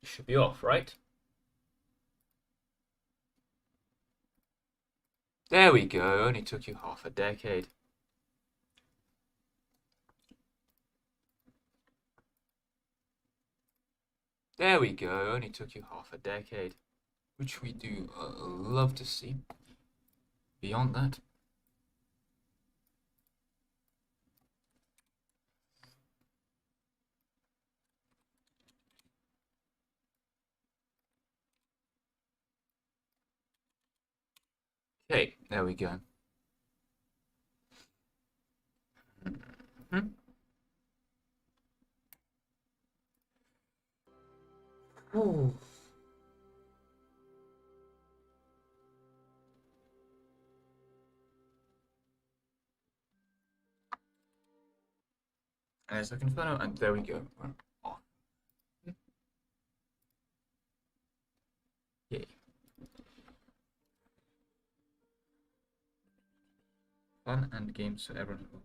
You should be off, right? There we go. Only took you half a decade. There we go. Only took you half a decade. Which we do love to see. Beyond that. Okay, there we go. Ooh. As I can find out, and there we go. Oh. Yay. Fun and games for everyone involved.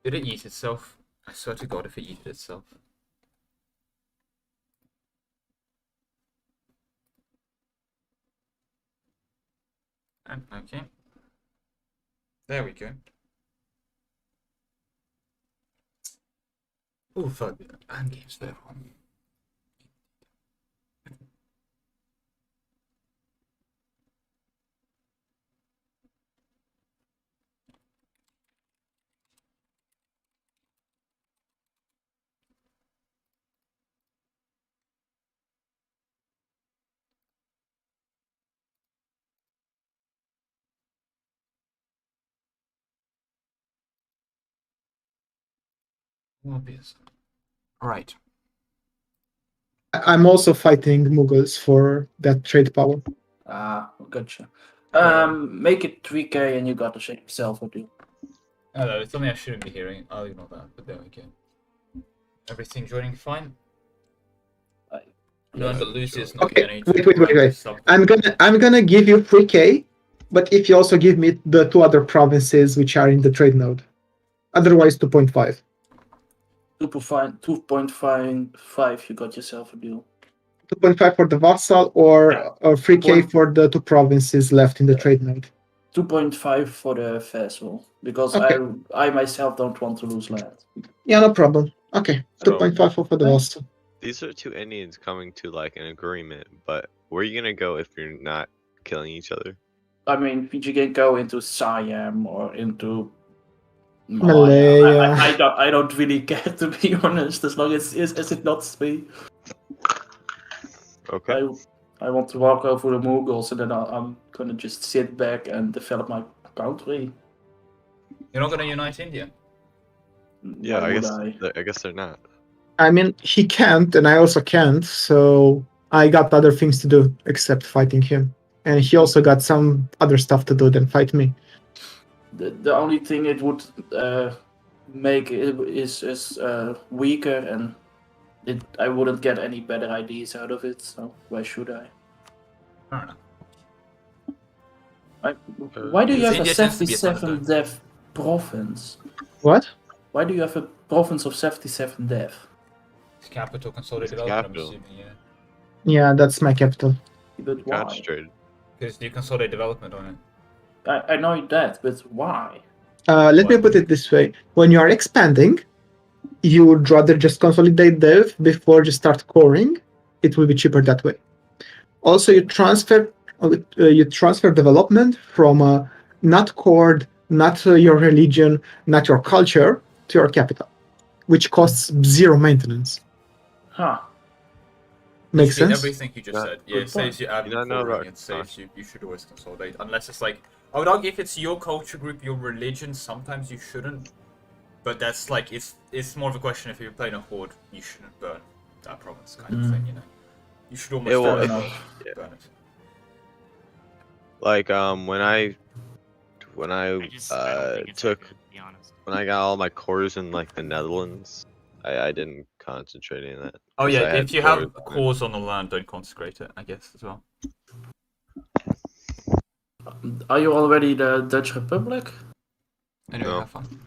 Did it eat itself? I swear to God if it eats itself. Okay. There we go. Oh, fuck. And games for everyone. Obvious. Right. I'm also fighting Mughals for that trade power. Ah, gotcha. Make it 3K and you got to shake yourself, would you? Hello, it's something I shouldn't be hearing. I'll ignore that, but there we go. Everything joining fine? No, but Lucy's not Okay, getting wait. I'm gonna give you 3K, but if you also give me the two other provinces which are in the trade node. Otherwise 2.5. 2.5, you got yourself a deal. 2.5 for the vassal or 3K for the two provinces left in the trade node. 2.5 for the vassal, because Okay. I myself don't want to lose land. Yeah, no problem. Okay, 2.5 for the vassal. These are two Indians coming to like an agreement, but where are you gonna go if you're not killing each other? I mean, you can go into Siam or into Malaya. I don't really care, to be honest, as long as it not me. Okay. I want to walk over the Mughals and then I'm gonna just sit back and develop my country. You're not gonna unite India? Yeah, Why I would guess they're not. I mean, he can't, and I also can't, so I got other things to do except fighting him. And he also got some other stuff to do than fight me. The only thing it would make it is weaker, and I wouldn't get any better ideas out of it, so why should I? I don't know. Why do you have a India tends to be a 77 dev province? What? Why do you have a province of 77 dev? It's capital consolidated It's development, capital. I'm assuming, yeah. Yeah, that's my capital. But why? Concentrated. Because you consolidate development on it. I know that, but why? Let me put it this way. When you are expanding, you would rather just consolidate dev before you start coring. It will be cheaper that way. Also, you transfer development from not cored, not your religion, not your culture to your capital, which costs zero maintenance. Huh. Makes sense? Everything you just said. Yeah, it saves you admin coring, it saves you should always consolidate. Unless it's like, I would argue if it's your culture group, your religion, sometimes you shouldn't. But that's like, it's more of a question if you're playing a horde, you shouldn't burn that province kind of thing, you know. You should almost burn it. Like when I I don't think it's that took good, to be honest. when I got all my cores in like the Netherlands, I didn't concentrate on that. Oh 'cause yeah, I had if you cores have on it. cores on the land, don't consecrate it, I guess, as well. Are you already the Dutch Republic? Anyway, No. have fun.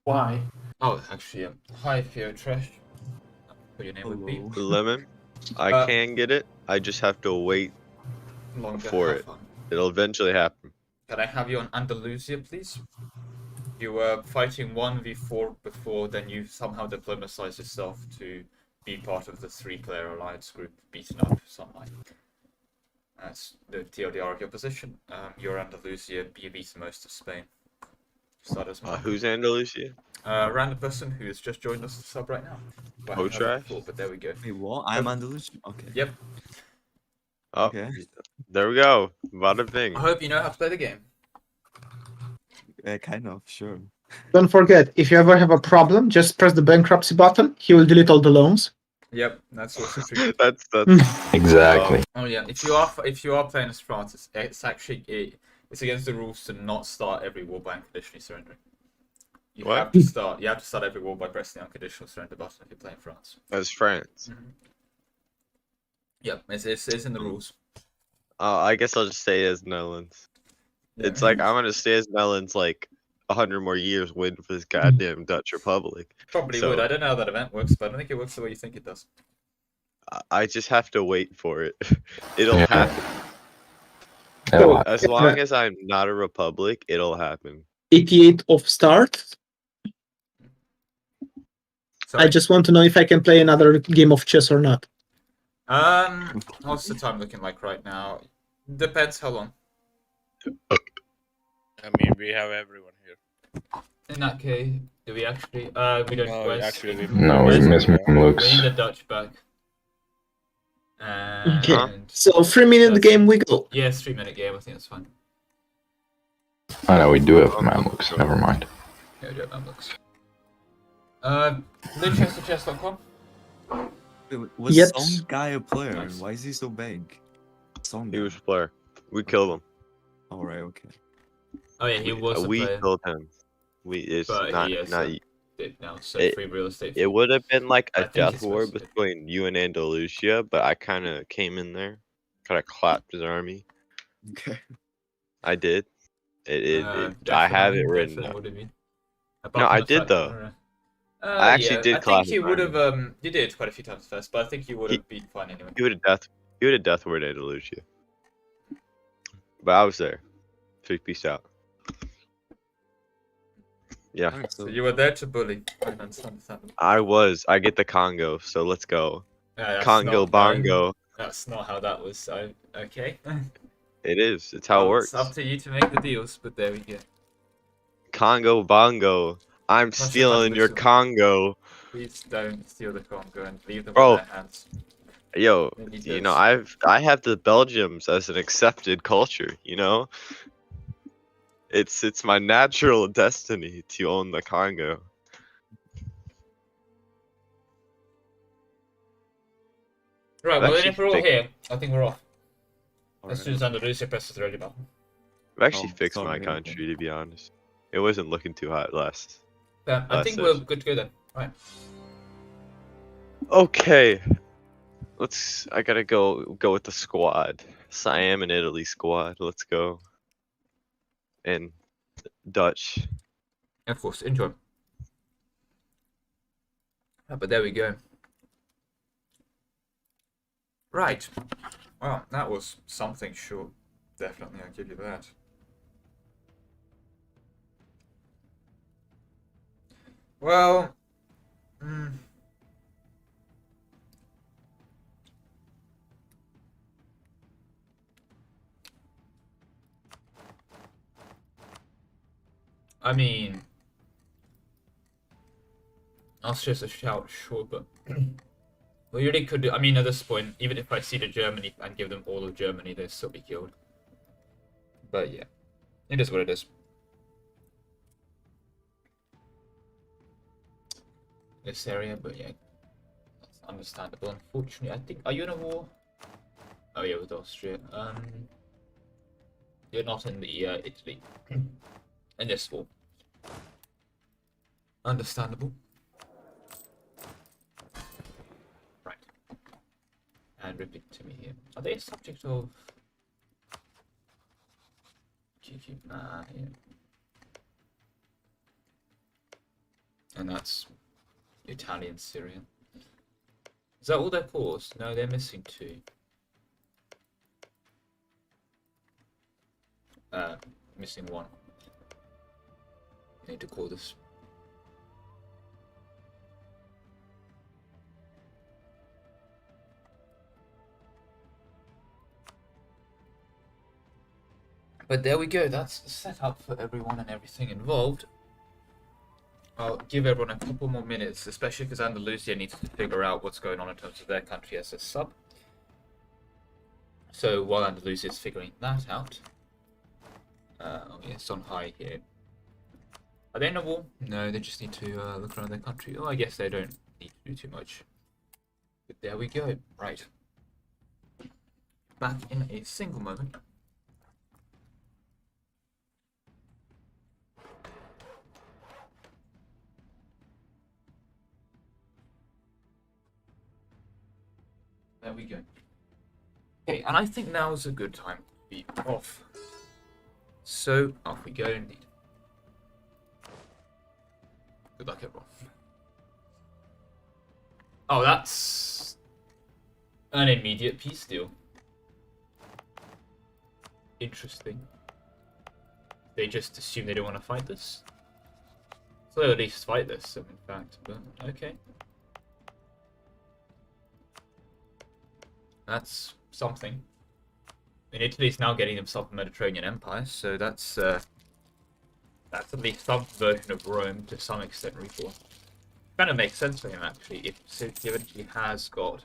Why? Oh, actually, hi, Theo Trash. What your name would be. Hello. Lemon, I can get it. I just have to wait Longer, for have it. fun. It'll eventually happen. Can I have you on Andalusia, please? You were fighting 1v4 before, then you somehow diplomatized yourself to be part of the 3-player alliance group, beaten up somehow. That's the TLDR of your position. You're Andalusia, you beat most of Spain. Start as well. Who's Andalusia? Random person who has just joined us to sub right now. Well, I haven't Trash? before, but there we go. Wait, what? I'm Andalusian? Okay. Yep. Oh, Okay. there we go. Bada bing. I hope you know how to play the game. Yeah, kind of, sure. Don't forget, if you ever have a problem, just press the bankruptcy button. He will delete all the loans. Yep, that's also true. that's Exactly. Oh yeah, if you are playing as France, it's actually it's against the rules to not start every war by unconditionally surrendering. You What? have to start every war by pressing the unconditional surrender button if you're playing France. As France. Yep, it's in the rules. I guess I'll just stay as Netherlands. Yeah. It's like I'm gonna stay as Netherlands like 100 more years waiting for this goddamn Dutch Republic. Probably So- would. I don't know how that event works, but I don't think it works the way you think it does. I just have to wait for it. It'll Yeah. happen. It'll As long as I'm not a republic, it'll happen. 88 of start. Sorry. I just want to know if I can play another game of chess or not. What's the time looking like right now? Depends how long. I mean, we have everyone here. In that case, do we actually? We don't. No, Wes. actually, we No, we miss We Mamluks. need the Dutch back. And Okay. So 3-minute game we go. yeah, 3-minute game. I think that's fine. I know we do have Mamluks. Never mind. Yeah, we do have Mamluks. LinchesterChess.com. Wait, was Yep. some guy a player? Nice. Why is he so big? Some He guy. was a player. We killed him. Alright, okay. Oh yeah, he was a we player, killed him. It's but not he is not. dead now. So It- free real estate. It would have been like I a think death he's war supposed to be. between you and Andalusia, but I kind of came in there, kind of clapped his army. Okay. I did. I Definitely, have it written definitely down. would have been. No, Apart I from the did fact though. that- I actually yeah, did I clap think you his would have. army. You did quite a few times first, but I think you would He- have been fine anyway. You would have death word Andalusia. But I was there. So peace out. Yeah, Alright, So so you were there to bully. I understand. I was. I get the Congo, so let's go. That's Congo not- bongo. That's not how that was. So okay. It is. It's how it works. It's up to you to make the deals, but there we go. Congo bongo. I'm Bunch of stealing your Congo. Congo. Please don't steal the Congo and leave them Bro. in their hands. Yo, They need you those. know, I have the Belgiums as an accepted culture, you know? It's my natural destiny to own the Congo. Right, well, actually if we're all think- here, I think we're off. As soon alright. as Andalusia presses the ready button. I've actually Oh, fixed sorry, my okay. country, to be honest. It wasn't looking too hot last. I That's think it. we're good to go then. Right. Okay. I gotta go with the squad. Siam and Italy squad. Let's go. And Dutch. Of course, enjoy. But there we go. Right. Well, that was something short. Definitely, I'll give you that. Well, I mean, that's just a shout short, but we really could do. I mean, at this point, even if I ceded Germany and give them all of Germany, they'd still be killed. But yeah, it is what it is. this area, but yeah, that's understandable. Unfortunately, I think, are you in a war? Oh yeah, with Austria. You're not in the Italy in this war. Understandable. Right. And repeat to me here. Are they a subject of GG? Yeah. And that's Italian, Syrian. Is that all their cores? No, they're missing 2. Missing 1. I need to call this. But there we go, that's set up for everyone and everything involved. I'll give everyone a couple more minutes, especially because Andalusia needs to figure out what's going on in terms of their country as a sub. So while Andalusia is figuring that out, oh yeah, it's on high here. Are they in a war? No, they just need to look around their country. Oh, I guess they don't need to do too much. But there we go. Right. Back in a single moment. There we go. Okay, and I think now is a good time to be off. So, off we go indeed. Good luck, everyone. Oh, that's an immediate peace deal. Interesting. They just assume they don't want to fight this? So they'll at least fight this, in fact, but okay. That's something. And Italy's now getting themselves a Mediterranean empire, so that's at least some version of Rome to some extent reborn. Kind of makes sense for him actually, if he eventually has got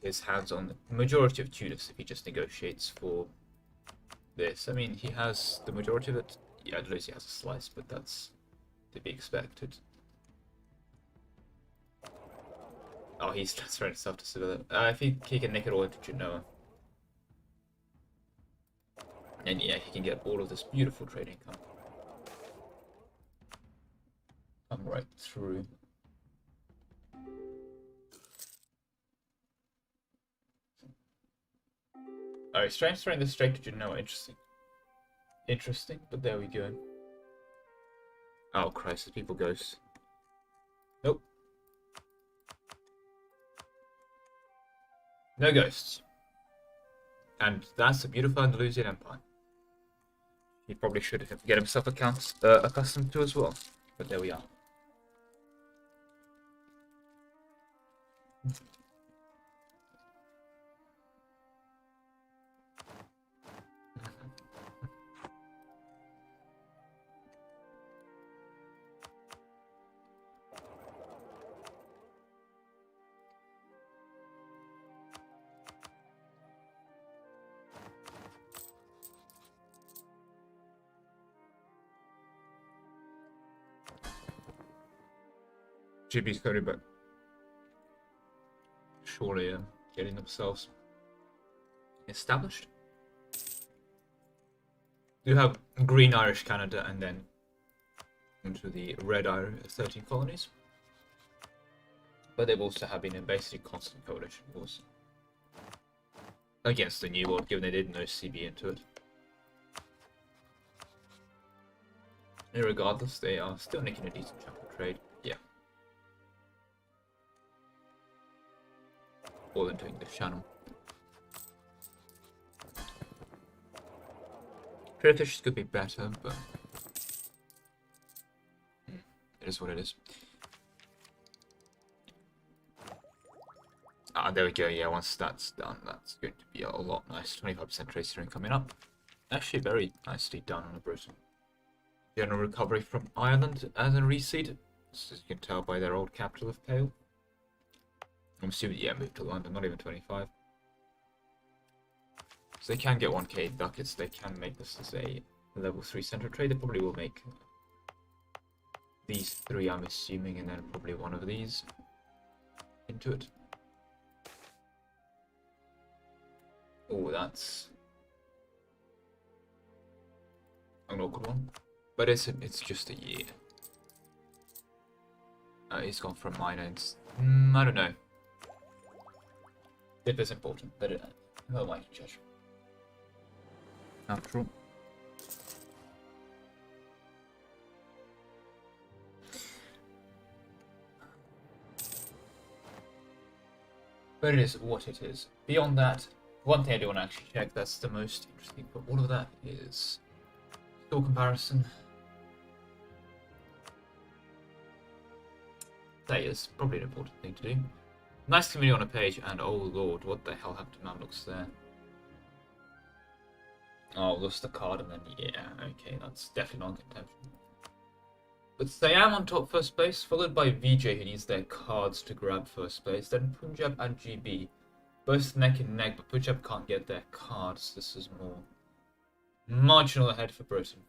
his hands on the majority of Tunis, if he just negotiates for this. I mean, he has the majority of it. Yeah, at least he has a slice, but that's to be expected. Oh, he's transferring himself to Seville. I think he can nick it all into Genoa. And yeah, he can get all of this beautiful trading come right through. Oh, he's transferring this straight to Genoa. Interesting. Interesting, but there we go. Oh, Christ, the people ghost. Nope. No ghosts. And that's a beautiful Andalusian empire. He probably should get himself accustomed to as well. But there we are. GB's going but surely getting themselves established. You have Green Irish Canada and then into the Red Irish 13 colonies. But they've also have been in basically constant coalition wars against the New World, given they did no CB into it. Regardless, they are still making a decent chunk of trade. Yeah. All into English Channel. Trade fishes could be better, but it is what it is. Ah, there we go. Yeah, once that's done, that's going to be a lot nice. 25% trade steering coming up. Actually, very nicely done on a Britain. General recovery from Ireland as a reseed, as you can tell by their old capital of Pale. I'm assuming, yeah, moved to London, not even 25. So they can get 1k ducats, they can make this as a level 3 center trade. They probably will make these three, I'm assuming, and then probably one of these into it. Oh, that's an awkward one, but it's just a year. He's gone from minor. I don't know. If it's important, but no one can judge. After all. But it is what it is. Beyond that, one thing I do want to actually check that's the most interesting, but all of that is store comparison. That is probably an important thing to do. Nice community on a page, and oh lord, what the hell happened to Mamluks there? Oh, lost the card, and then yeah, okay, that's definitely non-contention. But Siam on top first place, followed by VJ who needs their cards to grab first place, then Punjab and GB. Both neck and neck, but Punjab can't get their cards. This is more marginal ahead for Britain.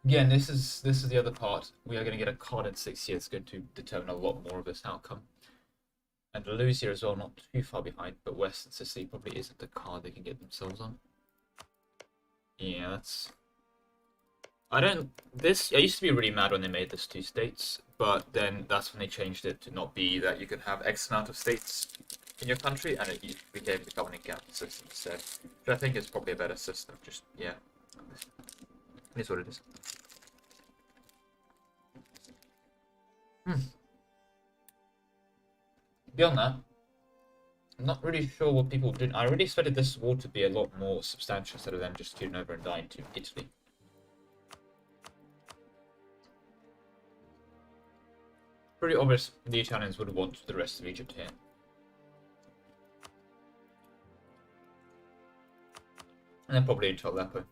Again, this is the other part. We are going to get a card in 6 years. It's going to determine a lot more of this outcome. And lose here as well, not too far behind, but Western Sicily probably isn't the card they can get themselves on. Yeah, that's... I used to be really mad when they made this 2 states, but then that's when they changed it to not be that you could have X amount of states in your country, and it became the governing capital system instead. Which I think is probably a better system, just, yeah. It is what it is. Beyond that, I'm not really sure what people did. I really expected this war to be a lot more substantial instead of them just turning over and dying to Italy. Pretty obvious the Italians would want the rest of Egypt here. And then probably into Aleppo,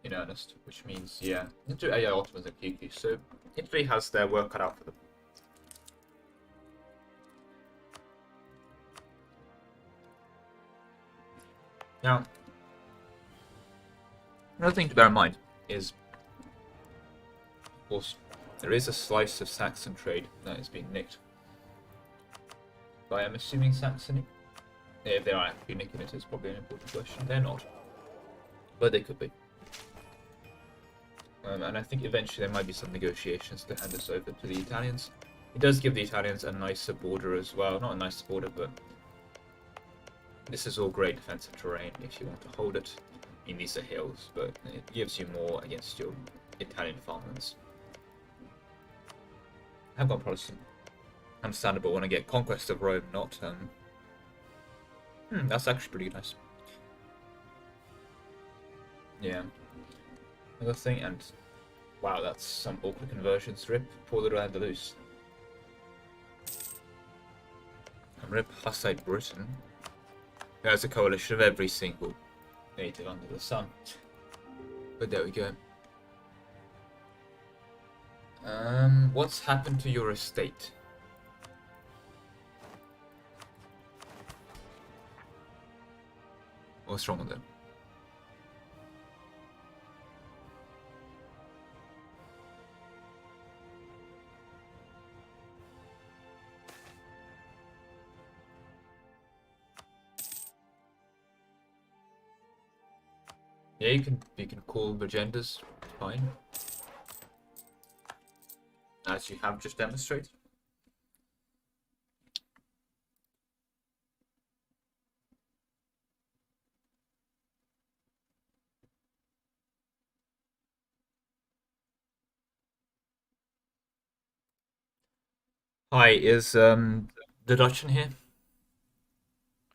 in earnest, which means, yeah, into AI Ottomans and Kiki. So Italy has their work cut out for them. Now, another thing to bear in mind is, of course, there is a slice of Saxon trade that is being nicked by, I'm assuming, Saxony. If they are actually nicking it, is probably an important question. They're not, but they could be. And I think eventually there might be some negotiations to hand this over to the Italians. It does give the Italians a nicer border as well. Not a nicer border, but this is all great defensive terrain if you want to hold it. I mean, these are hills, but it gives you more against your Italian farmlands. I've gone Protestant. Understandable when I get conquest of Rome, not that's actually pretty nice. Yeah. Another thing, and wow, that's some awkward conversions. Rip, poor little Andalus. And rip Hussite Britain. There's a coalition of every single native under the sun. But there we go. What's happened to your estate? What's wrong with it? Yeah, you can call Vagendas, fine. As you have just demonstrated. Hi, is the Dutch in here?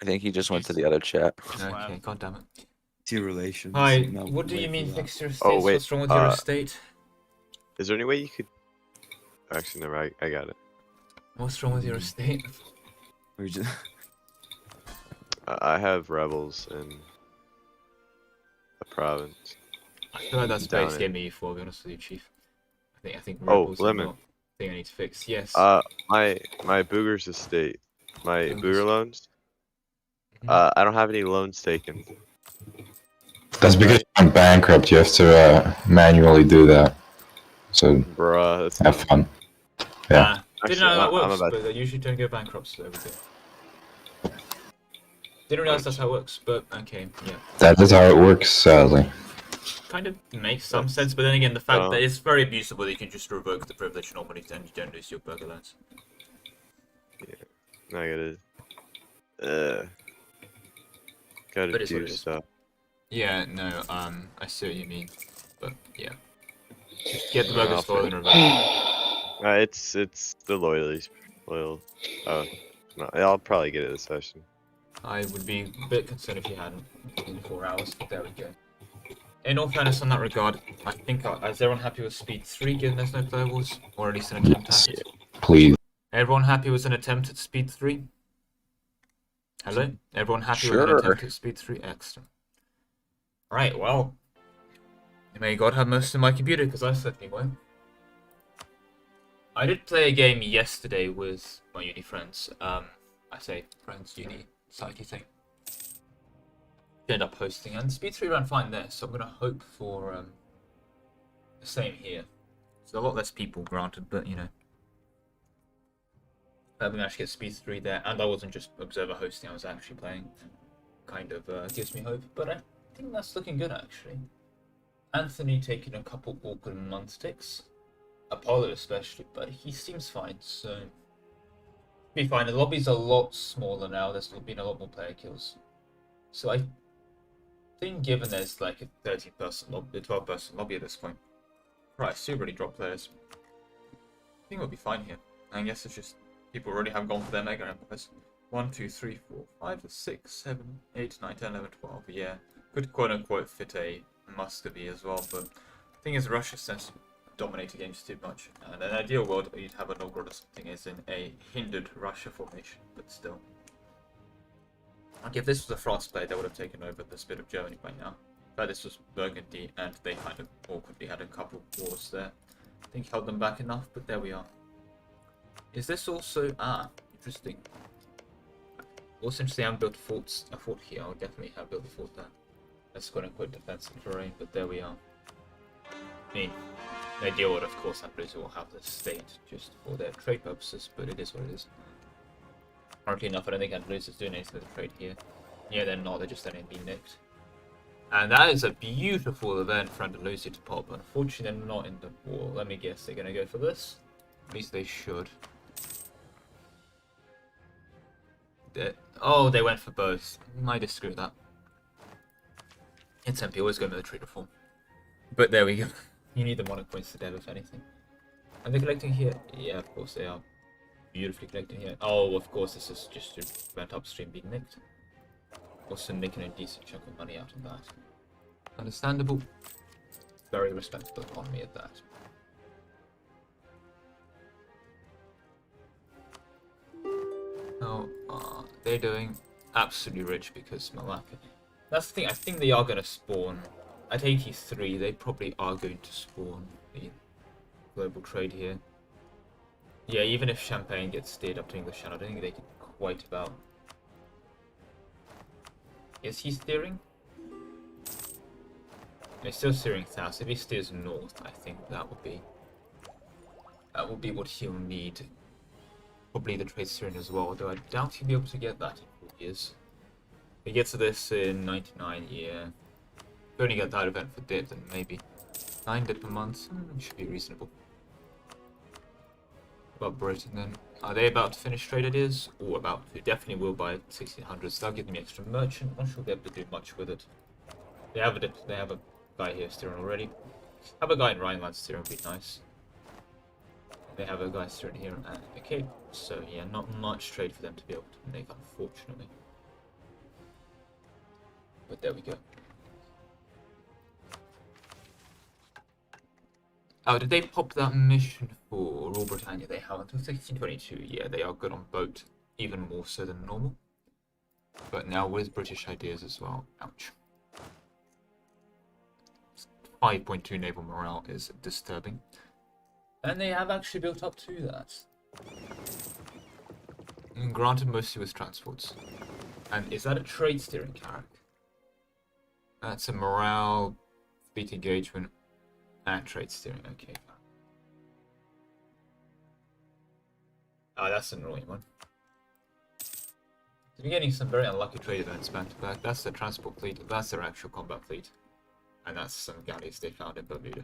I think he just went to the other chat. Okay, god damn it. To relations. Hi, no, what do you wait mean for that. fix your estate? Oh, wait, What's wrong with your estate? Is there any way you could... Actually, never, I got it. What's wrong with your estate? We're just... I have rebels in the province. I feel like that's Down base it. game me for, to be honest with you, Chief. I think Oh, rebels are Lemon. not the thing I need to fix. Yes. My Booger's estate. My Boogers. Booger loans. Mhm. I don't have any loans taken. That's because you're bankrupt. You have to manually do that. So Bruh, that's have fun. Yeah. Didn't know how that I'm works, about but they usually don't go bankrupt, so there we go. Didn't realize that's how it works, but okay, yeah. That is how it works, sadly. Kind of makes some sense, but then again, the fact that it's very abusable that you can just revoke the privilege normally and you don't lose your burger loans. Yeah. I gotta But it's what do it is. stuff. Yeah, no, I see what you mean, but yeah. Just get the I'll burger spoiled and revoke. It's the loyal. Oh, no, I'll probably get it this session. I would be a bit concerned if you hadn't in 4 hours, but there we go. In all fairness, on that regard, I think, is everyone happy with Speed 3 given there's no player wars? Or at least an attempt at it? Please. Everyone happy with an attempt at Speed 3? Hello? Everyone happy with an attempt at Speed 3? Excellent. Right, well. May God have mercy on my computer, because I certainly won't. I did play a game yesterday with my uni friends. I say friends, uni, psyche thing. End up hosting, and Speed 3 ran fine there, so I'm going to hope for the same here. There's a lot less people, granted, but you know. We managed to get Speed 3 there, and I wasn't just observer hosting, I was actually playing. Kind of gives me hope, but I think that's looking good actually. Anthony taking a couple awkward month sticks. Apollo especially, but he seems fine, so be fine. The lobby's a lot smaller now, there's been a lot more player kills. So I think given there's like a 13-person lobby, a 12-person lobby at this point, right, still really drop players. I think we'll be fine here. I guess it's just people already have gone for their mega empires. 1, 2, 3, 4, 5, 6, 7, 8, 9, 10, 11, 12. Yeah, could quote unquote fit a Muscovy as well, but the thing is, Russia tends to dominate the games too much. And in an ideal world, you'd have a Novgorod or something as in a hindered Russia formation, but still. Like if this was a France player, they would have taken over this bit of Germany by now. But this was Burgundy, and they kind of awkwardly had a couple of wars there. I think held them back enough, but there we are. Is this also interesting? Also interesting, I haven't built a fort here. I'll definitely have built a fort there. That's quote unquote defensive terrain, but there we are. I mean, the ideal would, of course, that Blizzard will have the state just for their trade purposes, but it is what it is. Oddly enough, I don't think Andalusia's doing anything with the trade here. Yeah, they're not, they're just letting it be nicked. And that is a beautiful event for Andalusia to pop. Unfortunately, they're not in the war. Let me guess, they're going to go for this? At least they should. Oh, they went for both. I disagree with that. It's MP, always go military reform. But there we go. You need the monarch points to dev, if anything. And they're collecting here? Yeah, of course they are. Beautifully collecting here. Oh, of course, this is just to prevent upstream being nicked. Also making a decent chunk of money out of that. Understandable. Very respectable economy at that. How are they doing? Absolutely rich because Malacca. That's the thing, I think they are going to spawn. At 83, they probably are going to spawn the global trade here. Yeah, even if Champagne gets steered up to English Channel, I don't think they can quite about. Is he steering? He's still steering south. If he steers north, I think that would be what he'll need. Probably the trade steering as well, though I doubt he'll be able to get that in 4 years. If he gets to this in 99, yeah. If you only get that event for dip, then maybe 9 dip a month should be reasonable. About Britain then. Are they about to finish trade ideas? Or about to? Definitely will by 1600, so that'll give them extra merchant. Not sure they'll be able to do much with it. They have a guy here steering already. Have a guy in Rhineland steering would be nice. They have a guy steering here and the Cape. So yeah, not much trade for them to be able to make, unfortunately. But there we go. Oh, did they pop that mission for Rule Britannia? They have until 1622. Yeah, they are good on boat, even more so than normal. But now with British ideas as well. Ouch. 5.2 naval morale is disturbing. And they have actually built up to that. And granted, mostly with transports. And is that a trade steering character? That's a morale, fleet engagement, and trade steering. Okay. Oh, that's an annoying one. You're getting some very unlucky trade events back to back. That's the transport fleet, that's their actual combat fleet. And that's some galleys they found in Bermuda.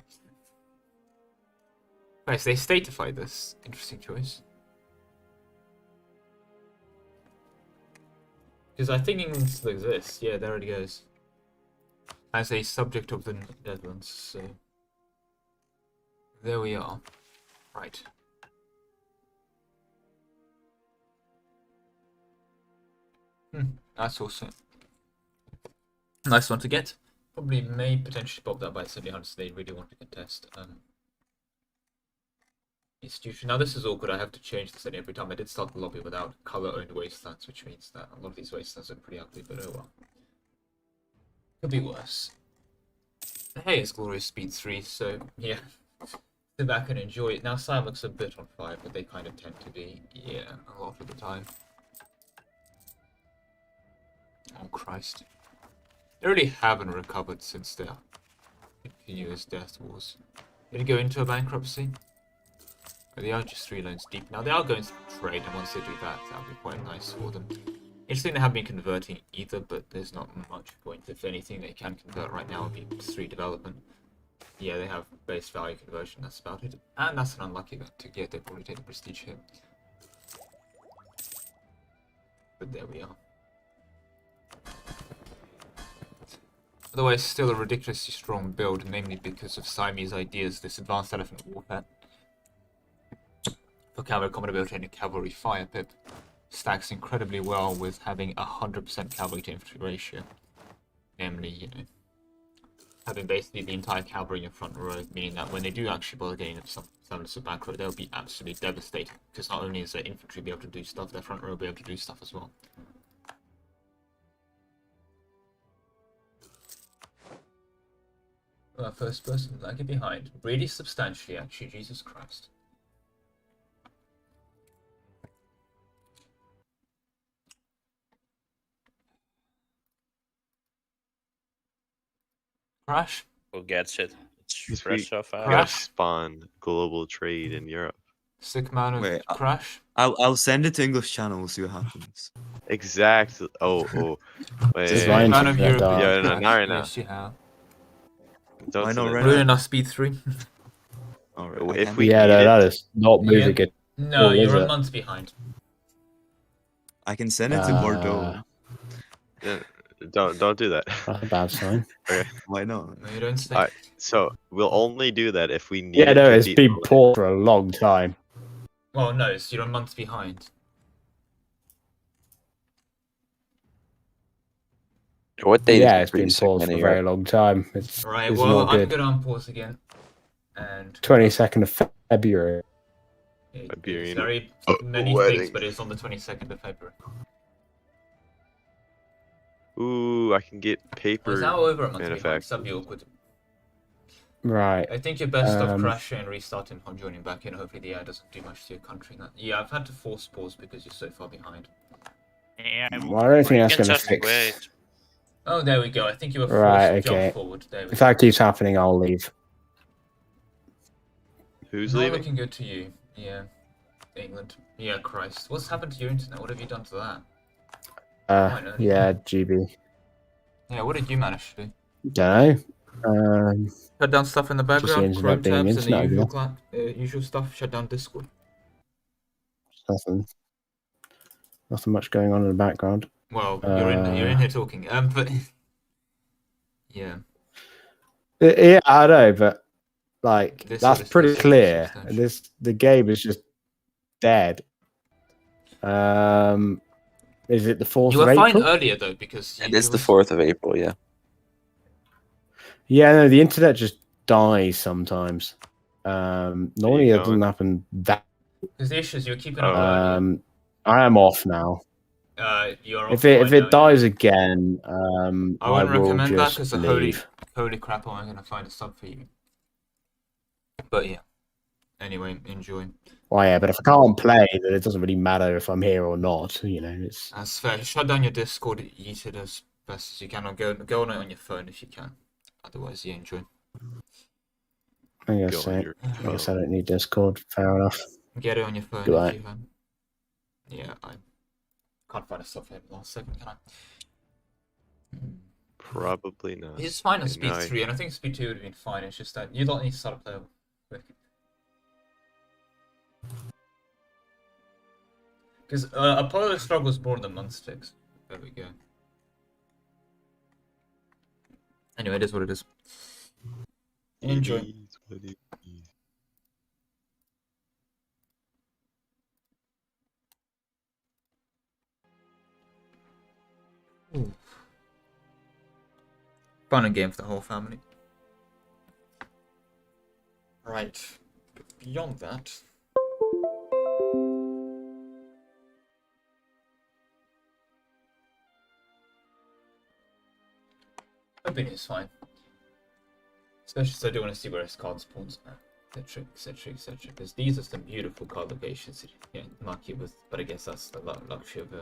Nice, they statified this. Interesting choice. Because I think England still exists. Yeah, there it goes. As a subject of the Netherlands, so... There we are. Right. That's also nice one to get. Probably may potentially pop that by 700 so they really want to contest. Institution. Now this is awkward, I have to change the setting every time. I did start the lobby without color-owned wastelands, which means that a lot of these wastelands are pretty ugly, but oh well. Could be worse. Hey, it's Glorious Speed 3, so yeah. Sit back and enjoy it. Now Sam looks a bit on fire, but they kind of tend to be, yeah, a lot of the time. Oh Christ. They really haven't recovered since their continuous death wars. Did it go into a bankruptcy? But they are just 3 loans deep. Now they are going to trade, and once they do that, that'll be quite nice for them. Interesting they haven't been converting either, but there's not much point. If anything they can convert right now would be 3 development. Yeah, they have base value conversion, that's about it. And that's an unlucky event to get, they probably take the prestige hit. But there we are. Otherwise, still a ridiculously strong build, namely because of Siamese ideas, this advanced elephant warfare. For cavalry combat ability and a cavalry fire pip stacks incredibly well with having 100% cavalry to infantry ratio. Namely, you know, having basically the entire cavalry in your front row, meaning that when they do actually bother getting some semblance of back row, they'll be absolutely devastated. Because not only is their infantry be able to do stuff, their front row will be able to do stuff as well. First person, lagging behind. Really substantially, actually, Jesus Christ. Crash? Who gets it? It's Yes, fresh off. I gotta spawn global trade in Europe. Sick man of Wait, Crash? I'll send it to English channel. We'll see what happens. Exactly. Oh. Wait. Just Sick man lying of to Europe. that, Yeah, no, not right now. Yes, you have. Don't Why send not it. right Ruin now? enough speed 3. All right. If we Yeah, need no, it, that is not moving Yeah. it. No, Or is you're a it? month behind. I can send it to Bordeaux. don't do that. That's a bad sign. Okay. Why not? No, you don't say. Alright, so we'll only do that if we need Yeah, it no, to it's beat been Poland. poor for a long time. Well, no, so you're a month behind. What date Yeah, is it's the been previous paused for a segment very here? long time. It's, Right, it's well, not I'm good. gonna unpause again. And 22nd of February. it's Iberian very many wedding. things, but it's on the 22nd of February. Ooh, I can get paper It's now over a month behind, manufactured. so that'd be awkward. Right. I think you're best off Um, crashing and restarting and joining back in. Hopefully the AI doesn't do much to your country. Yeah, I've had to force pause because you're so far behind. Yeah, Well, I don't think that's can going to just fix. wait. Oh, there we go. I think you were forced Right, to jump okay. forward. There we If go. that keeps happening, I'll leave. Who's Not leaving? looking good to you. Yeah. England. Yeah, Christ. What's happened to your internet? What have you done to that? Quite early. Yeah, GB. Yeah, what did you manage to do? Don't know. Shut down stuff in the Just the background, internet Chrome being tabs, and the internet, I usual, usual stuff. Shut down Discord. Nothing. Nothing much going on in the background. Well, you're in here talking. But yeah, Yeah, I know, but like This that's is pretty clear. substantial. The game is just dead. Is it the 4th you of were fine April? earlier though because It is the 4th of April, yeah. Yeah, no, the internet just dies sometimes. Normally it doesn't happen that. Because the issue is you were keeping up earlier. I am off now. You're off If it right now, dies again, I I wouldn't will recommend that just because leave. holy crap, am I gonna find a sub for you? But yeah. Anyway, enjoy. Well, yeah, but if I can't play, then it doesn't really matter if I'm here or not. You know, it's That's fair. Shut down your Discord, use it as best as you can, or go on it on your phone if you can. Otherwise, yeah, enjoy. I guess Go so. on your I guess I phone. don't need Discord. Fair enough. Get it on your phone Do if I? you can. Yeah, I can't find a stuff for him last second, can I? Probably not. He's fine on Okay, speed now 3, and I think speed 2 would have been fine. It's just that you don't need to start a player quick. Because Apollo struggles more than Munstix. There we go. Anyway, it is what it is. Enjoy. It is what it is. Ooh. Fun and game for the whole family. Right. But beyond that... Hoping it's fine. Especially since I do want to see where his card spawns at. Etc, etc, etc. Because these are some beautiful card locations to get lucky with, but I guess that's the luxury of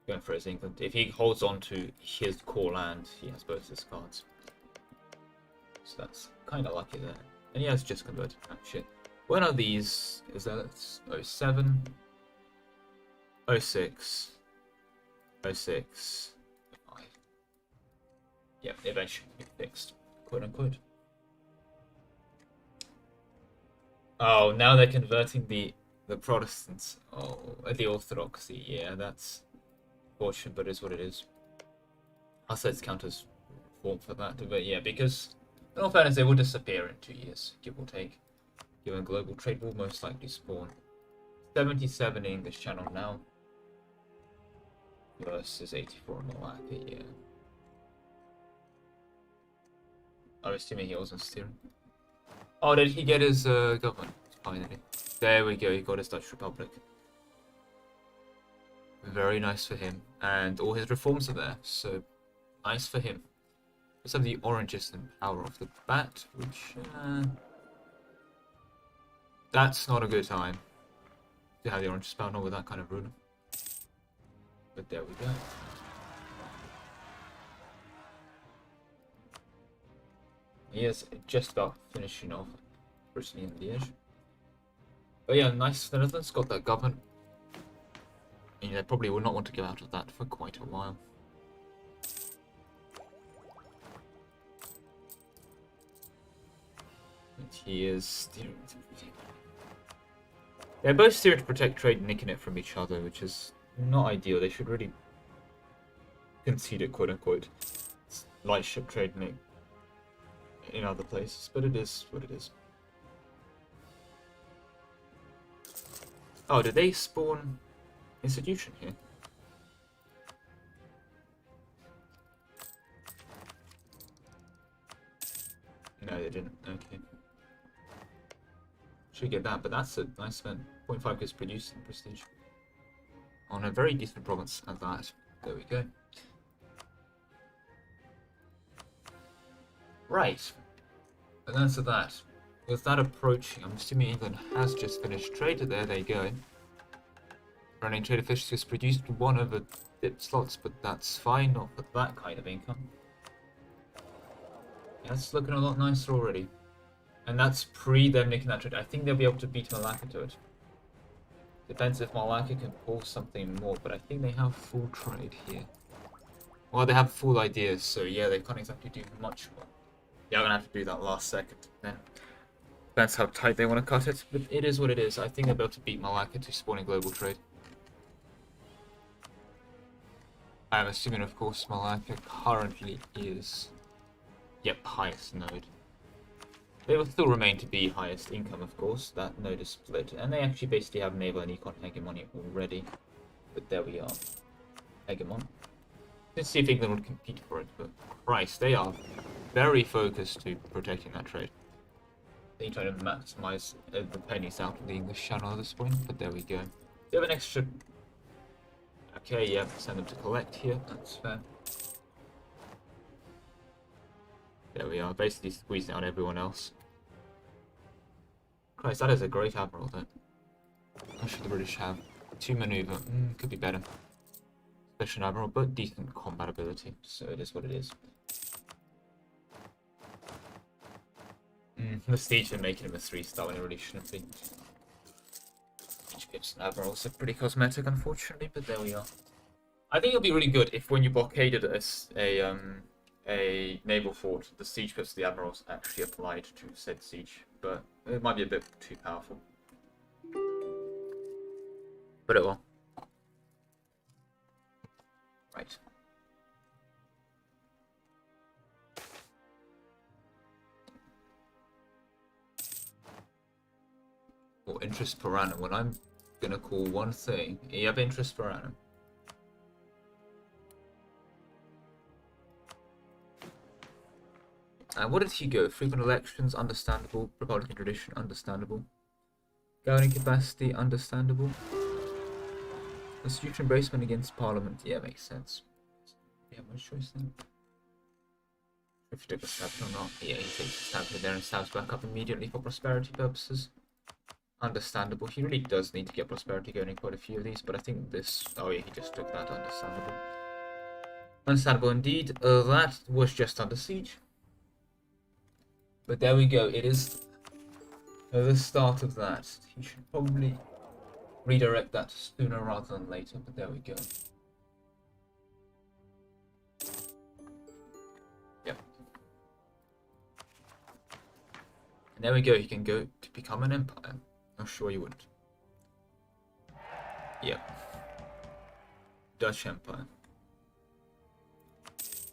going for his England. If he holds on to his core land, he has both his cards. So that's kind of lucky there. And he has just converted. Oh, shit. When are these? Is that 07? 06? 06? 05? Yeah, eventually be fixed. Quote unquote. Oh, now they're converting the Protestants. Oh, the Orthodoxy. Yeah, that's fortunate, but it is what it is. I'll say it's count as reform for that. But yeah, because in all fairness, they will disappear in 2 years, give or take. Given global trade will most likely spawn. 77 English Channel now. Versus 84 in Malacca, yeah. I'm assuming he wasn't steering. Oh, did he get his government? Finally. There we go, he got his Dutch Republic. Very nice for him. And all his reforms are there, so nice for him. Let's have the oranges in power off the bat, which... that's not a good time to have the oranges power, not with that kind of ruler. But there we go. He is just about finishing off Brittany and Liège. But yeah, nice. The Netherlands got that government. And they probably will not want to go out of that for quite a while. And he is steering to... They're both steering to protect trade and nicking it from each other, which is not ideal. They should really concede it, quote unquote. It's light ship trade nick in other places, but it is what it is. Oh, did they spawn institution here? No, they didn't. Okay. Should get that, but that's a nice spend. 0.5 gives producing prestige. On a very decent province at that. There we go. Right. And that's that. With that approaching, I'm assuming England has just finished trade. There they go. Running trade officials has produced one of the dip slots, but that's fine, not for that kind of income. Yeah, it's looking a lot nicer already. And that's pre them nicking that trade. I think they'll be able to beat Malacca to it. Depends if Malacca can pull something more, but I think they have full trade here. Well, they have full ideas, so yeah, they can't exactly do much more. Yeah, I'm gonna have to do that last second then. Depends how tight they want to cut it, but it is what it is. I think they'll be able to beat Malacca to spawning global trade. I'm assuming, of course, Malacca currently is, yep, highest node. They will still remain to be highest income, of course. That node is split, and they actually basically have naval and econ hegemony already. But there we are. Hegemon. Let's see if England would compete for it, but Christ, they are very focused to protecting that trade. They're trying to maximize the pennies out of the English Channel at this point, but there we go. They have an extra... Okay, yeah, send them to collect here, that's fair. There we are, basically squeezing out everyone else. Christ, that is a great admiral then. How should the British have? 2 maneuver, could be better. Special admiral, but decent combat ability, so it is what it is. The stage for making him a 3-star when it really shouldn't be. Ships and admirals are pretty cosmetic, unfortunately, but there we are. I think it'll be really good if when you blockaded a naval fort, the siege pips of the admirals actually applied to said siege, but it might be a bit too powerful. But it will. Right. Or interest per annum. When I'm gonna call one thing, you have interest per annum. And what did he go? Frequent elections, understandable. Republican tradition, understandable. Governing capacity, understandable. Constitution embracement against Parliament, yeah, makes sense. Yeah, much choice then. If you took a stab or not, yeah, he takes a stab here there and stabs back up immediately for prosperity purposes. Understandable. He really does need to get prosperity going in quite a few of these, but I think this... Oh yeah, he just took that. Understandable. Understandable indeed. That was just under siege. But there we go. It is the start of that. He should probably redirect that sooner rather than later, but there we go. Yep. And there we go. He can go to become an empire. I'm sure you wouldn't. Yep. Dutch Empire.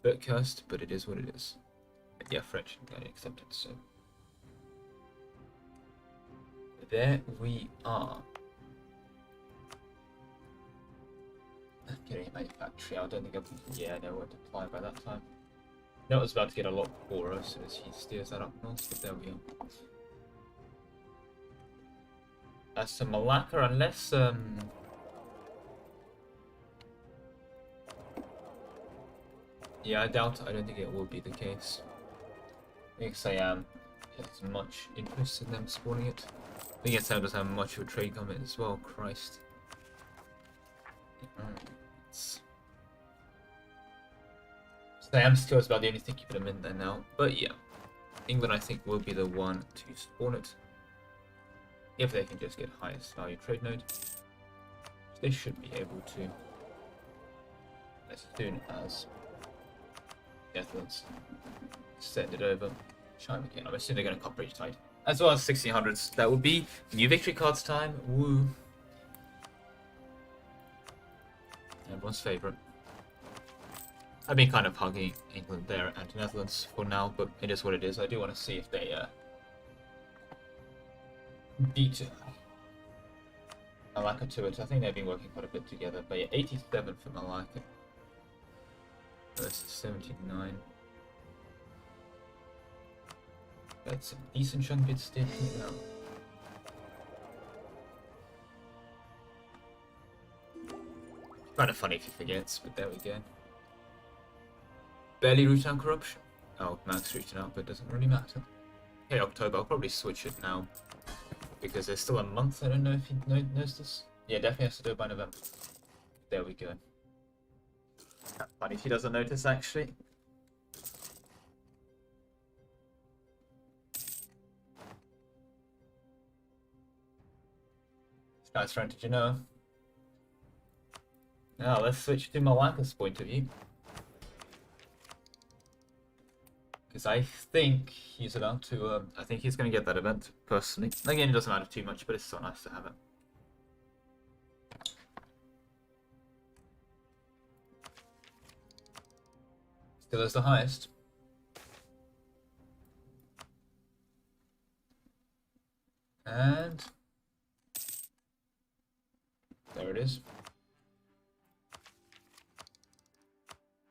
Bit cursed, but it is what it is. Yeah, French and accepted, so. There we are. Getting a manufacturing. I don't think I'll be. Yeah, no, won't apply by that time. No, it's about to get a lot poorer as soon as he steers that up north, but there we are. As to Malacca, unless yeah, I doubt. I don't think it will be the case. I think Siam has much interest in them spawning it. I think Siam doesn't have much of a trade comment as well. Christ. Siam still is about the only thing keeping them in there now. But yeah, England I think will be the one to spawn it. If they can just get highest value trade node. They should be able to. As soon as Netherlands send it over. China again. I'm assuming they're going to cop British Tide. As well as 1600s. That would be new victory cards time. Woo. Everyone's favourite. I've been kind of hugging England there and Netherlands for now, but it is what it is. I do want to see if they beat Malacca to it. I think they've been working quite a bit together. But yeah, 87 for Malacca versus 79. That's a decent chunk bit still now. Kind of funny if he forgets, but there we go. Barely root out corruption. Oh, Max reached it out, but it doesn't really matter. Okay, October. I'll probably switch it now because there's still a month. I don't know if he knows this. Yeah, definitely has to do it by November. There we go. Funny if he doesn't notice, actually. Nice friend, did you know? Now let's switch to Malacca's point of view. Because I think he's about to, I think he's going to get that event, personally. Again, it doesn't matter too much, but it's so nice to have it. Still is the highest. And there it is.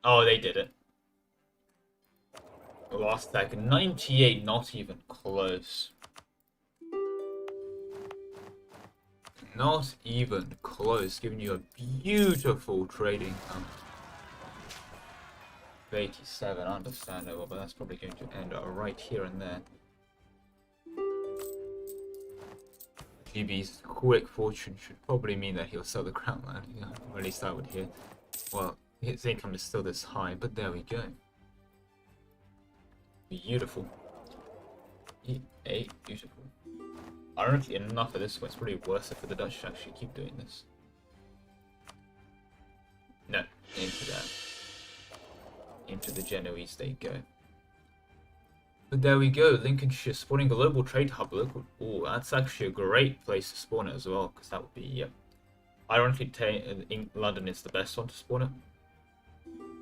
Oh, they did it. Last second. 98, not even close. Not even close, giving you a beautiful trading count. 87, understandable, but that's probably going to end right here and there. GB's quick fortune should probably mean that he'll sell the crown land, yeah, or at least I would hear. Well, his income is still this high, but there we go. Beautiful. Beautiful. Ironically enough, at this point, it's probably worse for the Dutch to actually keep doing this. No, into that. Into the Genoese they go. But there we go, Lincolnshire spawning global trade hub. Look, oh, that's actually a great place to spawn it as well, because that would be, yep. Ironically, London is the best one to spawn it.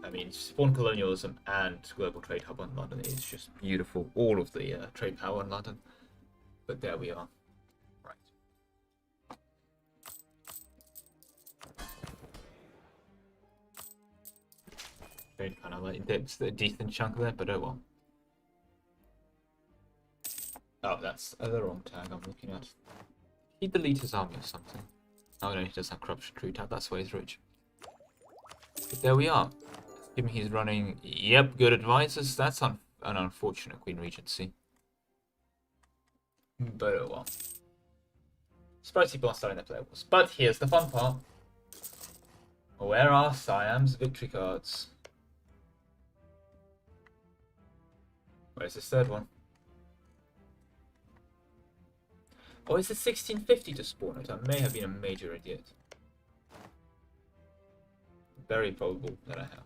I mean, spawn colonialism and global trade hub on London is just beautiful. All of the trade power in London. But there we are. Right. Trade kind of like dips a decent chunk there, but oh well. Oh, that's the wrong tag I'm looking at. He delete his army or something. Oh no, he does have corruption tree tab, that's why he's rich. But there we are. Given he's running, yep, good advisors. That's an unfortunate Queen Regency. But oh well. Surprised people are starting their playables. But here's the fun part. Where are Siam's victory cards? Where's this third one? Oh, is it 1650 to spawn it? I may have been a major idiot. Very probable that I have.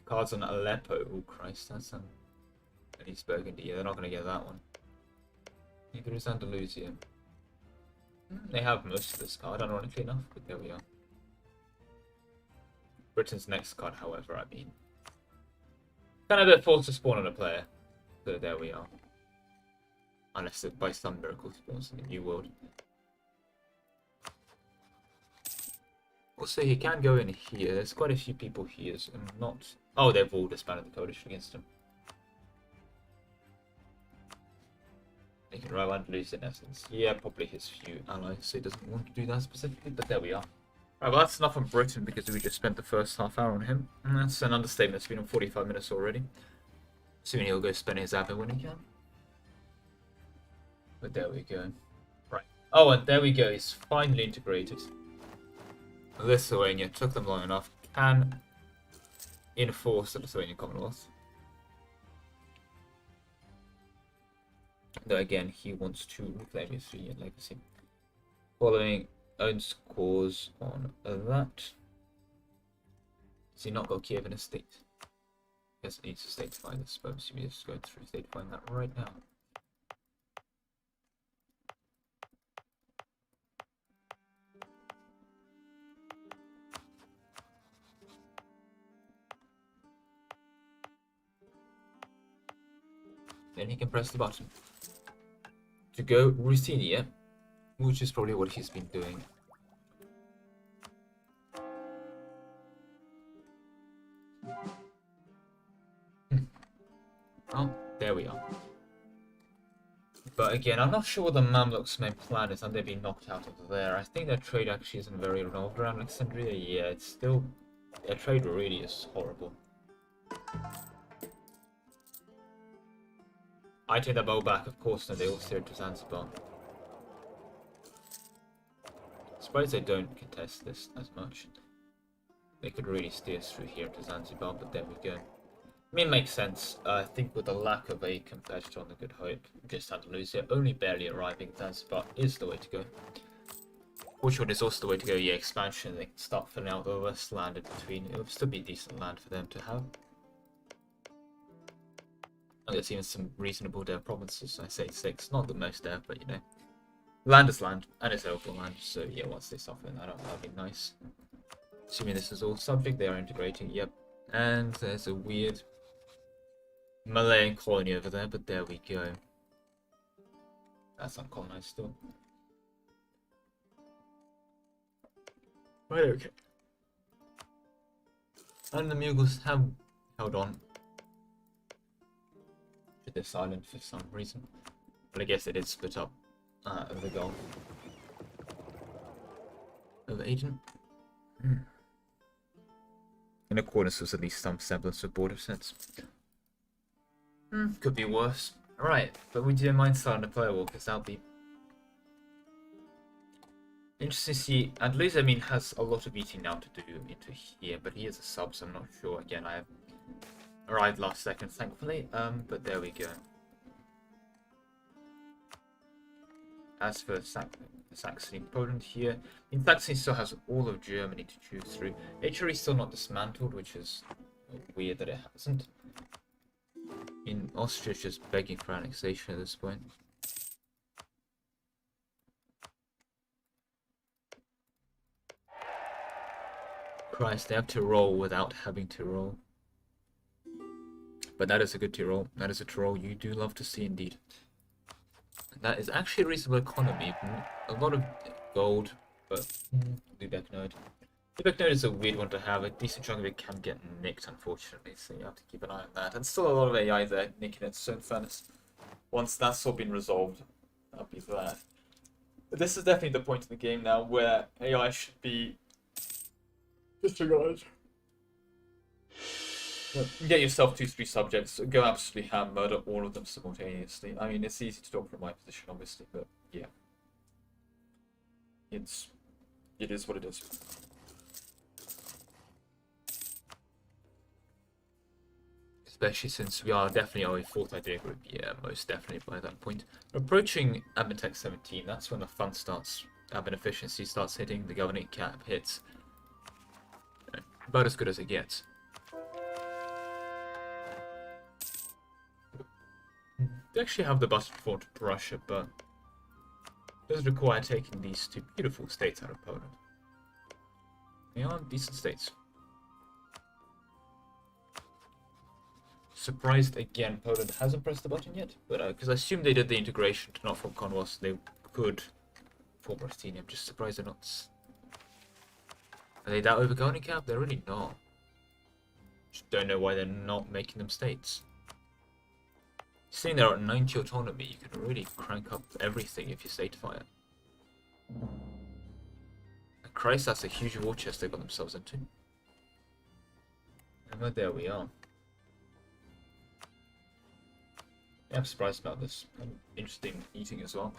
Cards on Aleppo. Oh Christ, that's an East Burgundy. Yeah, they're not going to get that one. Neither is Andalusia. They have most of this card, ironically enough, but there we are. Britain's next card, however, I mean, kind of a bit forced to spawn on a player. So there we are. Unless it by some miracle spawns in the New World. Also, he can go in here. There's quite a few people here. So I'm not. Oh, they've all disbanded the coalition against him. They can rival Andalusia in essence. Yeah, probably his few allies, so he doesn't want to do that specifically, but there we are. Right, well, that's enough on Britain because we just spent the first half hour on him. And that's an understatement. It's been on 45 minutes already. Assuming he'll go spend his admin when he can. But there we go. Right. Oh, and there we go. He's finally integrated. Lithuania took them long enough. Can enforce the Lithuanian Commonwealth. Though again, he wants to reclaim his 3-year legacy. Following owns cause on that. Does he not got Kiev in a state? Yes, it needs to statefy this, but I'm assuming he's going through statefying that right now. Then he can press the button to go Ruthenia, which is probably what he's been doing. Oh, there we are. But again, I'm not sure what the Mamluks' main plan is, and they've been knocked out of there. I think their trade actually isn't very revolved around Alexandria. Yeah, it's still... their trade really is horrible. I take the bow back, of course, and they all steer to Zanzibar. I suppose they don't contest this as much. They could really steer through here to Zanzibar, but there we go. I mean, it makes sense. I think with the lack of a competitor on the Good Hope, just Andalusia only barely arriving, Zanzibar is the way to go. Which one is also the way to go? Yeah, expansion. They can start filling out the less land in between. It would still be decent land for them to have. And there's even some reasonable dev provinces. I say 6, not the most dev, but you know. Land is land, and it's open land, so yeah, once they start filling that up, that'd be nice. Assuming this is all subject, they are integrating, yep. And there's a weird Malayan colony over there, but there we go. That's uncolonized still. Right, okay. And the Mughals have held on to this island for some reason. But I guess it is split up over the Gulf. Over Aden. In accordance with at least some semblance of border sense. Could be worse. Alright, but we do mind starting to play a war, because that'll be interesting to see. Andalusia, I mean, has a lot of eating now to do into here, but he is a sub, so I'm not sure. Again, I have arrived last second, thankfully. But there we go. As for Saxony, Poland here, in Saxony still has all of Germany to choose through. HRE is still not dismantled, which is weird that it hasn't. In Austria, it's just begging for annexation at this point. Christ, they have Tyrol without having Tyrol. But that is a good Tyrol. That is a Tyrol you do love to see indeed. That is actually a reasonable economy. A lot of gold, but Lubeck node. Lubeck node is a weird one to have. A decent chunk of it can get nicked, unfortunately, so you have to keep an eye on that. And still a lot of AI there nicking it, so in fairness, once that's all been resolved, I'll be glad. But this is definitely the point in the game now where AI should be disregarded. Get yourself 2-3 subjects, go absolutely ham, murder all of them simultaneously. I mean, it's easy to talk from my position, obviously, but yeah. It is what it is. Especially since we are definitely our fourth idea group, yeah, most definitely by that point. Approaching admin tech 17, that's when the fun starts, admin efficiency starts hitting, the governing cap hits. About as good as it gets. They actually have the button for Russia, but it does require taking these two beautiful states out of Poland. They are decent states. Surprised again, Poland hasn't pressed the button yet, but because I assume they did the integration to not form Commonwealth, so they could form Ruthenium. I'm just surprised they're not. Are they that overgoing cap? They're really not. Just don't know why they're not making them states. Seeing they're at 90 autonomy, you can really crank up everything if you statefy it. And Christ, that's a huge war chest they got themselves into. And there we are. Yeah, I'm surprised about this. Interesting eating as well.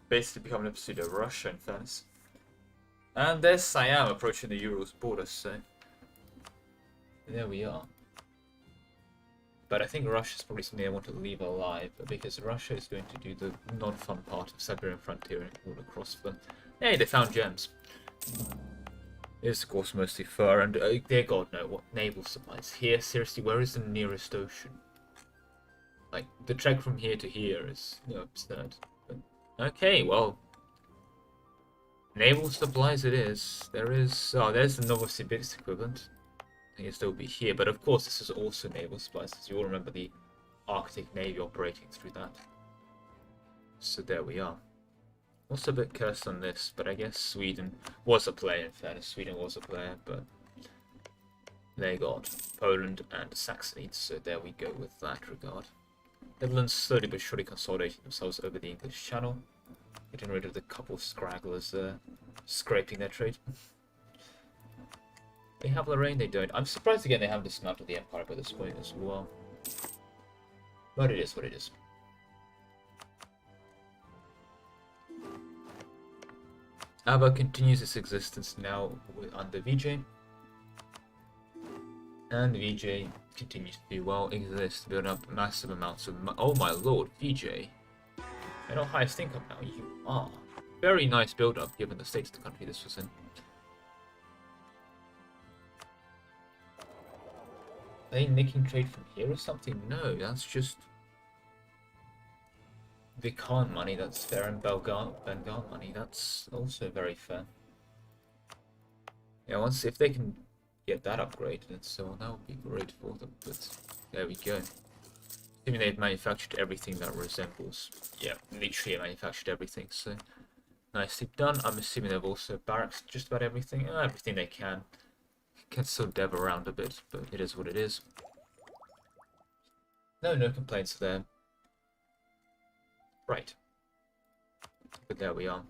Basically becoming a pseudo Russia, in fairness. And there's Siam approaching the Urals border, so there we are. But I think Russia's probably something I want to leave alive, because Russia is going to do the non-fun part of Siberian frontiering all across them. Hey, they found gems. It is, of course, mostly fur, and dear God, no, what naval supplies? Here, seriously, where is the nearest ocean? Like, the trek from here to here is, you know, absurd. But, okay, well, naval supplies it is. There is, oh, there's the Novosibirsk equivalent. I think it'll still be here, but of course this is also naval supplies, as you all remember the Arctic Navy operating through that. So there we are. Also a bit cursed on this, but I guess Sweden was a player, in fairness. Sweden was a player, but they got Poland and Saxony, so there we go with that regard. Netherlands slowly but surely consolidating themselves over the English Channel, getting rid of the couple of scragglers scraping their trade. They have Lorraine, they don't. I'm surprised again they haven't dismantled the Empire by this point as well. But it is what it is. Ava continues its existence now under VJ. And VJ continues to do well, exists, build up massive amounts of oh my lord, VJ. You're not highest income now, you are. Very nice build up given the state of the country this was in. Are they nicking trade from here or something? No, that's just the Khan money, that's fair, and Bengal money, that's also very fair. Yeah, if they can get that upgraded and so on, that would be great for them, but there we go. Assuming they've manufactured everything that resembles, yeah, literally manufactured everything, so nicely done. I'm assuming they've also barracks just about everything, everything they can. Can still dev around a bit, but it is what it is. No complaints there. Right. But there we are.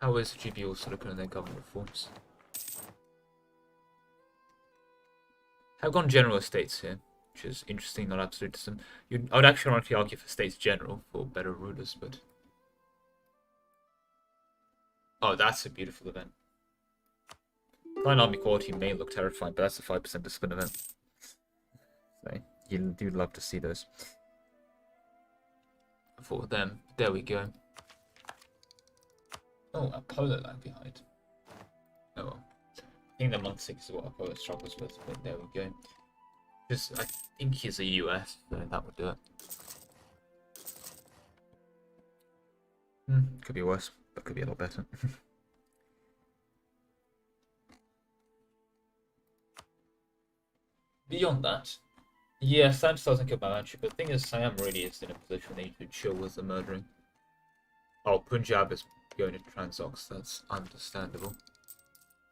How is GB also looking at their government reforms? Have gone general estates here, which is interesting, not absolutism. I would actually ironically argue for states general for better rulers, but oh, that's a beautiful event. Fine army quality may look terrifying, but that's a 5% discipline event. So you do love to see those. For them, there we go. Oh, a polar lag behind. Oh well. I think the month 6 is what Apollo struggles with, but there we go. Just, I think he's a US, so that would do it. Could be worse, but could be a lot better. Beyond that, yeah, Sam doesn't kill Manchu, but the thing is, Siam really is in a position they need to chill with the murdering. Oh, Punjab is going to Transox, that's understandable.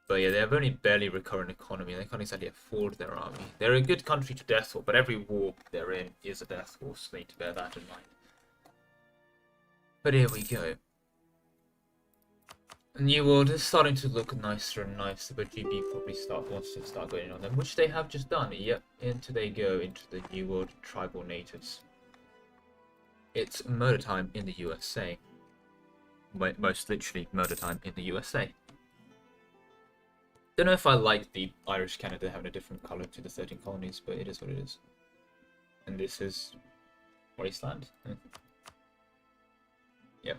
But yeah, they have only barely recurrent economy. They can't exactly afford their army. They're a good country to death war, but every war they're in is a death war, so they need to bear that in mind. But here we go. New World is starting to look nicer and nicer, but GB probably wants to start going on them, which they have just done. Yep, into they go, into the New World tribal natives. It's murder time in the USA. Most literally murder time in the USA. Don't know if I like the Irish Canada having a different colour to the 13 colonies, but it is what it is. And this is Wasteland. Yep.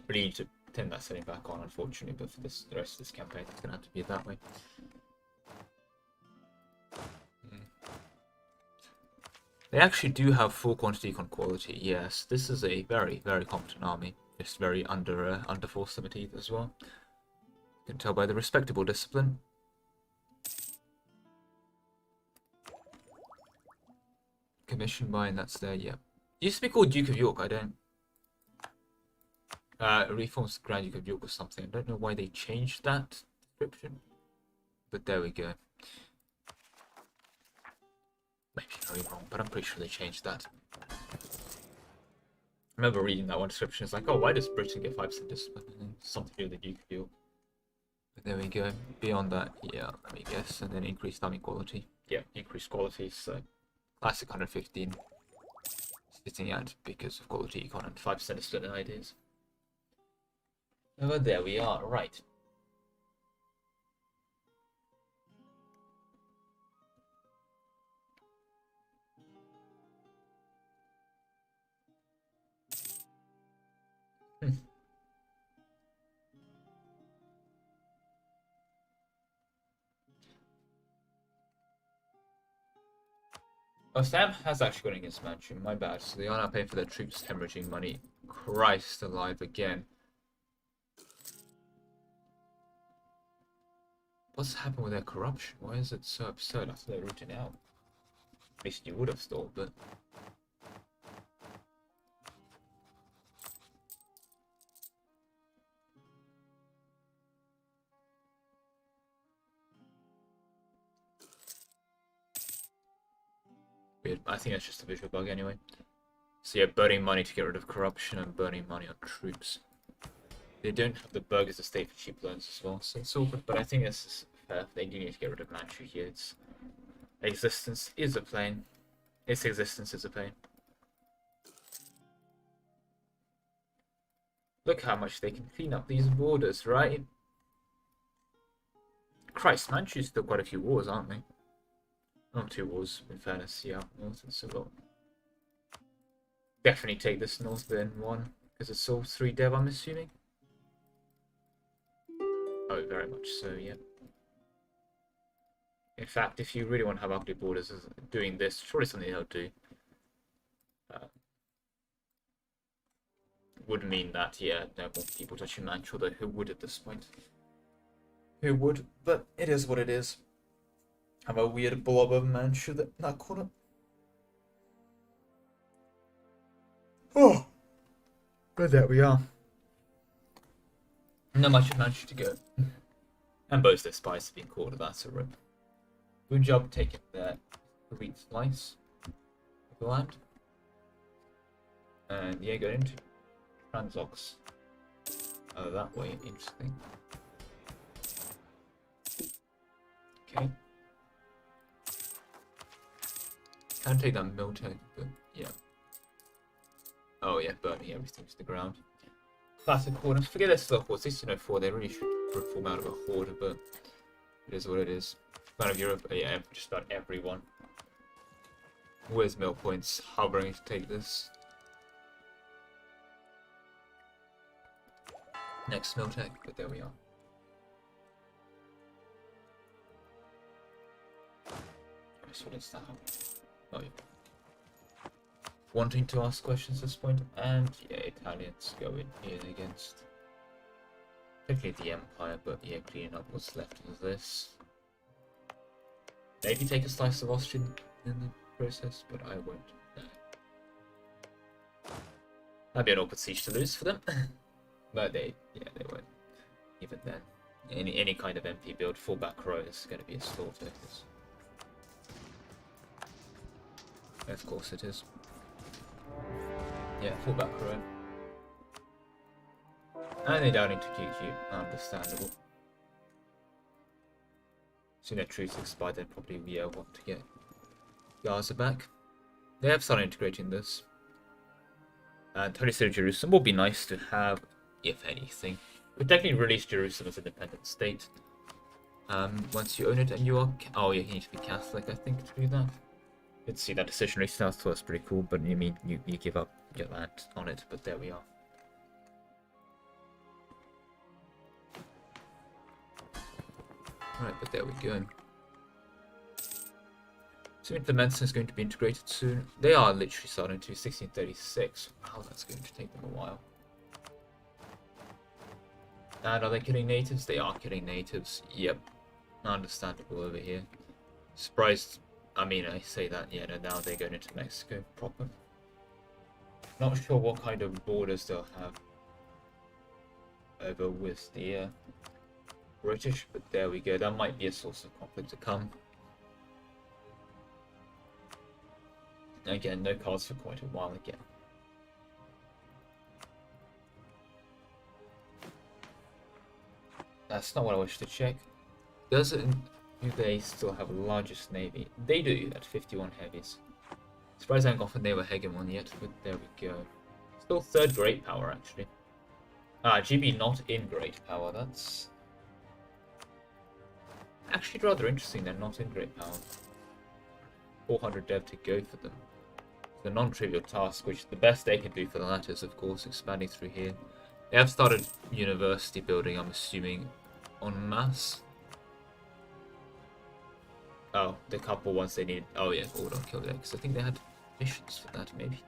Really need to turn that setting back on, unfortunately, but for this, the rest of this campaign, it's going to have to be that way. They actually do have full quantity econ quality, yes. This is a very, very competent army. Just very under force some teeth as well. You can tell by the respectable discipline. Commission mine, that's there, yeah. It used to be called Duke of York, I don't... Reforms Grand Duke of York or something. I don't know why they changed that description. But there we go. Maybe very wrong, but I'm pretty sure they changed that. I remember reading that one description, it's like, oh, why does Britain get 5% discipline? And something to do with the Duke of York. But there we go. Beyond that, yeah, let me guess. And then increased army quality. Yeah, increased quality, so classic 115. Sitting at because of quality econ and 5% discipline and ideas. But there we are, right. Oh, Sam has actually gone against Manchu, my bad. So they are now paying for their troops hemorrhaging money. Christ alive again. What's happened with their corruption? Why is it so absurd? I thought they rooted it out. At least you would have thought, but... weird. I think that's just a visual bug anyway. So yeah, burning money to get rid of corruption and burning money on troops. They don't have the burgers to stay for cheap loans as well, so it's awkward, but I think this is fair. They do need to get rid of Manchu here. Its existence is a pain. Its existence is a pain. Look how much they can clean up these borders, right? Christ, Manchu's still quite a few wars, aren't they? Not 2 wars, in fairness, yeah, north and so definitely take this north then 1, because it's all 3 dev, I'm assuming. Oh, very much so, yeah. In fact, if you really want to have ugly borders, doing this, surely something they'll do. Would mean that, yeah, no more people touching Manchu, although who would at this point? Who would? But it is what it is. Have a weird blob of Manchu that corner. Oh, but there we are. Not much of Manchu to go. And both their spies have been caught, that's a rip. Good job taking that elite slice of the land. And yeah, go into Transox. Oh, that way, interesting. Okay. Can't take that mill tech, but yeah. Oh yeah, burning everything to the ground. Classic horde. Forget their slow hordes. 1604, they really should reform out of a horde, but it is what it is. Kind of Europe, yeah, just about everyone. Where's mill points? Hovering to take this. next Miltech, but there we are. What is that? Oh, yeah. Wanting to ask questions at this point, and yeah, Italians go in here against technically the Empire, but yeah, cleaning up what's left of this. Maybe take a slice of Austrian in the process, but I won't. No. That'd be an awkward siege to lose for them. But they won't. Even then, any kind of MP build, full back row is going to be a slaughter. Of course it is. Yeah, full back row. And they're down into QQ, understandable. Soon their truce expired, then probably want to get Gaza back. They have started integrating this. And Holy City of Jerusalem will be nice to have, if anything. We technically release Jerusalem as an independent state. Once you own it and you are... Oh yeah, you need to be Catholic, I think, to do that. Let's see, that decision recently I thought was pretty cool, but you mean you give up your land on it, but there we are. Right, but there we go. So the medicine is going to be integrated soon. They are literally starting to 1636. Wow, that's going to take them a while. And are they killing natives? They are killing natives. Yep. Understandable over here. Surprised. I mean, I say that, yeah, now they're going into Mexico proper. Not sure what kind of borders they'll have over with the British, but there we go. That might be a source of conflict to come. Again, no cards for quite a while again. That's not what I wish to check. Do they still have the largest navy? They do, at 51 heavies. Surprised I haven't got a naval hegemon yet, but there we go. Still third great power, actually. GB not in great power, that's... actually rather interesting, they're not in great power. 400 dev to go for them. It's a non-trivial task, which the best they can do for that is, of course, expanding through here. They have started university building, I'm assuming, en masse. Oh, the couple ones they need. Oh yeah, all on kill there, because I think they had missions for that, maybe.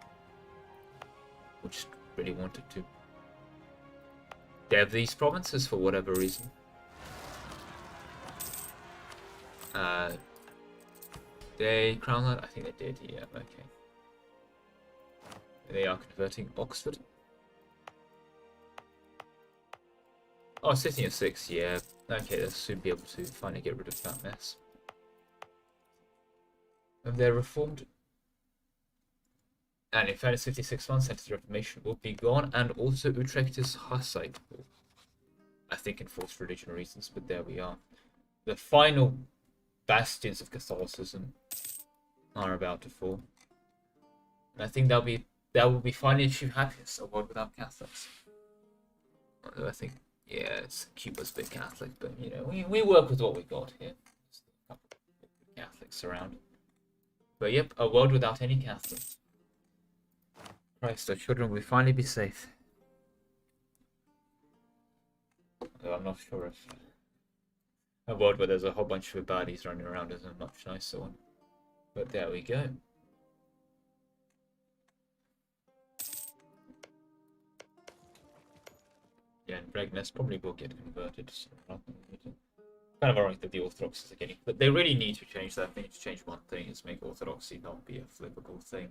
Or just really wanted to. They have these provinces for whatever reason. They crown that? I think they did, yeah, okay. They are converting Oxford. Oh, City of 6, yeah. Okay, they'll soon be able to finally get rid of that mess. And they're reformed. And in fairness, 56 months, Centers of Reformation will be gone, and also Utrecht is Hussite. I think in forced religion reasons, but there we are. The final bastions of Catholicism are about to fall. And I think that will be finally achieve happiness, a world without Catholics. Although I think, yeah, Cuba's a bit Catholic, but you know, we work with what we got here. There's a couple of Catholics around. But yep, a world without any Catholics. Christ, our children will finally be safe. Although I'm not sure if a world where there's a whole bunch of baddies running around is a much nicer one. But there we go. Yeah, and Regnes probably will get converted. So kind of ironic that the Orthodoxies are getting, but they really need to change that. They need to change one thing: is make Orthodoxy not be a flippable thing.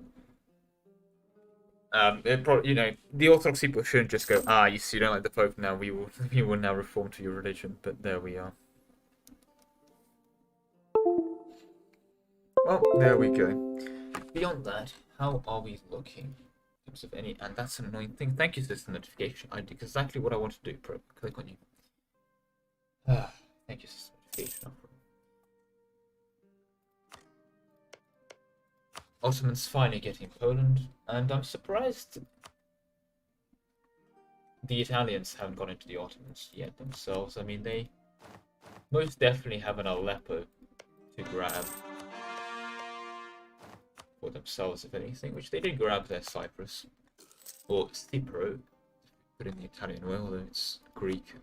You know, the Orthodox people shouldn't just go, you see, you don't like the Pope now. We will now reform to your religion. But there we are. Well, there we go. Beyond that, how are we looking? In terms of any, and that's an annoying thing. Thank you for this notification. I did exactly what I want to do. Pro, click on you. Thank you for this notification. Ottomans finally getting Poland, and I'm surprised the Italians haven't gone into the Ottomans yet themselves. I mean, they most definitely have an Aleppo to grab for themselves, if anything, which they did grab their Cyprus, or Cypro, put in the Italian way, although it's Greek.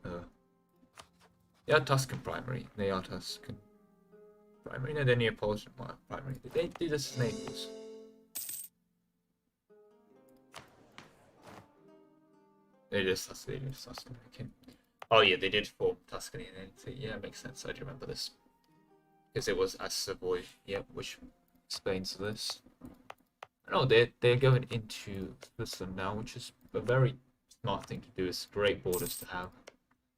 They are Tuscan primary. They are Tuscan primary. No, they're Neapolitan primary. They do this in Naples. They just Tuscany. Okay. Oh yeah, they did form Tuscany. Yeah, it makes sense. I do remember this because it was at Savoy. Yeah, which explains this. No, they're going into Switzerland now, which is a very smart thing to do. It's great borders to have.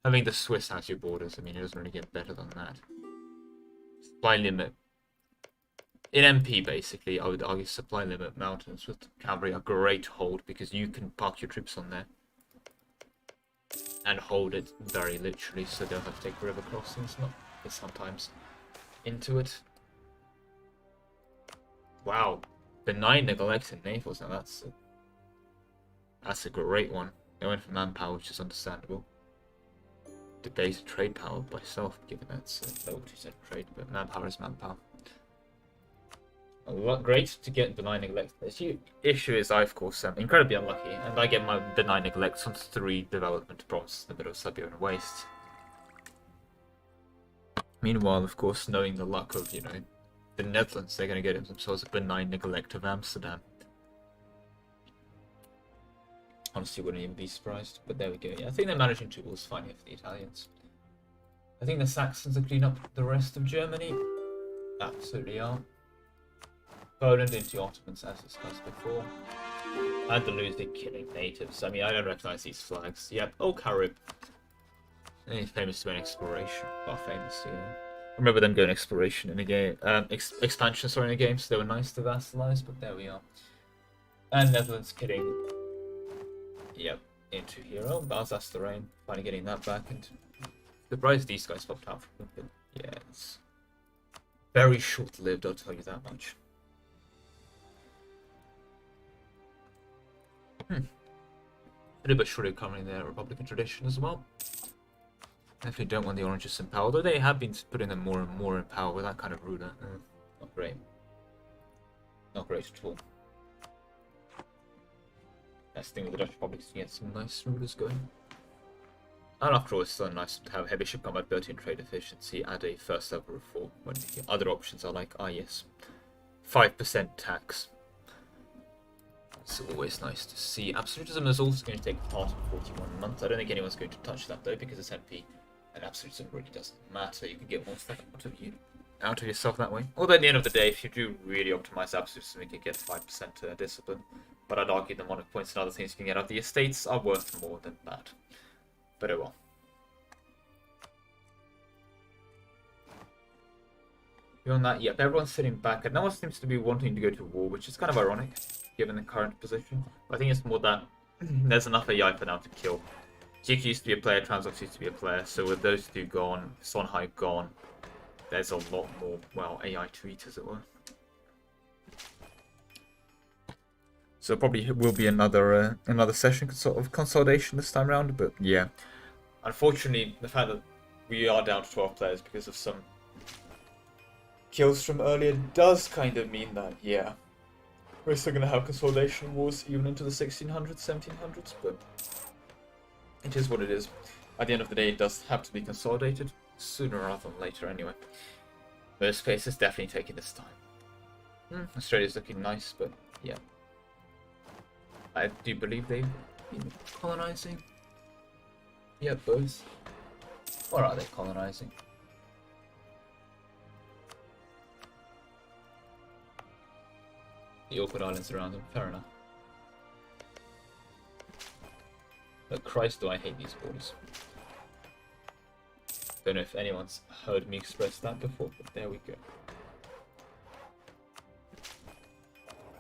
Having the Swiss as your borders, I mean, it doesn't really get better than that. Supply limit. In MP, basically, I would argue supply limit mountains with cavalry are great to hold because you can park your troops on there and hold it very literally, so they don't have to take river crossings. Not sometimes into it. Wow. Benign neglect in navals, now that's a great one. They went for manpower, which is understandable. Debated trade power by self, given that's level 2% trade, but manpower is manpower. Great to get benign neglect. The issue is I, of course, am incredibly unlucky, and I get my benign neglect on 3 development prompts in the middle of Siberian Waste. Meanwhile, of course, knowing the luck of, the Netherlands, they're going to get themselves a benign neglect of Amsterdam. Honestly, wouldn't even be surprised, but there we go. Yeah, I think they're managing tools fine here for the Italians. I think the Saxons are cleaning up the rest of Germany. Absolutely are. Poland into Ottomans, as discussed before. And the losing killing natives. I mean, I don't recognize these flags. Yep. Oh, Carib. They're famous for an exploration. Well, famous, yeah. I remember them going exploration in a game, expansion, sorry, in a game, so they were nice to vassalize, but there we are. And Netherlands killing, yep, into Hero. Alsace the Rain, finally getting that back, and surprised these guys popped out from them, but yeah, it's very short-lived, I'll tell you that much. Bit of a surely covering their Republican tradition as well. Definitely don't want the Oranges in power, though they have been putting them more and more in power with that kind of ruler. Not great. Not great at all. Best thing with the Dutch Republic is to get some nice rulers going. And after all, it's still nice to have heavy ship combat, 13 trade efficiency, add a first level reform, when the other options are like, yes, 5% tax. It's always nice to see. Absolutism is also going to take part in 41 months. I don't think anyone's going to touch that though, because it's MP. And absolutism really doesn't matter. You can get more stuff out of yourself that way. Although at the end of the day, if you do really optimize absolutism, you can get 5% discipline. But I'd argue the monarch points and other things you can get out of the estates are worth more than that. But oh well. Beyond that, yep, everyone's sitting back, and no one seems to be wanting to go to war, which is kind of ironic, given the current position. But I think it's more that there's enough AI for now to kill. Jig used to be a player, Transox used to be a player, so with those two gone, Songhai gone, there's a lot more, well, AI to eat, as it were. So probably will be another session of consolidation this time around, but yeah. Unfortunately, the fact that we are down to 12 players because of some kills from earlier does kind of mean that, yeah, we're still going to have consolidation wars even into the 1600s, 1700s, but it is what it is. At the end of the day, it does have to be consolidated, sooner rather than later anyway. Most space is definitely taking this time. Australia's looking nice, but yeah. I do believe they've been colonizing. Yeah, both. Or are they colonizing? The awkward islands around them, fair enough. But Christ, do I hate these borders. Don't know if anyone's heard me express that before, but there we go.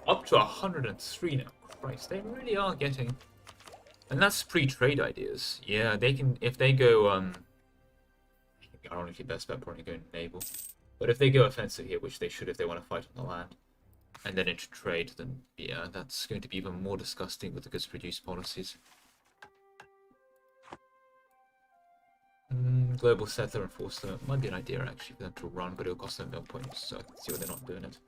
Up to 103 now. Christ, they really are getting... And that's pre-trade ideas. Yeah, they can... If they go... Ironically, best bet probably going naval. But if they go offensive here, which they should if they want to fight on the land, and then into trade, then yeah, that's going to be even more disgusting with the goods produced policies. Global settler enforcement might be an idea actually for them to run, but it'll cost them 0 points, so I can see why they're not doing it.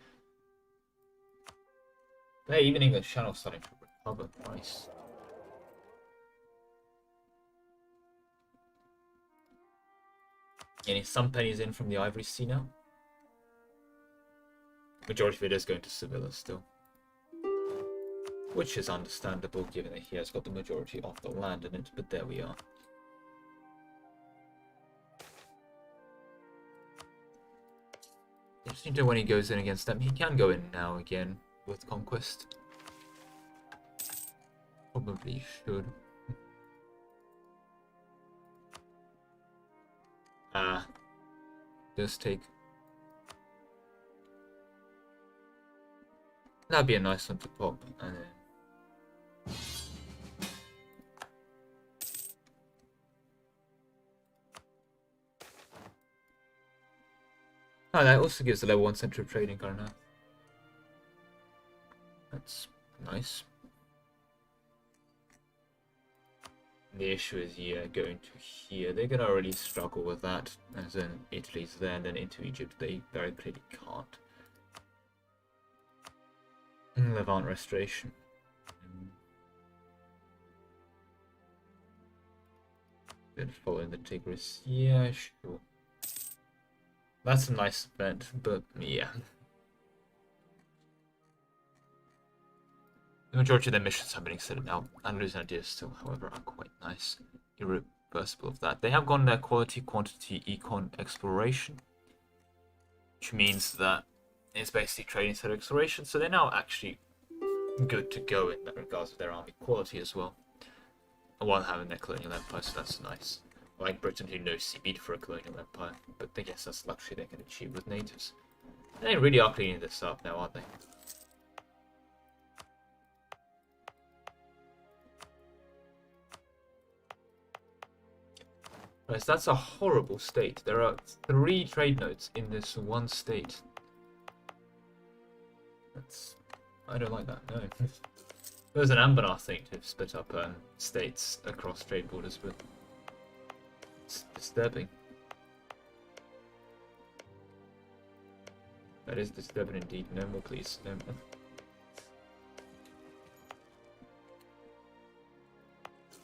Hey, even English Channel's starting to recover. Nice. Getting some pennies in from the Ivory Sea now. Majority of it is going to Sevilla still. Which is understandable given that he has got the majority of the land in it, but there we are. Just need to when he goes in against them. He can go in now again with Conquest. Probably should. Just take. That'd be a nice one to pop, and then. Oh, that also gives the level 1 center of trading card now. That's nice. The issue is, yeah, going to here. They're gonna really struggle with that, as in Italy's there, and then into Egypt they very clearly can't. Levant Restoration. Then following the Tigris. Yeah, sure. That's a nice event, but yeah. The majority of their missions have been extended now. Andrew's ideas still, however, are quite nice. Irreversible of that. They have gone their quality, quantity, econ, exploration. Which means that it's basically trading instead of exploration, so they're now actually good to go in that regards of their army quality as well. While having their colonial empire, so that's nice. Like Britain, who knows CB for a colonial empire, but I guess that's luxury they can achieve with natives. They really are cleaning this up now, aren't they? Right, so that's a horrible state. There are 3 trade nodes in this one state. I don't like that, no. There was an Ambanar thing to split up states across trade borders, but it's disturbing. That is disturbing indeed. No more, please. No more.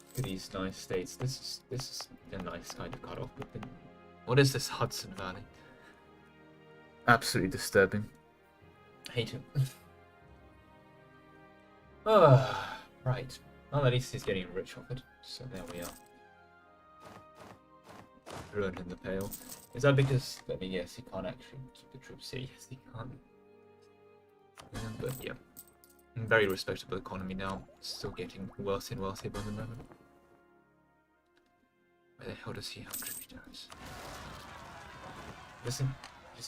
Look at these nice states. This is a nice kind of cutoff. But then, what is this Hudson Valley? Absolutely disturbing. Hate it. Right. Well, at least he's getting rich off it. So there we are. Ruined in the Pale. Is that because, let me guess, he can't actually keep the troops here? Yes, he can't. But yeah. Very respectable economy now. Still getting wealthier and wealthier by the moment. Where the hell does he have tributaries? He doesn't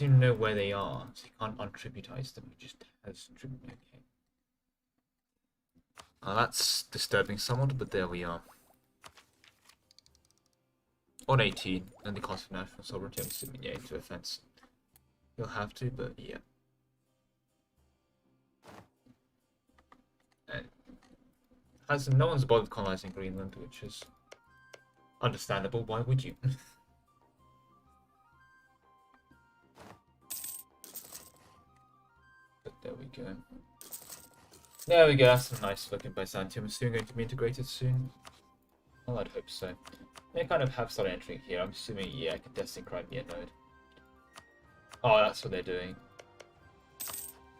even know where they are, so he can't untributize them. He just has tributaries. Okay. Well, that's disturbing somewhat, but there we are. On 18, and the cost of national sovereignty, I'm assuming, yeah, into offense. You'll have to, but yeah. And no one's bothered colonizing Greenland, which is understandable. Why would you? But there we go. There we go, that's a nice looking Byzantium. Assuming going to be integrated soon. Well, I'd hope so. They kind of have started entering here. I'm assuming, yeah, contesting Crimea node. Oh, that's what they're doing.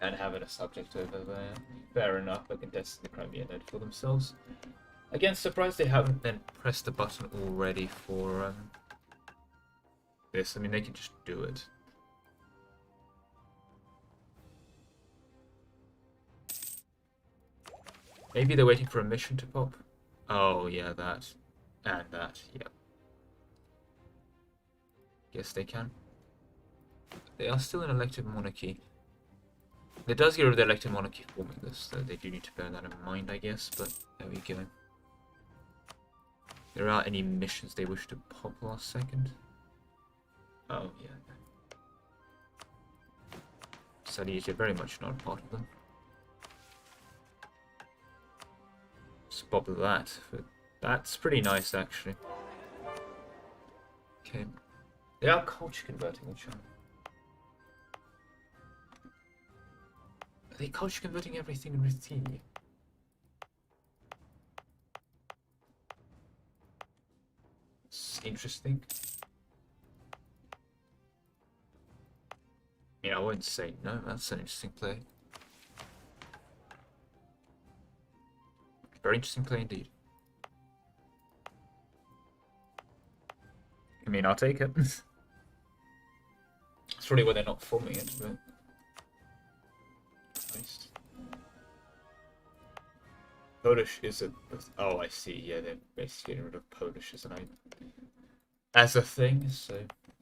And having a subject over there. Fair enough, but contesting the Crimea node for themselves. Again, surprised they haven't then pressed the button already for this. I mean, they can just do it. Maybe they're waiting for a mission to pop. Oh, yeah, that. And that, yeah. Guess they can. They are still an elected monarchy. It does get rid of the elected monarchy forming this, so they do need to bear that in mind, I guess, but there we go. There are any missions they wish to pop last second? Oh, yeah. Silesia, very much not a part of them. Just pop that. That's pretty nice, actually. Okay. They are culture converting each other. Are they culture converting everything in Ruthenia? It's interesting. Yeah, I wouldn't say no. That's an interesting play. Very interesting play indeed. I mean, I'll take it. It's really why they're not forming it, but... Nice. Polish is a... Oh, I see. Yeah, they're basically getting rid of Polish as a thing, so...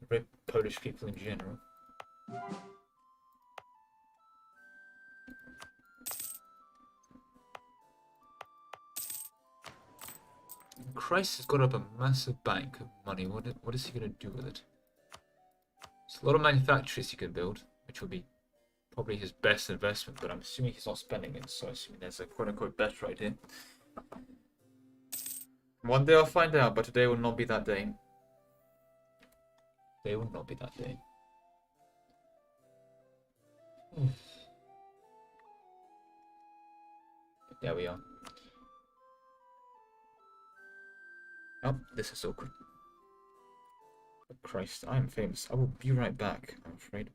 Rip Polish people in general. Christ has got up a massive bank of money. What is he going to do with it? There's a lot of manufacturers he could build, which will be probably his best investment, but I'm assuming he's not spending it, so I assume there's a quote-unquote better idea. One day I'll find out, but today will not be that day. Today will not be that day. There we are. Oh, this is awkward. Oh, Christ, I am famous. I will be right back, I'm afraid.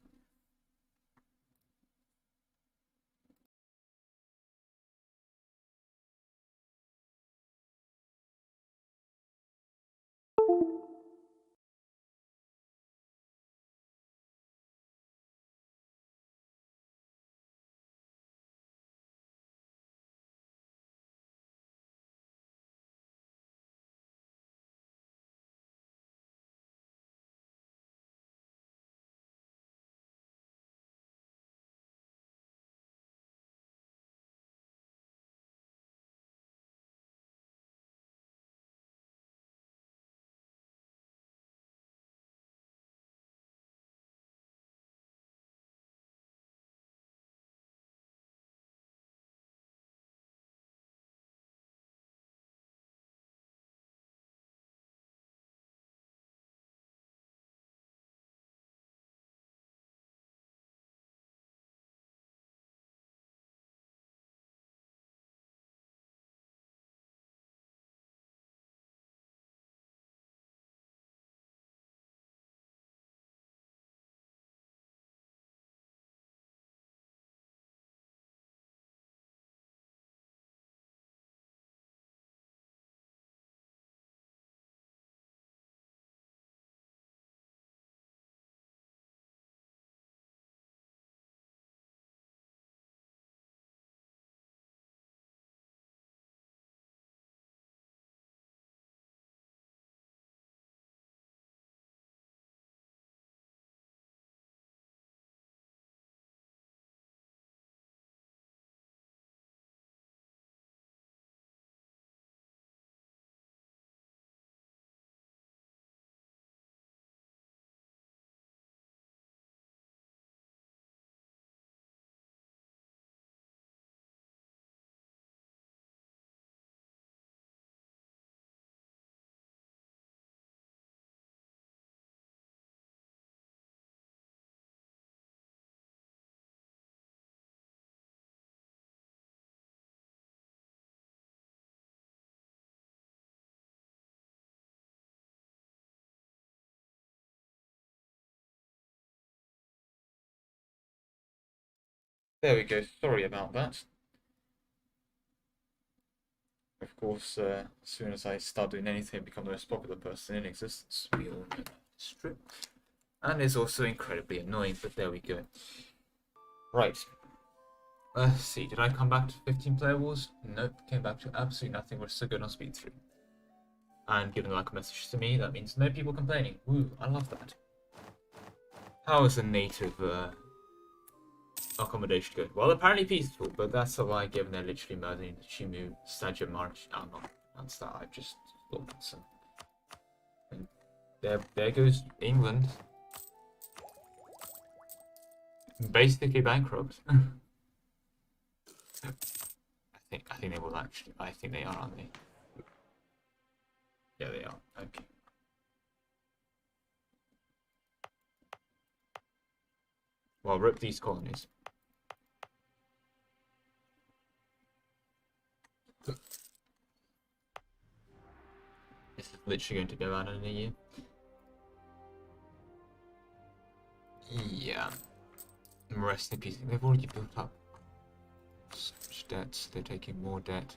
There we go. Sorry about that. Of course, as soon as I start doing anything, I become the most popular person in existence. We all know that's true. And it's also incredibly annoying, but there we go. Right. Let's see, did I come back to 15 player wars? Nope, came back to absolutely nothing. We're still good on speed 3. And given like a message to me, that means no people complaining. Woo, I love that. How is a native accommodation good? Well, apparently peaceful, but that's a lie given they're literally murdering Shimu, Sajid March. Oh, no, that's that. I just thought so. And there goes England. Basically bankrupt. I think they will actually. I think they are, aren't they? Yeah, they are. Okay. Well, rip these colonies. This is literally going to be around in a year. Yeah. rest in peace. They've already built up so much debt, so they're taking more debt.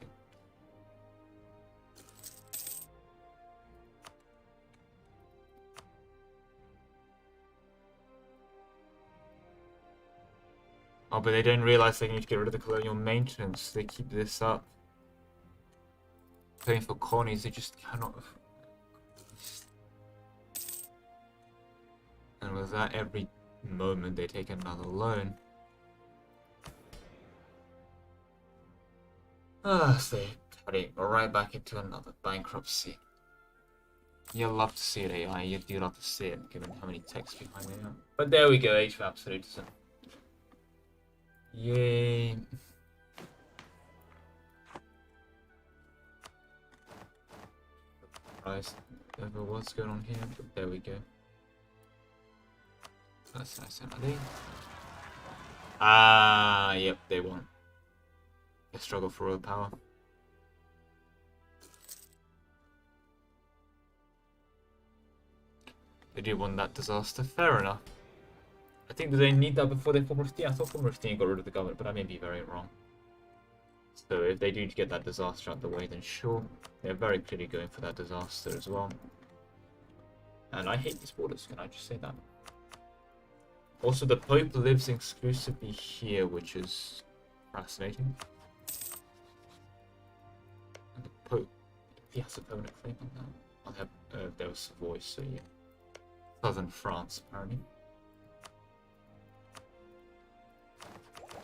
Oh, but they don't realize they need to get rid of the colonial maintenance. They keep this up. Paying for colonies, they just cannot. And with that, every moment they take another loan. So they're cutting right back into another bankruptcy. You'll love to see it, AI. You do love to see it, given how many texts behind it. But there we go, Age of Absolutism. Yay. Surprised over what's going on here, but there we go. That's nice, are they? Ah, yep, they won. They struggle for royal power. They do want that disaster, fair enough. I think that they need that before they form Riftian. I thought form Riftian got rid of the government, but I may be very wrong. So if they do get that disaster out of the way, then sure. They're very clearly going for that disaster as well. And I hate these borders, can I just say that? Also, the Pope lives exclusively here, which is fascinating. And the Pope, he has a permanent claim on that. I'll have, there was Savoy, so yeah. Southern France, apparently.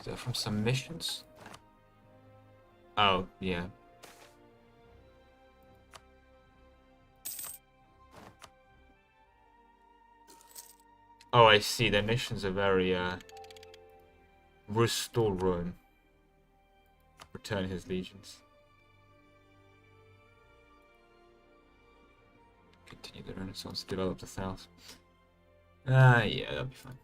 Is that from some missions? Oh, yeah. Oh, I see. Their missions are very, restore Rome. Return his legions. Continue the Renaissance, develop the South. Yeah, that'll be fine.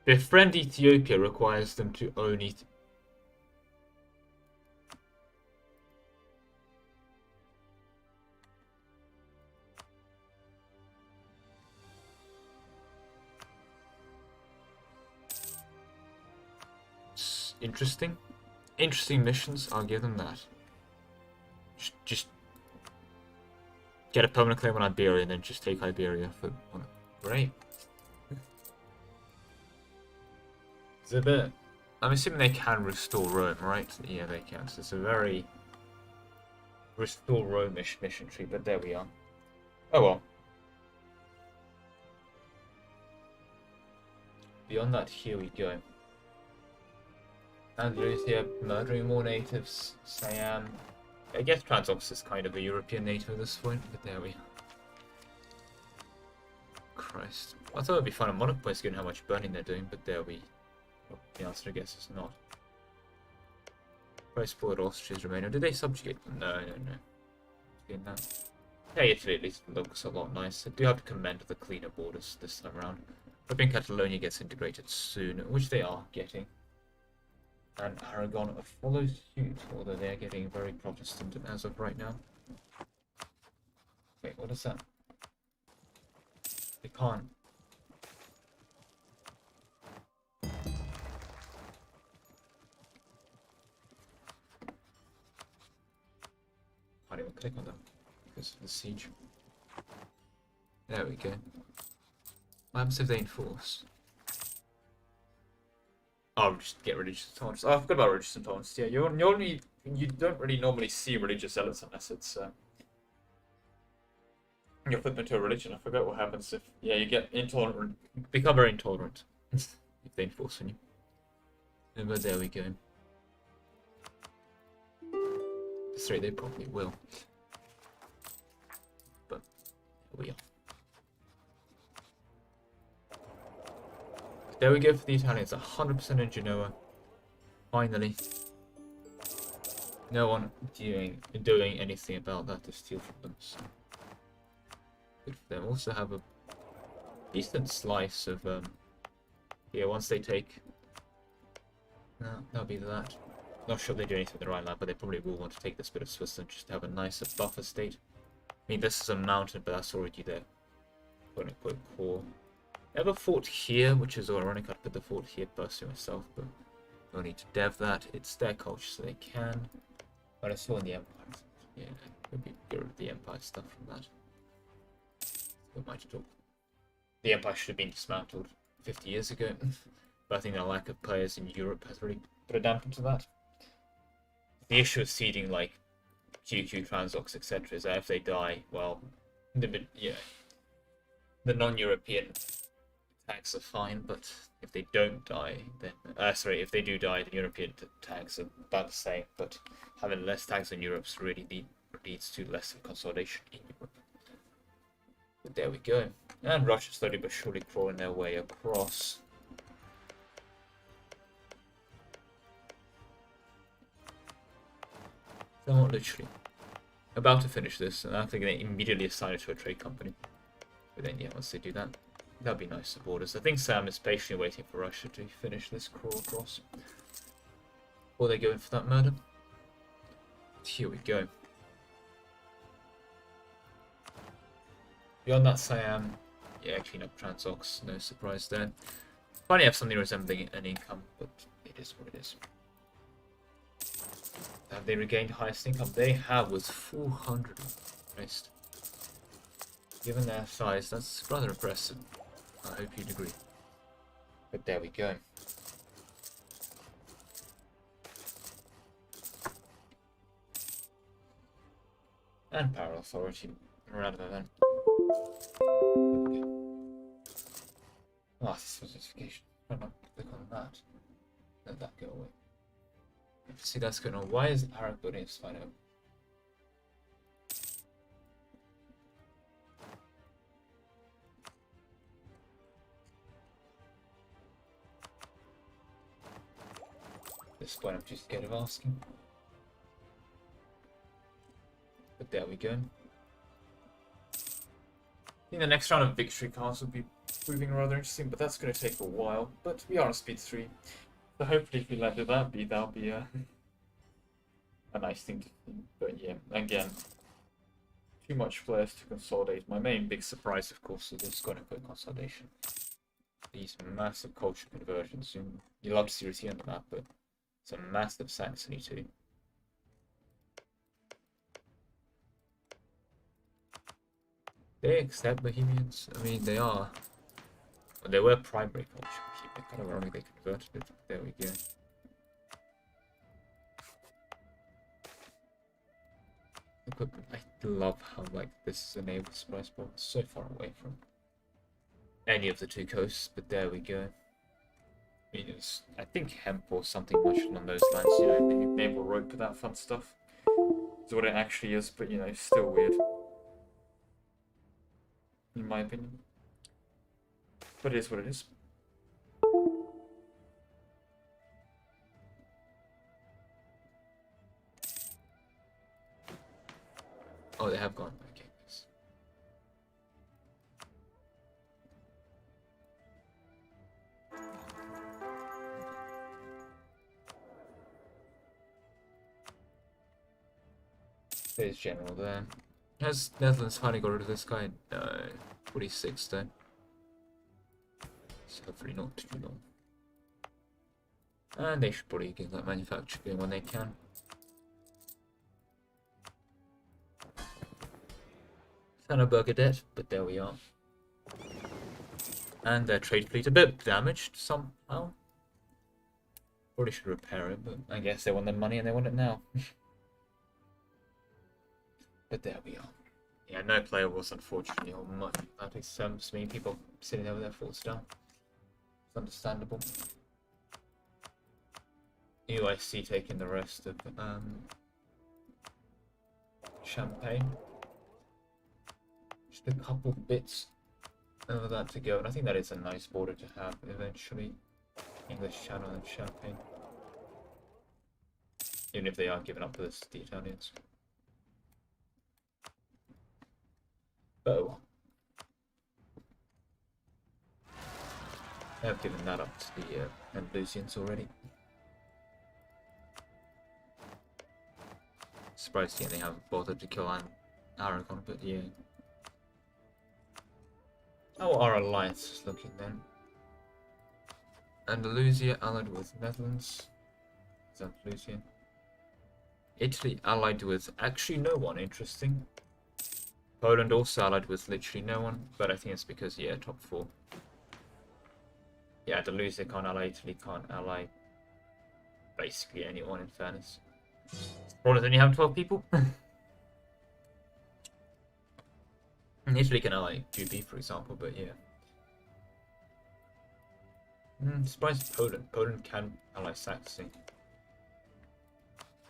Befriend Ethiopia requires them to own it. Interesting. Interesting missions, I'll give them that. Just get a permanent claim on Iberia and then just take Iberia for great. It's a bit. I'm assuming they can restore Rome, right? Yeah, they can. So it's a very restore Rome-ish mission tree, but there we are. Oh well. Beyond that, here we go. Andalusia, murdering more natives. Siam. I guess Transox is kind of a European native at this point, but there we are. Christ. I thought it would be fun at Monarch points given how much burning they're doing, but there we. Well, the answer, I guess, is not. Very spoiled Austrians remain. Or did they subjugate them? No. Getting that. Yeah, Italy at least looks a lot nicer. Do have to commend the cleaner borders this time around. Hoping Catalonia gets integrated soon, which they are getting. And Aragon follows suit, although they're getting very Protestant as of right now. Wait, what is that? They can't. Can't even click on them because of the siege. There we go. What happens if they enforce? Oh, just get religious intolerance. Oh, I forgot about religious intolerance. Yeah, you don't really normally see religious zealots unless it's you're flipped into a religion. I forgot what happens if you get intolerant, become very intolerant if they enforce on you. But there we go. This rate they probably will. But here we are. There we go for the Italians, 100% in Genoa. Finally. No one doing anything about that to steal from them. So. Good for them. Also have a decent slice of once they take. No, that'll be that. Not sure if they do anything with the Rhineland, but they probably will want to take this bit of Switzerland just to have a nicer buffer state. I mean, this is a mountain, but that's already there. quote-unquote core. I have a fort here, which is ironic. I'd put the fort here personally myself, but no need to dev that. It's their culture, so they can. But I saw in the Empire. Yeah, maybe get rid of the Empire stuff from that. We might talk. The Empire should have been dismantled 50 years ago, but I think the lack of players in Europe has really put a damper to that. The issue of seeding like QQ, Transox, etc. is that if they die, well, the non-European tags are fine, but if they don't die, then if they do die, the European tags are about the same. But having less tags in Europe really leads to less of consolidation in Europe. But there we go. And Russia's slowly but surely crawling their way across. Somewhat literally. About to finish this, and I think they immediately assign it to a trade company. But then, yeah, once they do that, that'd be nice of orders. I think Sam is patiently waiting for Russia to finish this crawl across. Or they go in for that murder. Here we go. Beyond that, Siam, yeah, clean up Transox, no surprise there. Finally have something resembling an income, but it is what it is. Have they regained highest income? They have with 400. Christ. Given their size, that's rather impressive. I hope you'd agree. But there we go. And Power Authority rather than. Okay. Oh, this was notification. Why not click on that? Let that go away. See, that's going on. Why is the Arab building its final? This point I'm just scared of asking. But there we go. I think the next round of victory cards will be proving rather interesting, but that's going to take a while. But we are on speed 3. So hopefully if we let that be, that'll be a nice thing to see. But yeah, again, too much players to consolidate. My main big surprise, of course, is this quote-unquote consolidation. These massive culture conversions. You love to see Ruthian on the map, but it's a massive Saxony too. They accept Bohemians? I mean, they are. Well, they were primary culture. Kind of ironic they converted it. There we go. Equipment. I love how like this enables spice ball so far away from any of the two coasts, but there we go. I mean, it's, I think hemp or something much along those lines. You know, enable rope with that fun stuff. Is what it actually is, but you know, still weird. In my opinion. But it is what it is. Oh, they have gone. Okay. Yes. There's General there. Has Netherlands finally got rid of this guy? No. 46 though. So hopefully not too long. And they should probably get that manufacture going when they can. Burger debt, but there we are. And their trade fleet a bit damaged somehow. Probably should repair it, but I guess they want their money and they want it now. But there we are. Yeah, no player was unfortunately on much. That is so many people sitting there with their forts down. It's understandable. UIC taking the rest of Champagne. Just a couple bits of that to go, and I think that is a nice border to have eventually. English Channel and Champagne. Even if they are giving up this, the Italians. Oh. They have given that up to the Andalusians already. Surprised again they haven't bothered to kill Aragon, but yeah. How are our alliances looking then? Andalusia allied with Netherlands. Is Andalusia? Italy allied with actually no one, interesting. Poland also allied with literally no one, but I think it's because, yeah, top 4. Yeah, Andalusia can't ally, Italy can't ally basically anyone, in fairness. Poland only have 12 people. Italy can ally GB, for example, but yeah. Surprised Poland. Poland can ally Saxony.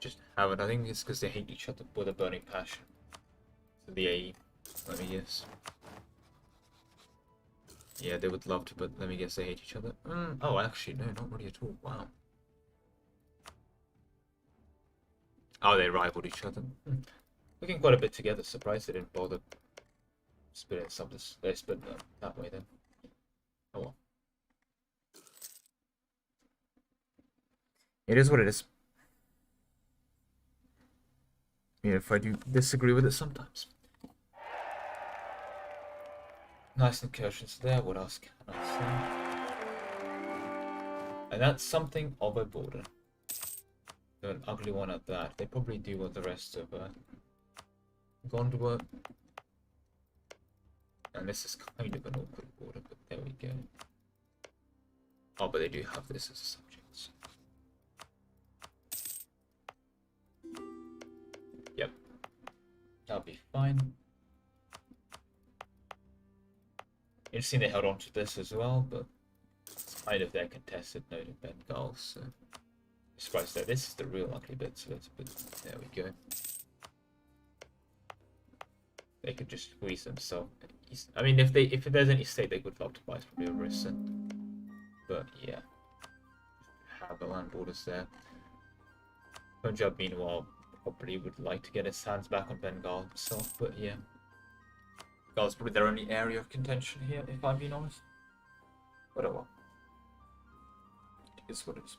Just haven't. I think it's because they hate each other with a burning passion. So the AE. Let me guess. Yeah, they would love to, but let me guess they hate each other. Oh, actually, no, not really at all. Wow. Oh, they rivaled each other. Looking quite a bit together. Surprised they didn't bother splitting some. They split that way then. Oh well. It is what it is. Yeah, if I do disagree with it sometimes. Nice incursions there. What else can I say? And that's something of a border. An ugly one at that. They probably do what the rest of Gondor. And this is kind of an awkward border, but there we go. Oh, but they do have this as a subject. So. Yep. That'll be fine. Interesting they held on to this as well, but it's kind of their contested node in Bengal, so I'm surprised that this is the real ugly bit of it, but there we go. They could just squeeze themselves. I mean, if there's any state they would love to buy, it's probably Orissa. But yeah, have the land borders there. Punjab, meanwhile, probably would like to get his hands back on Bengal himself, but yeah. Bengal's probably their only area of contention here, if I'm being honest. But oh well. It's what it is.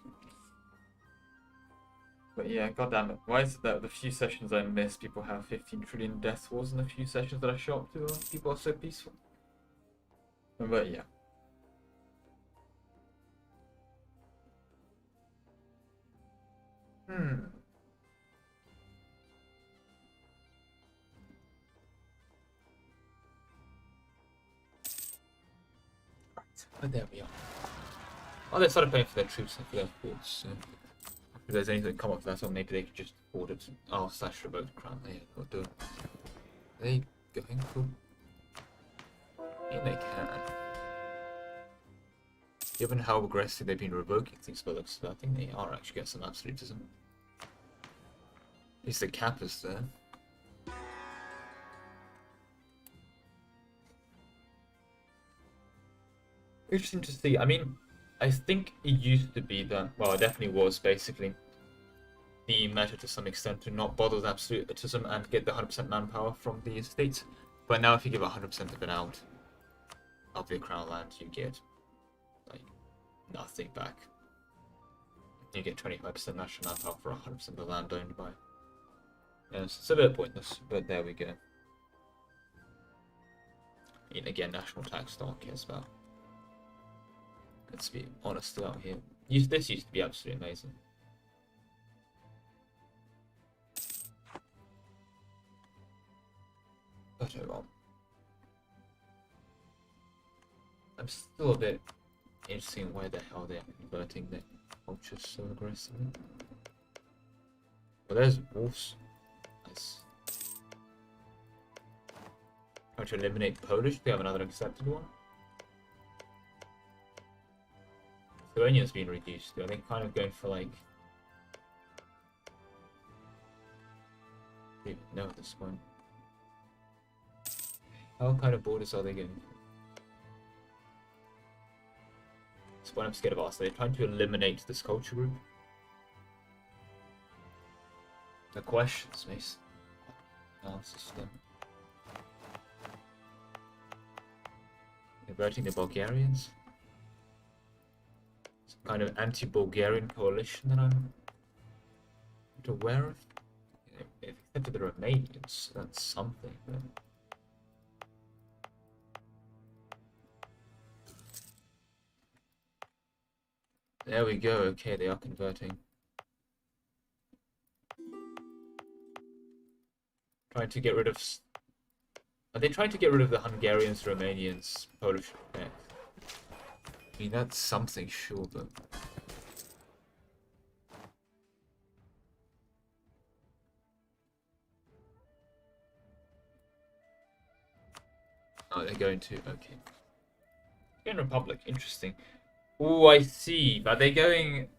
But yeah, goddammit. Why is it that the few sessions I missed, people have 15 trillion death wars, and the few sessions that I show up to, people are so peaceful? But yeah. Right, but there we are. Oh, they started paying for their troops and for their forts, so if there's anything come up for that, or maybe they could just afford it. Oh, slash revoke crown, yeah, they'll do it. Are they going for? Yeah, they can. Given how aggressive they've been revoking things by the looks of it, I think they are actually getting some absolutism. At least the cap is there. Interesting to see. I mean, I think it used to be that, well, it definitely was basically the meta to some extent to not bother with absolutism and get the 100% manpower from the estates. But now if you give 100% of it out of the crown land, you get like nothing back. You get 25% national manpower for 100% of the land owned by. Yes, it's a bit pointless, but there we go. And again, national tax no one cares about. Let's be honest out here. This used to be absolutely amazing. But oh well. I'm still a bit interested in where the hell they're converting their culture so aggressively. Well, there's wolves. Nice. Trying to eliminate Polish. We have another accepted one. Lithuania's been reduced. I think kind of going for like. I don't even know at this point. How kind of borders are they going for? That's what I'm scared of. They're trying to eliminate this culture group. The questions, Mason. Analysis them. Converting the Bulgarians. Some kind of anti-Bulgarian coalition that I'm not aware of. If accepted the Romanians, that's something. But There we go. Okay, they are converting. Trying to get rid of... Are they trying to get rid of the Hungarians, Romanians, Polish effect? I mean, that's something, sure, but... Oh, they're going to... Okay. In Republic, interesting. Oh, I see. Are they going...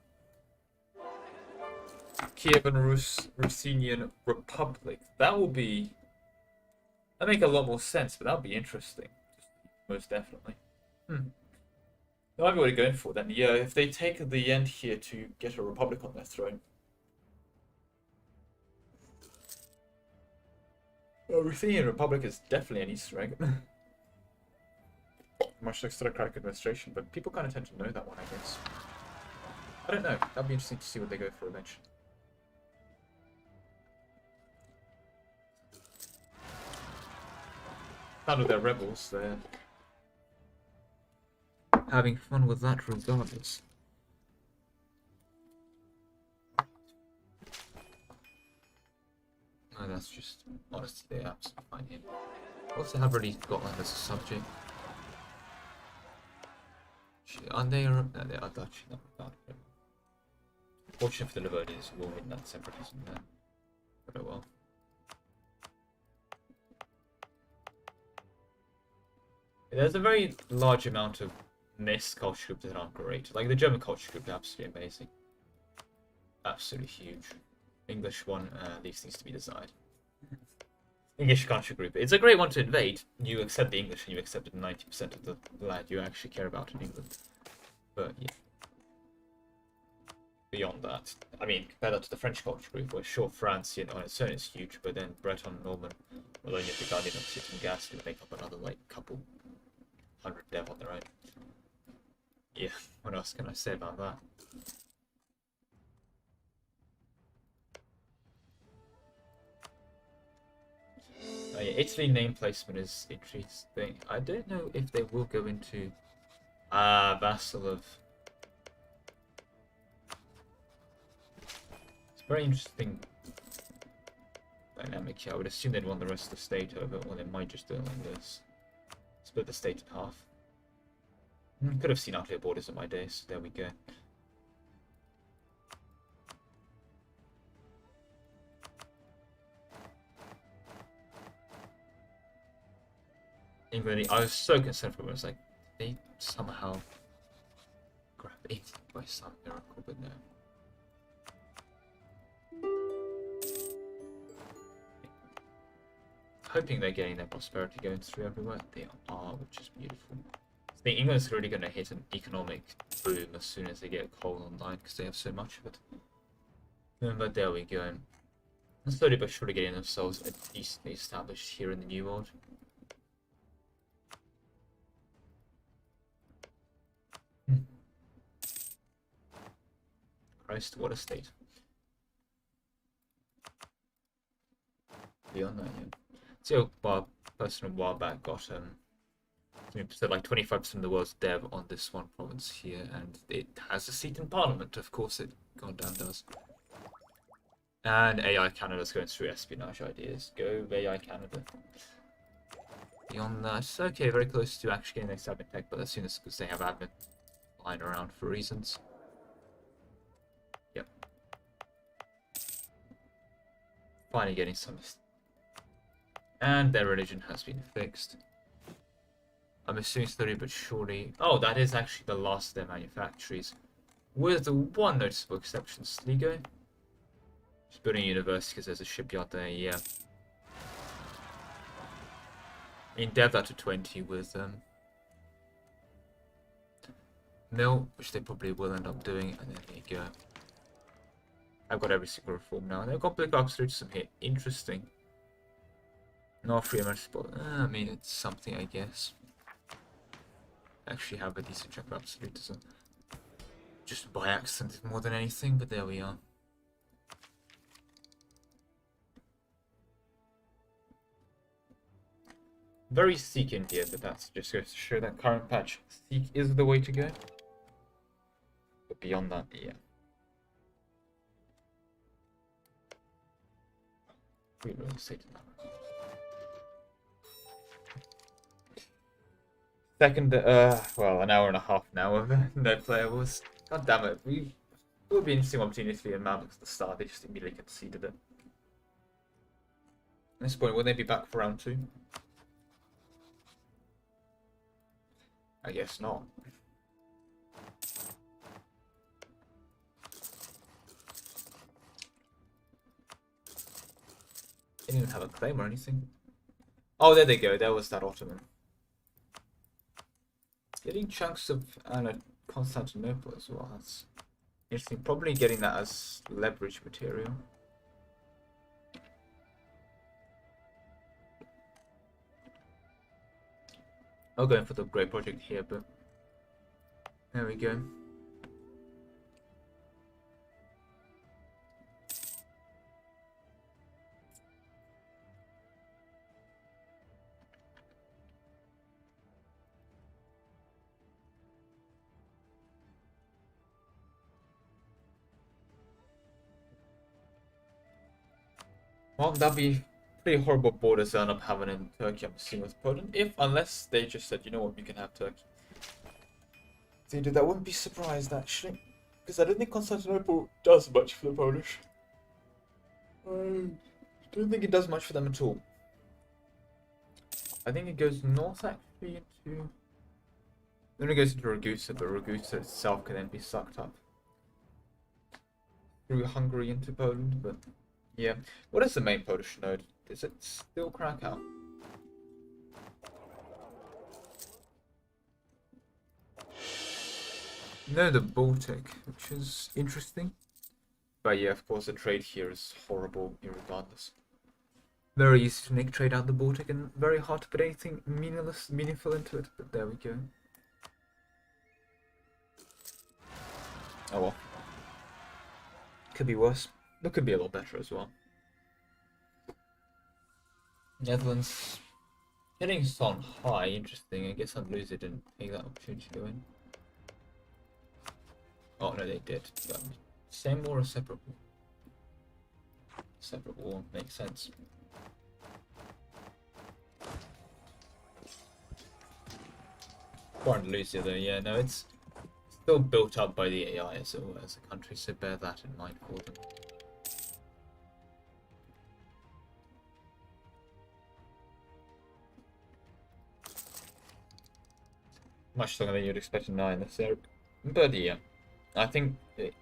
Kiev and Ruthenian Republic? That will be... That make a lot more sense, but that would be interesting. Most definitely. No, I've already going for then. Yeah, if they take the end here to get a republic on their throne. Well, Ruthenian Republic is definitely an Easter egg. Much like Autocratic administration, but people kind of tend to know that one, I guess. I don't know. That'd be interesting to see what they go for eventually. None of their rebels, they're having fun with that regardless. No, that's just honestly they're absolutely fine here. Also have already got that as a subject. Are they no, they are Dutch, not bad. Fortunate for the Leviathians who will win that separatism there. But oh well. There's a very large amount of mixed culture groups that aren't great. Like the German culture group is absolutely amazing. Absolutely huge. English one leaves things to be desired. English culture group. It's a great one to invade. You accept the English and you accept 90% of the land you actually care about in England. But yeah. Beyond that, I mean, compare that to the French culture group, where sure, France on its own is huge, but then Breton, Norman, Wallonia, Picardian, and Occitan Gascon make up another like couple 100 dev on their own. Yeah, what else can I say about that? Oh, yeah, Italy name placement is interesting. I don't know if they will go into vassal of... It's very interesting dynamic here. I would assume they'd want the rest of the state over, or they might just do it like this. Split the state in half. Could have seen unclear borders in my days. There we go. England, I was so concerned for it. I was like, they somehow grab it by some miracle, but no. Hoping they're getting their prosperity going through everywhere. They are, which is beautiful. I think England's really going to hit an economic boom as soon as they get coal online because they have so much of it. But there we go. And slowly but surely getting themselves decently established here in the New World. Christ, what a state. Beyond that, yeah. So, a person a while back got so like 25% of the world's dev on this one province here, and it has a seat in Parliament. Of course, it goddamn does. And AI Canada's going through espionage ideas. Go AI Canada. Beyond that, it's okay, very close to actually getting their admin tech, but as soon as because they have admin lying around for reasons. Yep. Finally getting some. And their religion has been fixed. I'm assuming slowly but surely. Oh, that is actually the last of their manufactories. With the one noticeable exception, Sligo. Just building a university because there's a shipyard there, yeah. Endev that to 20 with mill, which they probably will end up doing, and then there you go. I've got every single reform now. They've got big absolutism here. Interesting. Not free municipal. I mean, it's something, I guess. Actually have a decent check for absolutism. Just by accident more than anything, but there we are. Very Sikh India, but that's just goes to show that current patch Sikh is the way to go. But beyond that, yeah. Free real estate. Second, well, an hour and a half now of no playables. God damn it. It would be an interesting opportunity for the Mamluks at the start. They just immediately conceded it. At this point, will they be back for round 2? I guess not. They didn't even have a claim or anything. Oh, there they go. There was that Ottoman. Getting chunks of Constantinople as well. That's interesting. Probably getting that as leverage material. I'm going for the great project here, but there we go. Well, that'd be pretty horrible borders to end up having in Turkey, I'm assuming, with Poland. Unless they just said, you know what, we can have Turkey. If they did, I wouldn't be surprised, actually. Because I don't think Constantinople does much for the Polish. I don't think it does much for them at all. I think it goes north, actually, into... Then it goes into Ragusa, but Ragusa itself can then be sucked up through Hungary into Poland, but... Yeah. What is the main Polish node? Is it still Krakow? No, the Baltic, which is interesting. But yeah, of course, the trade here is horrible, irregardless. Very easy to nick trade out the Baltic and very hard to put anything meaningful into it, but there we go. Oh well. Could be worse. But could be a lot better as well. Netherlands getting on high, interesting. I guess Andalusia didn't take that opportunity to go in. Oh no, they did. But same war or separate war? Separate war makes sense. For Andalusia though, yeah, no, it's still built up by the AI as a country, so bear that in mind for them. Much stronger than you'd expect in 9 this area. But yeah, I think,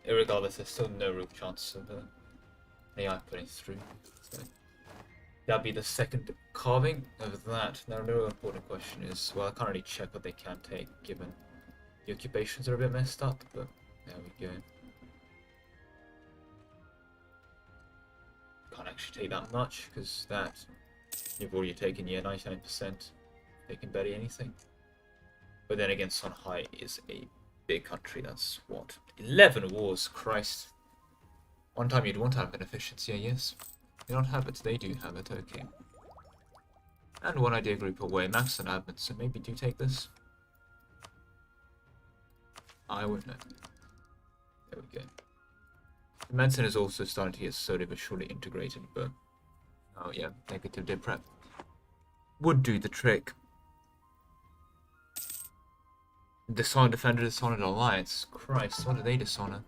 regardless, there's still no real chance of AI putting through. So that'll be the second carving of that. Now, the real important question is, well, I can't really check what they can take, given the occupations are a bit messed up, but there we go. Can't actually take that much, because that, you've already taken, yeah, 99%. They can barely anything. But then again, Songhai is a big country. That's what? 11 wars, Christ. One time you'd want to have beneficence, yeah, yes. They don't have it, they do have it, okay. And one idea group away, max on admin, so maybe do take this. I wouldn't know. There we go. Manson is also starting to get slowly but surely integrated, but... Oh yeah, negative dip prep. Would do the trick. Dishonored Defender, Dishonored Alliance. Christ, what do they dishonor?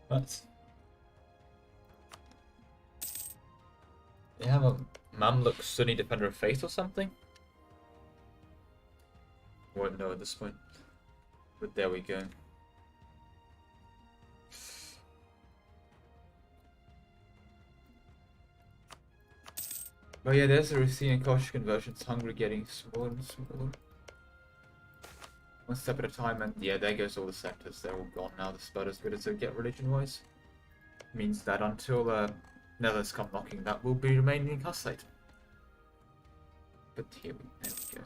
What? They have a Mamluk Sunni Defender of Faith or something? Won't know at this point. But there we go. Oh yeah, there's the Ruthenian Kosh conversions. Hungary getting smaller and smaller. One step at a time, and yeah, there goes all the sectors. They're all gone now. That's about as good as they get religion-wise. Means that until Netherlands come knocking, that will be remaining in Hussite. But there we go.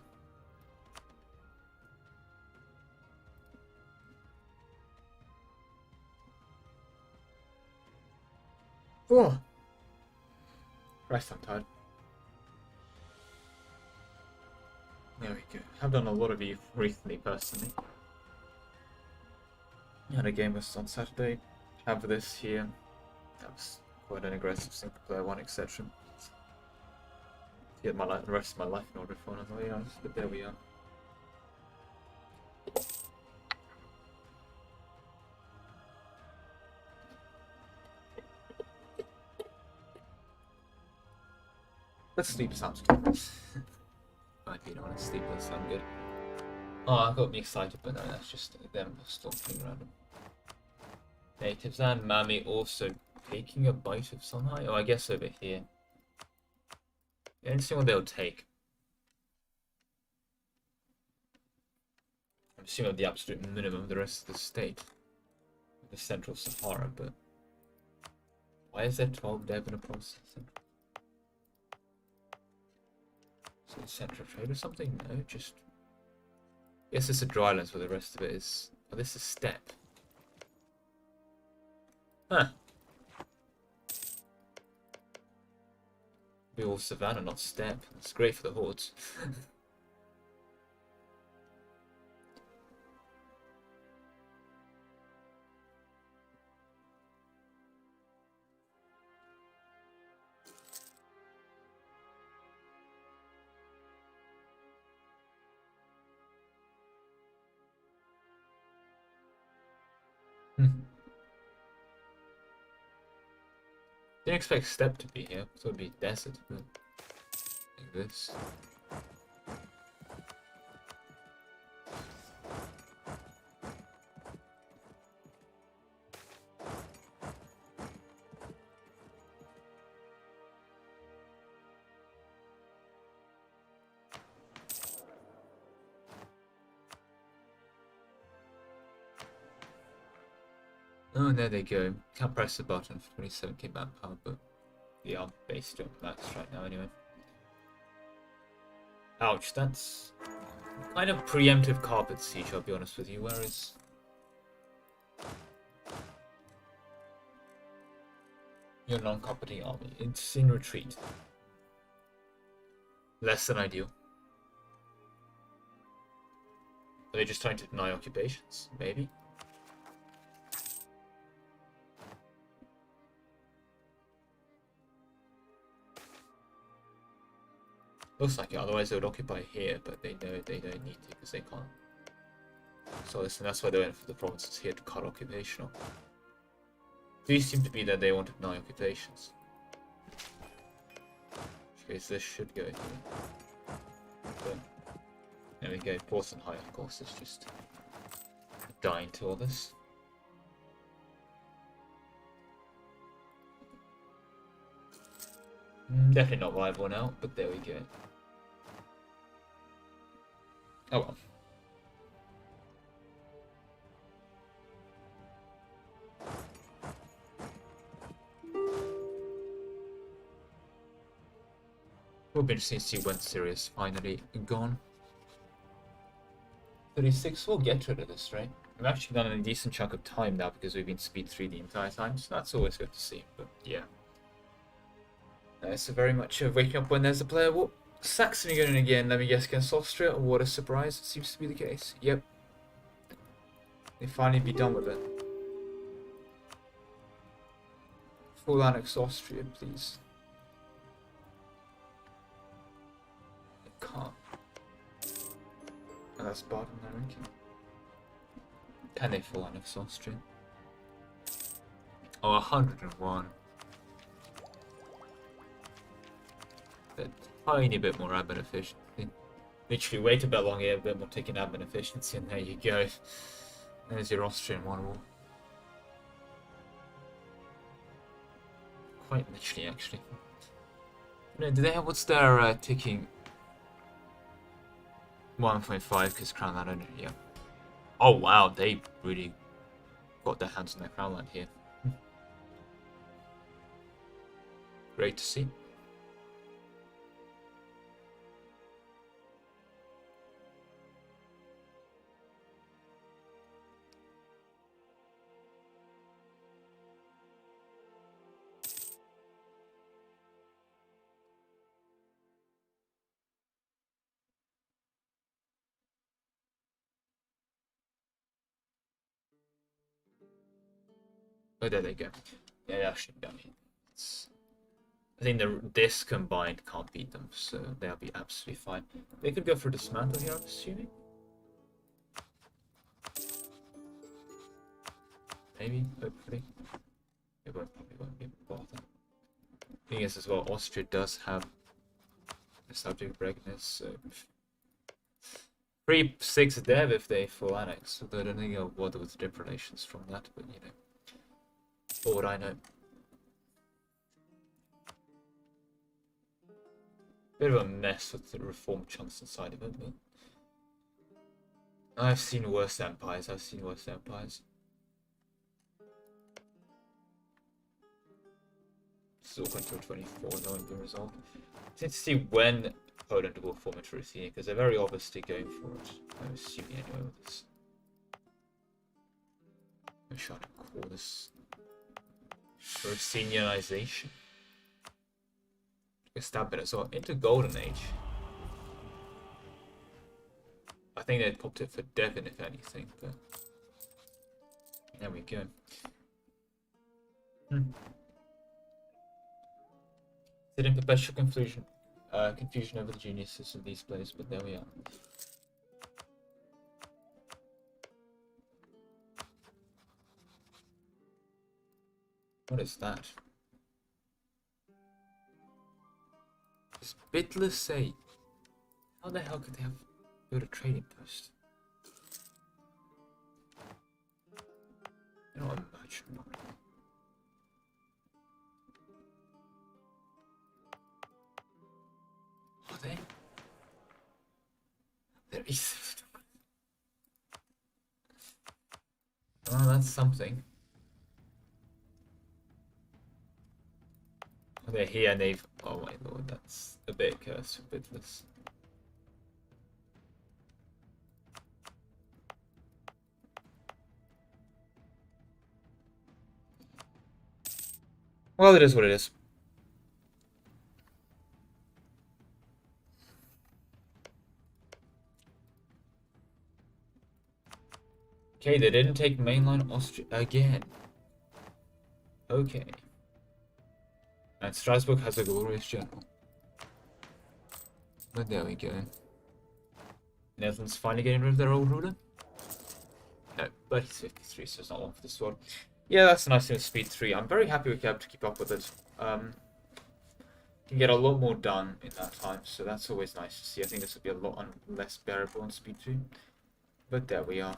Oh. Christ, I'm tired. There we go. I've done a lot of E recently, personally. I had a game on Saturday. Have this here. That was quite an aggressive single player one, etc. Get the rest of my life in order for another way, but there we are. But sleep sounds good. Might be honest, sleep does sound good. Oh, that got me excited, but no, that's just them stomping random. Natives and Mami also taking a bite of sunlight. Oh, I guess over here. Yeah, let's see what they'll take. I'm assuming the absolute minimum of the rest of the state. The Central Sahara, but why is there 12 dev in a process? Is it central trade or something? No, just... I guess it's a drylands where the rest of it is... Oh, this is steppe. Huh. Be all savannah, not steppe. It's great for the hordes. Didn't expect steppe to be here, so it'd be desert, but like this. Oh, and there they go. Can't press the button for 2017 manpower, but they are based on max right now anyway. Ouch, that's kind of preemptive carpet siege, I'll be honest with you, whereas... your non-carpeting army, it's in retreat. Less than ideal. Are they just trying to deny occupations? Maybe? Looks like it, otherwise they would occupy here, but they know they don't need to because they can't. So listen, that's why they went for the provinces here to cut occupation off. These seem to be that they want to deny occupations. In which case this should go here. But there we go, Porson High of course is just dying to all this. Definitely not viable now, but there we go. Oh well. Will be interesting to see when Syria's finally gone. 36, we'll get to it at this rate. We've actually done a decent chunk of time now because we've been speed 3 the entire time, so that's always good to see, but yeah. It's very much waking up when there's a player. Well, Saxony going in again, let me guess, against Austria. What a surprise, it seems to be the case. Yep. They finally be done with it. Full annex Austria, please. They can't. Oh, that's bad in their ranking. Can they full annex Austria? Oh, 101. A tiny bit more admin efficiency. Literally wait a bit longer, a bit more taking admin efficiency, and there you go. There's your Austrian one wall. Quite literally, actually. No, do they have, what's their ticking? 1.5 because Crown Land, yeah. Oh wow, they really got their hands on their Crown Land here. Great to see. Oh, there they go. Yeah, actually, I mean, I think this combined can't beat them, so they'll be absolutely fine. They could go for dismantle here, I'm assuming. Maybe, hopefully. It probably won't be bothered. Thing is, as well, Austria does have a subject breakness, so 3-6 dev if they full annex. Although I don't think I'll bother with dip relations from that, but you know, for what I know. Bit of a mess with the reform chunks inside of it, but I've seen worse empires. This is all until 24, no one been resolved. I need to see when Poland will form into Ruthenia, because they're very obviously going for it. I'm assuming anyway with this. I'm trying to call this Ruthenianization. A stab it as well into Golden Age. I think they popped it for Devon if anything, but there we go. Sit in perpetual confusion over the geniuses of these players, but there we are. What is that? Does Bitless say, how the hell could they have built a trading post? You know what, a merchant. Are they? There is. Oh, that's something. They're here and they've... Oh my lord, that's a bit cursed for Bitless. Well, it is what it is. Okay, they didn't take mainline Austria again. Okay. And Strasbourg has a glorious general. But there we go. Netherlands finally getting rid of their old ruler? No, but he's 53, so it's not one for this one. Yeah, that's a nice thing with speed 3. I'm very happy we can keep up with it. Can get a lot more done in that time, so that's always nice to see. I think this will be a lot less bearable on speed 2. But there we are.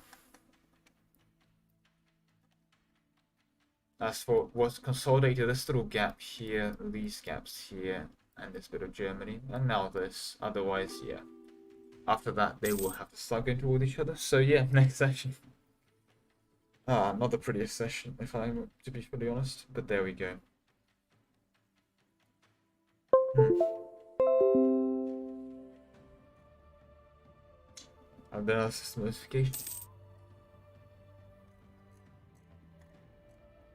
As for what's consolidated, this little gap here, these gaps here, and this bit of Germany, and now this. Otherwise, yeah. After that, they will have to slug into with each other. So yeah, next session. Not the prettiest session, if I'm to be fully honest. But there we go. And then our system notification.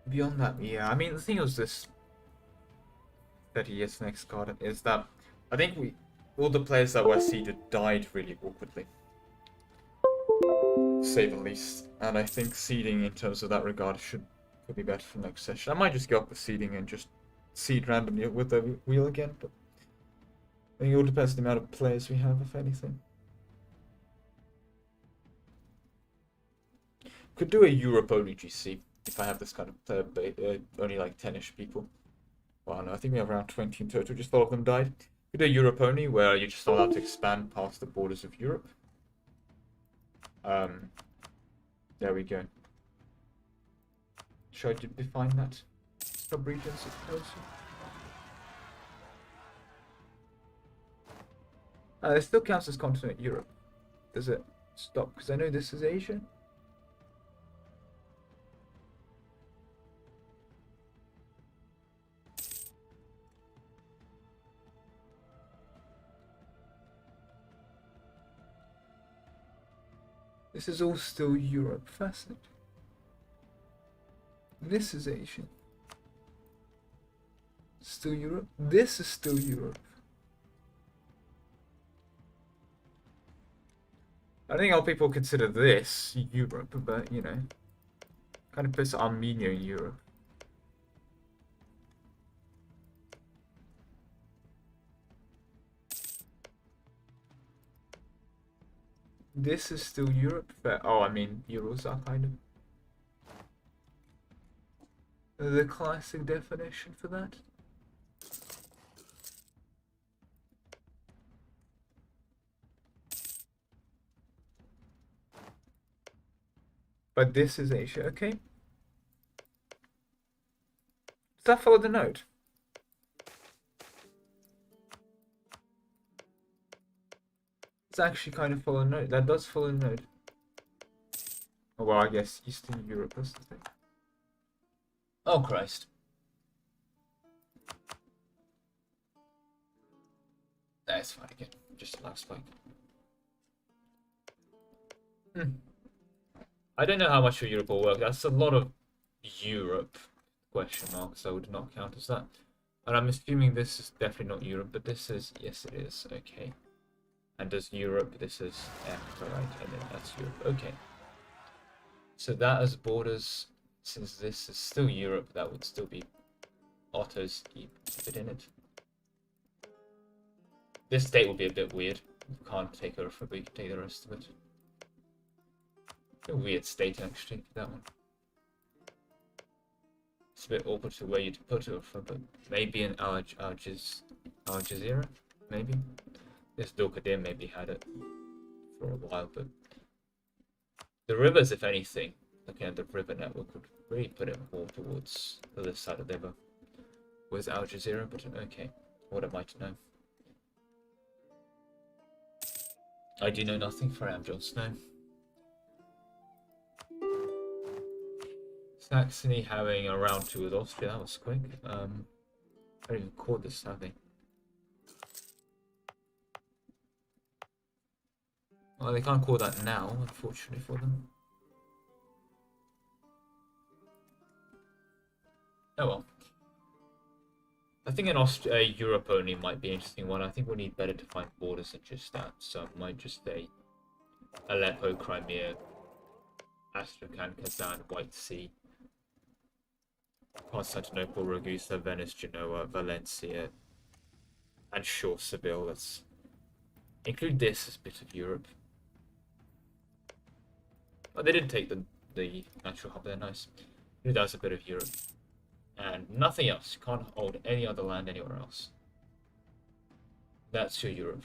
Beyond that, yeah, I mean, the thing was this 30 years next garden is that I think all the players that were seeded died really awkwardly, to say the least. And I think seeding in terms of that regard could be better for next session. I might just go up with seeding and just seed randomly with the wheel again, but I think it all depends on the amount of players we have, if anything. Could do a Europe only GC. If I have this kind of player, only like 10-ish people. Well, no, I think we have around 20 in total, just all of them died. We do a Europe only, where you're just not allowed to expand past the borders of Europe. There we go. Should I define that? Sub-regions also. It still counts as continent Europe. Does it stop? Because I know this is Asia. This is all still Europe. Fascinating. This is Asia. Still Europe. This is still Europe. I think a lot of people consider this Europe, but you know, kind of puts Armenia in Europe. This is still Europe. Oh, I mean, Euros are kind of the classic definition for that. But this is Asia, okay. Does that follow the node? It's actually kind of follow the node. That does follow the node. Oh, well, I guess Eastern Europe is the thing. Oh, Christ. That's fine again. Just a lag spike. I don't know how much of Europe will work. That's a lot of Europe, question mark, so I would not count as that. And I'm assuming this is definitely not Europe, but this is, yes it is, okay. And does Europe, this is F, right, and then that's Europe, okay. So that as borders, since this is still Europe, that would still be Otto's, keep it in it. This state will be a bit weird. You can't take Urfa, but you can take the rest of it. A weird state actually, that one. It's a bit awkward to where you'd put Urfa, but maybe in Al Jazeera, maybe. This Dulkadir maybe had it for a while, but the rivers, if anything, looking at the river network, would really put it more towards the other side of the river. Was Al Jazeera, but okay, what am I to know? I do know nothing for Jon Snow. Saxony having a round 2 with Austria, that was quick. I don't even caught this, have they? Well, they can't call that now, unfortunately for them. Oh well. I think an Europe only might be an interesting one. I think we need better defined borders than just that. So I might just say Aleppo, Crimea, Astrakhan, Kazan, White Sea, Constantinople, Ragusa, Venice, Genoa, Valencia, and sure, Seville. Let's include this as a bit of Europe. Oh, they did take the actual hub there, nice. That's a bit of Europe. And nothing else. You can't hold any other land anywhere else. That's your Europe.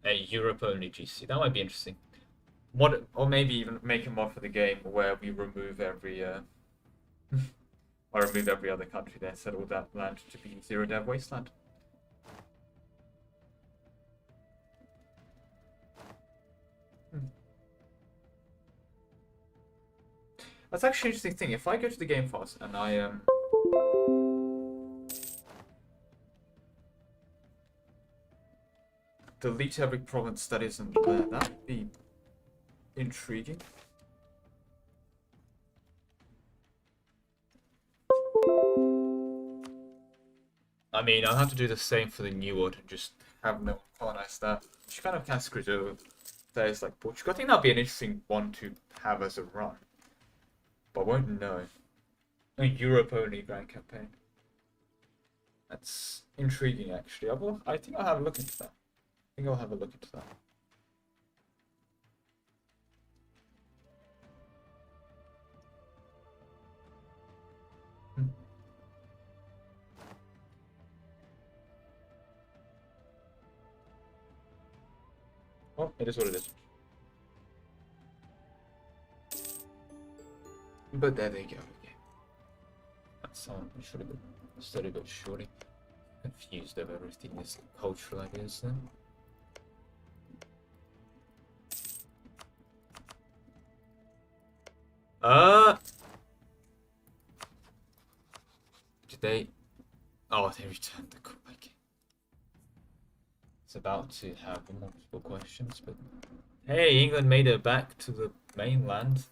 A Europe only GC. That might be interesting. Or maybe even make a mod for the game where we remove every or remove every other country there, set all that land to be zero dev wasteland. That's actually an interesting thing. If I go to the game files and I delete every province that isn't there, that would be intriguing. I mean, I'll have to do the same for the New World and just have no one colonize that. Which kind of can screw over players like Portugal. I think that'd be an interesting one to have as a run. But I won't know. A Europe only grand campaign. That's intriguing actually. I think I'll have a look into that. Well, it is what it is. But there they go. Okay. That's someone should have been studied but surely confused over everything is cultural ideas then. Did they? Oh, they returned the call. Okay. It's about to have multiple questions, but hey, England made it back to the mainland.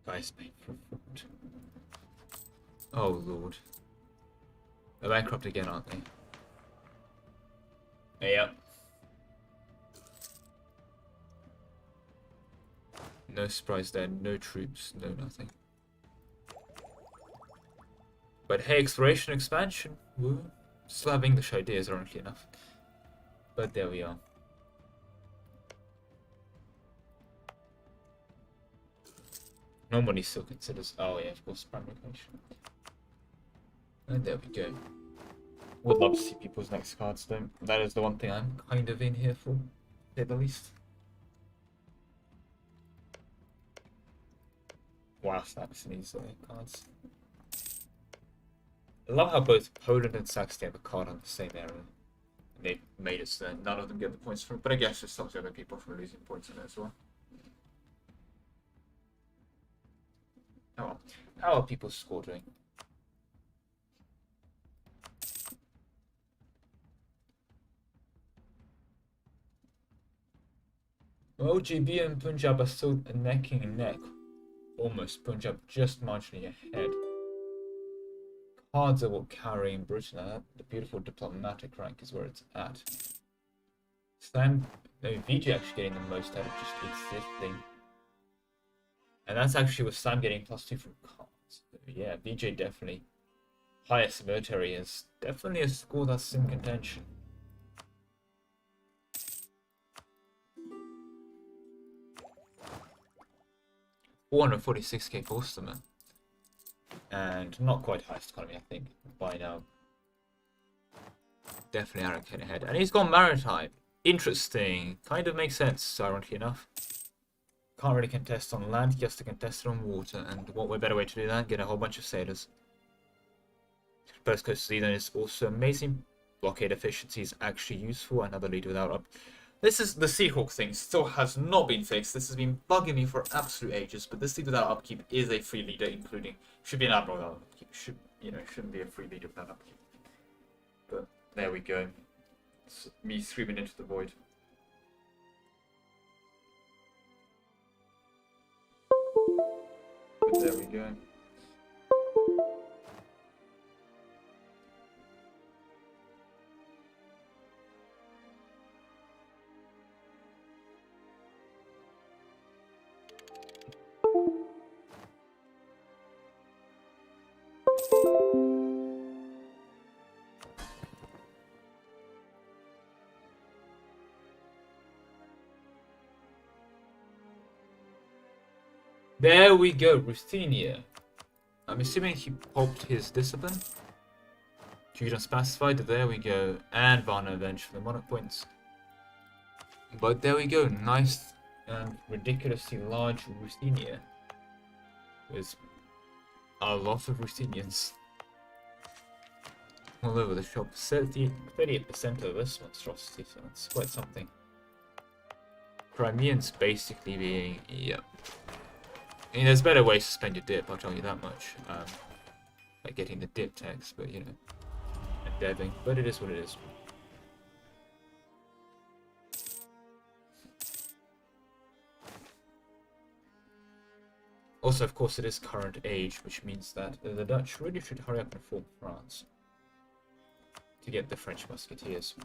Guys, made for food. Oh lord. They're bankrupt again, aren't they? Yep. No surprise there, no troops, no nothing. But hey, exploration expansion. Woo. Still have English ideas, ironically enough. But there we are. Nobody still considers. Oh yeah, of course, primary collection. And there we go. Would love to see people's next cards though. That is the one thing I'm kind of in here for, to say the least. Wow, that's these cards. I love how both Poland and Saxony have a card on the same area. And they made it so that none of them get the points from it, but I guess it stops other people from losing points in it as well. Oh well. How are people's score doing? OGB and Punjab are still neck and neck. Almost. Punjab just marginally ahead. Cards are what carrying Britain. The beautiful diplomatic rank is where it's at. Sam, no, VJ actually getting the most out of just existing. And that's actually with Sam getting +2 from cards. So yeah, VJ definitely. Highest military is definitely a score that's in contention. $446k for Ulsterman. And not quite highest economy, I think, by now. Definitely Aaron ahead. And he's gone maritime. Interesting. Kind of makes sense, ironically enough. Can't really contest on land, he has to contest it on water. And what better way to do that? Get a whole bunch of sailors. First Coast Zealand is also amazing. Blockade efficiency is actually useful. Another leader without up. This is the Seahawk thing. Still has not been fixed. This has been bugging me for absolute ages. But this leader without upkeep is a free leader, including should be an admiral without upkeep. Shouldn't be a free leader without upkeep. But there we go. It's me screaming into the void. But there we go. There we go, Ruthenia. I'm assuming he popped his discipline. Choose unspecified, there we go. And Varna Avenge for the monarch points. But there we go, nice and ridiculously large Ruthenia. With a lot of Ruthenians all over the shop. 38% of this monstrosity, so that's quite something. Crimeans basically being, yep. I mean, there's better ways to spend your dip, I'll tell you that much. Like getting the dip tax, but you know, and deving. But it is what it is. Also, of course, it is current age, which means that the Dutch really should hurry up and form France to get the French musketeers.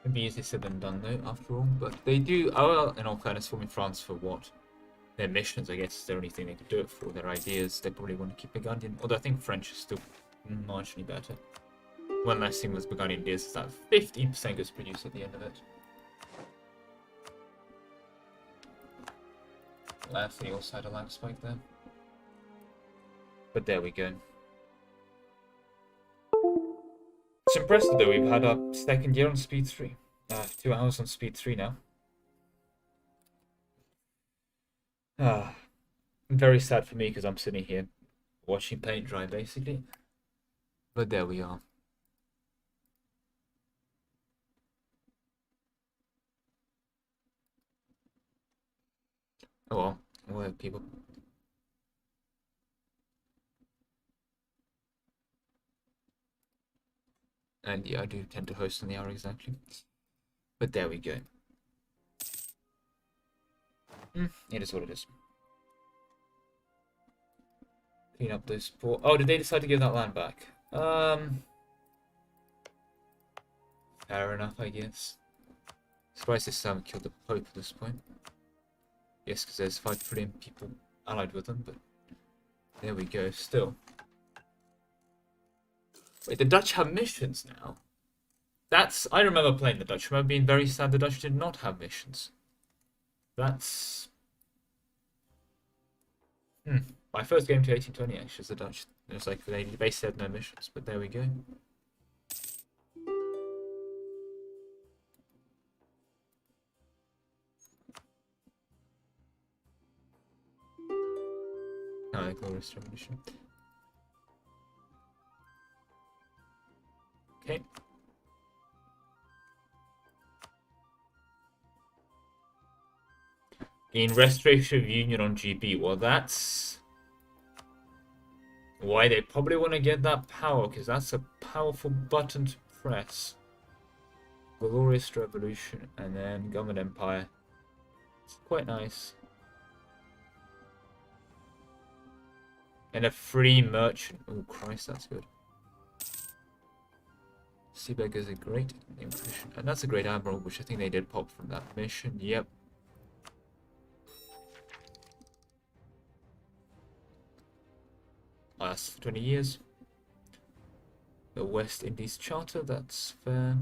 It'd be easier said than done though, after all, but they do, well, in all fairness, forming France for what? Their missions, I guess, is the only thing they could do it for. Their ideas, they probably want to keep Burgundian, although I think French is still marginally better. One last thing with Burgundian ideas is that 15% gets produced at the end of it. Left the also had a lag spike there. But there we go. It's impressive though, we've had our second year on speed 3. 2 hours on speed 3 now. Very sad for me because I'm sitting here watching paint dry basically. But there we are. Oh well, people. And yeah, I do tend to host on the hour exactly. But there we go. It is what it is. Clean up those poor... Oh, did they decide to give that land back? Fair enough, I guess. Surprised they still haven't killed the Pope at this point. Yes, because there's 5 trillion people allied with them, but... There we go, still. Wait, the Dutch have missions now? That's... I remember playing the Dutch. I remember being very sad the Dutch did not have missions. That's... My first game to 1820 actually was the Dutch. It was like they basically had no missions, but there we go. Oh, glorious revolution. Okay. In Restoration of Union on GB, well that's why they probably want to get that power, because that's a powerful button to press. Glorious Revolution, and then Government Empire. It's quite nice. And a free merchant. Oh Christ, that's good. Seaberg is a great impression. And that's a great admiral, which I think they did pop from that mission. Yep. Lasts for 20 years. The West Indies Charter, that's fair.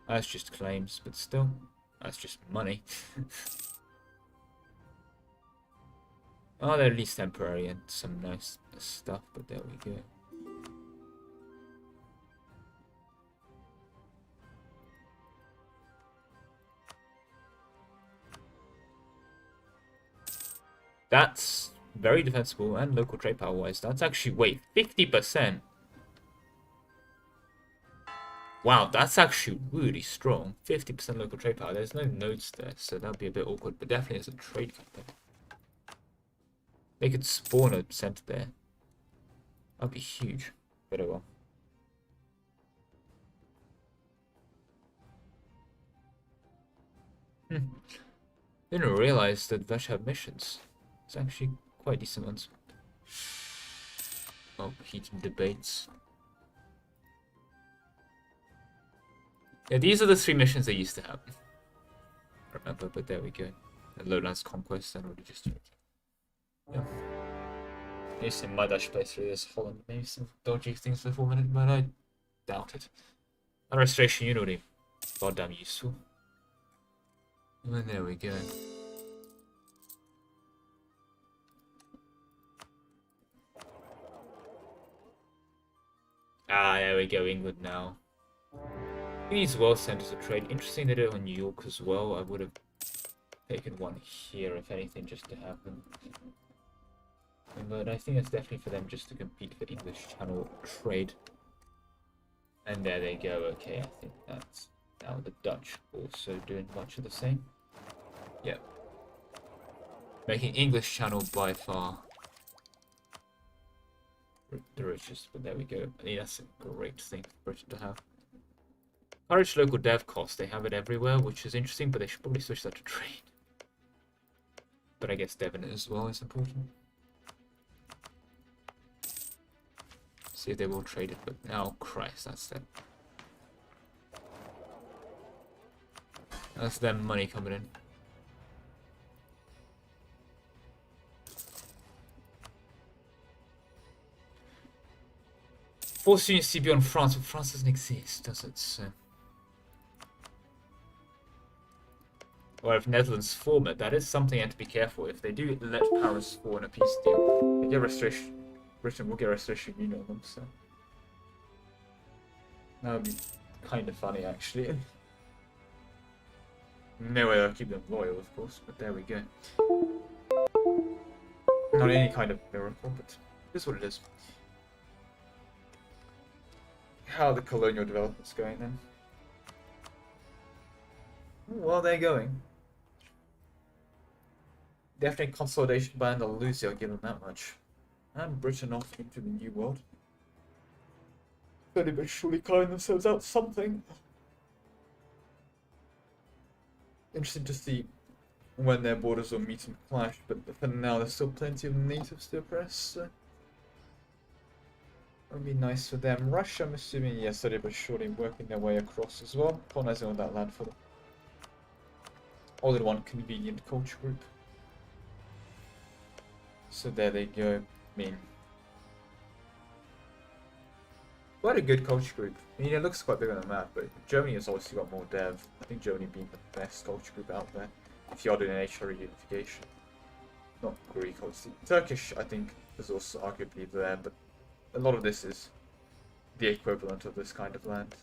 That's just claims, but still, that's just money. Oh, they're at least temporary and some nice stuff, but there we go. That's very defensible and local trade power wise. That's actually, wait, 50%. Wow, that's actually really strong. 50% local trade power. There's no nodes there, so that'd be a bit awkward, but definitely as a trade company. They could spawn a center there. That'd be huge. But oh well. Didn't realize that Vesh have missions. It's actually quite decent ones. Oh, heated debates. Yeah, these are the 3 missions they used to have. Remember, but there we go. The Lowlands Conquest and Religious Unity. Yeah. Maybe some my Dutch playthrough is Holland. Maybe some dodgy things for 4 minutes, but I doubt it. And Restoration Unity. Goddamn useful. And there we go. Ah, there we go, England now. These world centers of trade. Interesting they do it on New York as well. I would have taken one here, if anything, just to have them. But I think it's definitely for them just to compete for English Channel trade. And there they go. Okay, I think that's now the Dutch also doing much of the same. Yep. Making English Channel by far the richest, but there we go. I think that's a great thing for Britain to have. Encourage local dev costs. They have it everywhere, which is interesting, but they should probably switch that to trade. But I guess Devon as well is important. See if they will trade it, but oh Christ, that's them. That's them money coming in. Force Union CB on France, but France doesn't exist, does it? So. Or if Netherlands form it, that is something you have to be careful. If they do let Paris form a peace deal, they get restoration. Britain will get restoration union on them, so that would be kind of funny, actually. No way they'll keep them loyal, of course, but there we go. Not any kind of miracle, but it is what it is. How are the colonial developments going then? Well, they're going. Definitely consolidation by Andalusia, I'll give them that much. And Britain off into the New World. Slowly but surely carving themselves out something. Interesting to see when their borders will meet and clash, but for now there's still plenty of natives to oppress, so it'll be nice for them. Russia, I'm assuming, yes, slowly but surely working their way across as well, colonizing all that land for them. All in one convenient culture group. So there they go. I mean, quite a good culture group. I mean, it looks quite big on the map, but Germany has obviously got more dev. I think Germany being the best culture group out there, if you're doing an HRE unification. Not Greek, obviously. Turkish, I think, is also arguably there, but a lot of this is the equivalent of this kind of land.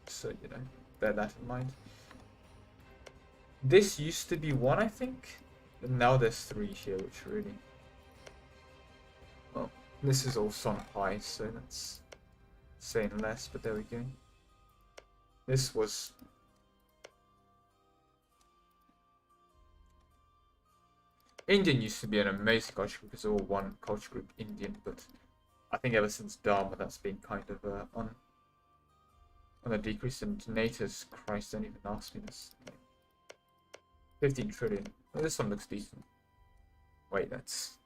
So, you know, bear that in mind. This used to be 1, I think, and now there's 3 here, which really... Well, this is also on high, so that's saying less, but there we go. This was... Indian used to be an amazing culture group, it's all one culture group, Indian, but I think ever since Dharma that's been kind of on a decrease, and natives, Christ, don't even ask me this. 15 trillion. Well, this one looks decent. Wait, that's...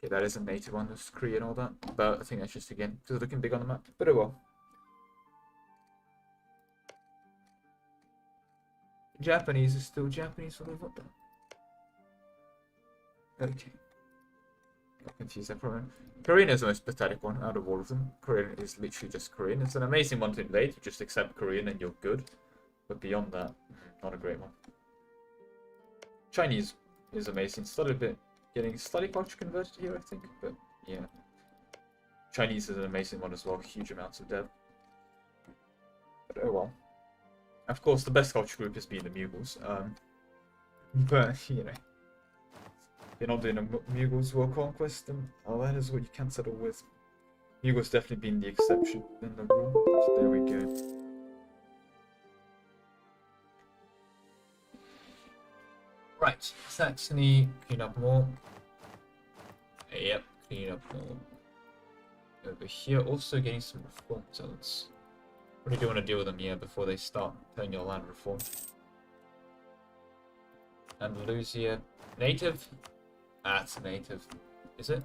Okay, that is a native one, there's Korea and all that. But I think that's just, again, because it's looking big on the map. But oh well. Japanese is still Japanese, what the... Okay. Got confused there for a minute. Korean is the most pathetic one out of all of them. Korean is literally just Korean. It's an amazing one to invade. You just accept Korean and you're good. But beyond that, not a great one. Chinese is amazing. Still a bit getting slightly culture converted here, I think. But yeah. Chinese is an amazing one as well. Huge amounts of dev. But oh well. Of course, the best culture group has been the Mughals. But, you know. You're not doing a Mughals world conquest, then that is what you can settle with. Mughals definitely been the exception than the rule. So there we go. Right, Saxony, clean up more. Yep, clean up more. Over here, also getting some reform zones. Really do want to deal with them, yeah, before they start playing your land reform. Andalusia, native. That's a native. Is it?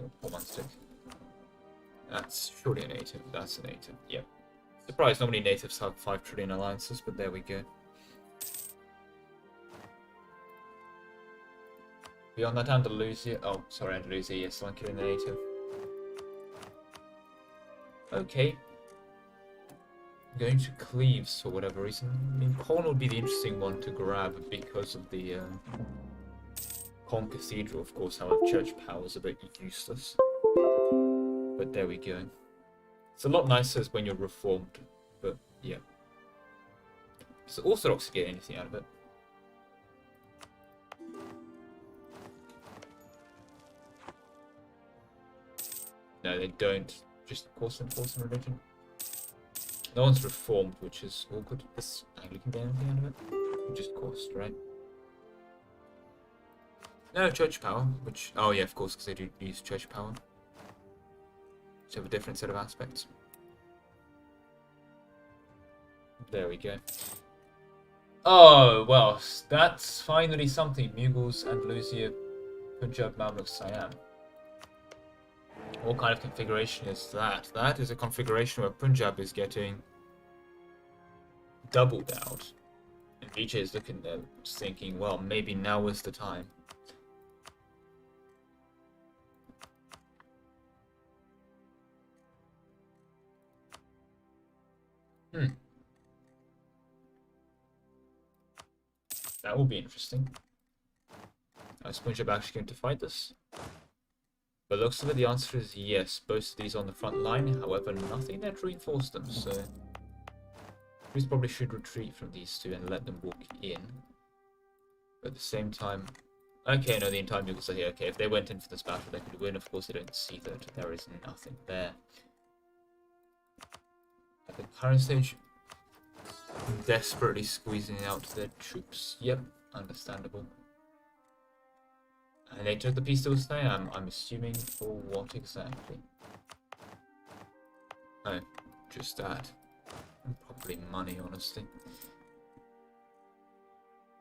Oh, hold on a sec. That's surely a native. That's a native. Yep. Surprised normally natives have 5 trillion alliances, but there we go. Beyond that, Andalusia. Oh, sorry, Andalusia. Yes, someone killing the native. Okay. Going to Cleves for whatever reason. I mean, Corn would be the interesting one to grab because of the Corn Cathedral, of course. However, church power is a bit useless. But there we go. It's a lot nicer when you're reformed, but yeah. Does Orthodox get anything out of it? No, they don't. Just, of course, enforce religion. No one's reformed, which is awkward. This Anglican get anything out of it? Just cost, right? No, church power, which... Oh yeah, of course, because they do use church power. So have a different set of aspects. There we go. Oh, well, that's finally something. Mughals, Andalusia, Punjab, Mamluk, Siam. What kind of configuration is that? That is a configuration where Punjab is getting doubled out. And Vijay is looking there, just thinking, well, maybe now is the time. That will be interesting. Is Punjab actually going to fight this? But looks of it, the answer is yes. Both of these on the front line, however, nothing there to reinforce them, so... We probably should retreat from these two and let them walk in. But at the same time... Okay, no, the entire Mughals are here. Okay, if they went in for this battle, they could win. Of course, they don't see that. There is nothing there. At the current stage, desperately squeezing out their troops. Yep, understandable. And they took the piece to Siam, I'm assuming for what exactly? Oh, just that. Probably money, honestly.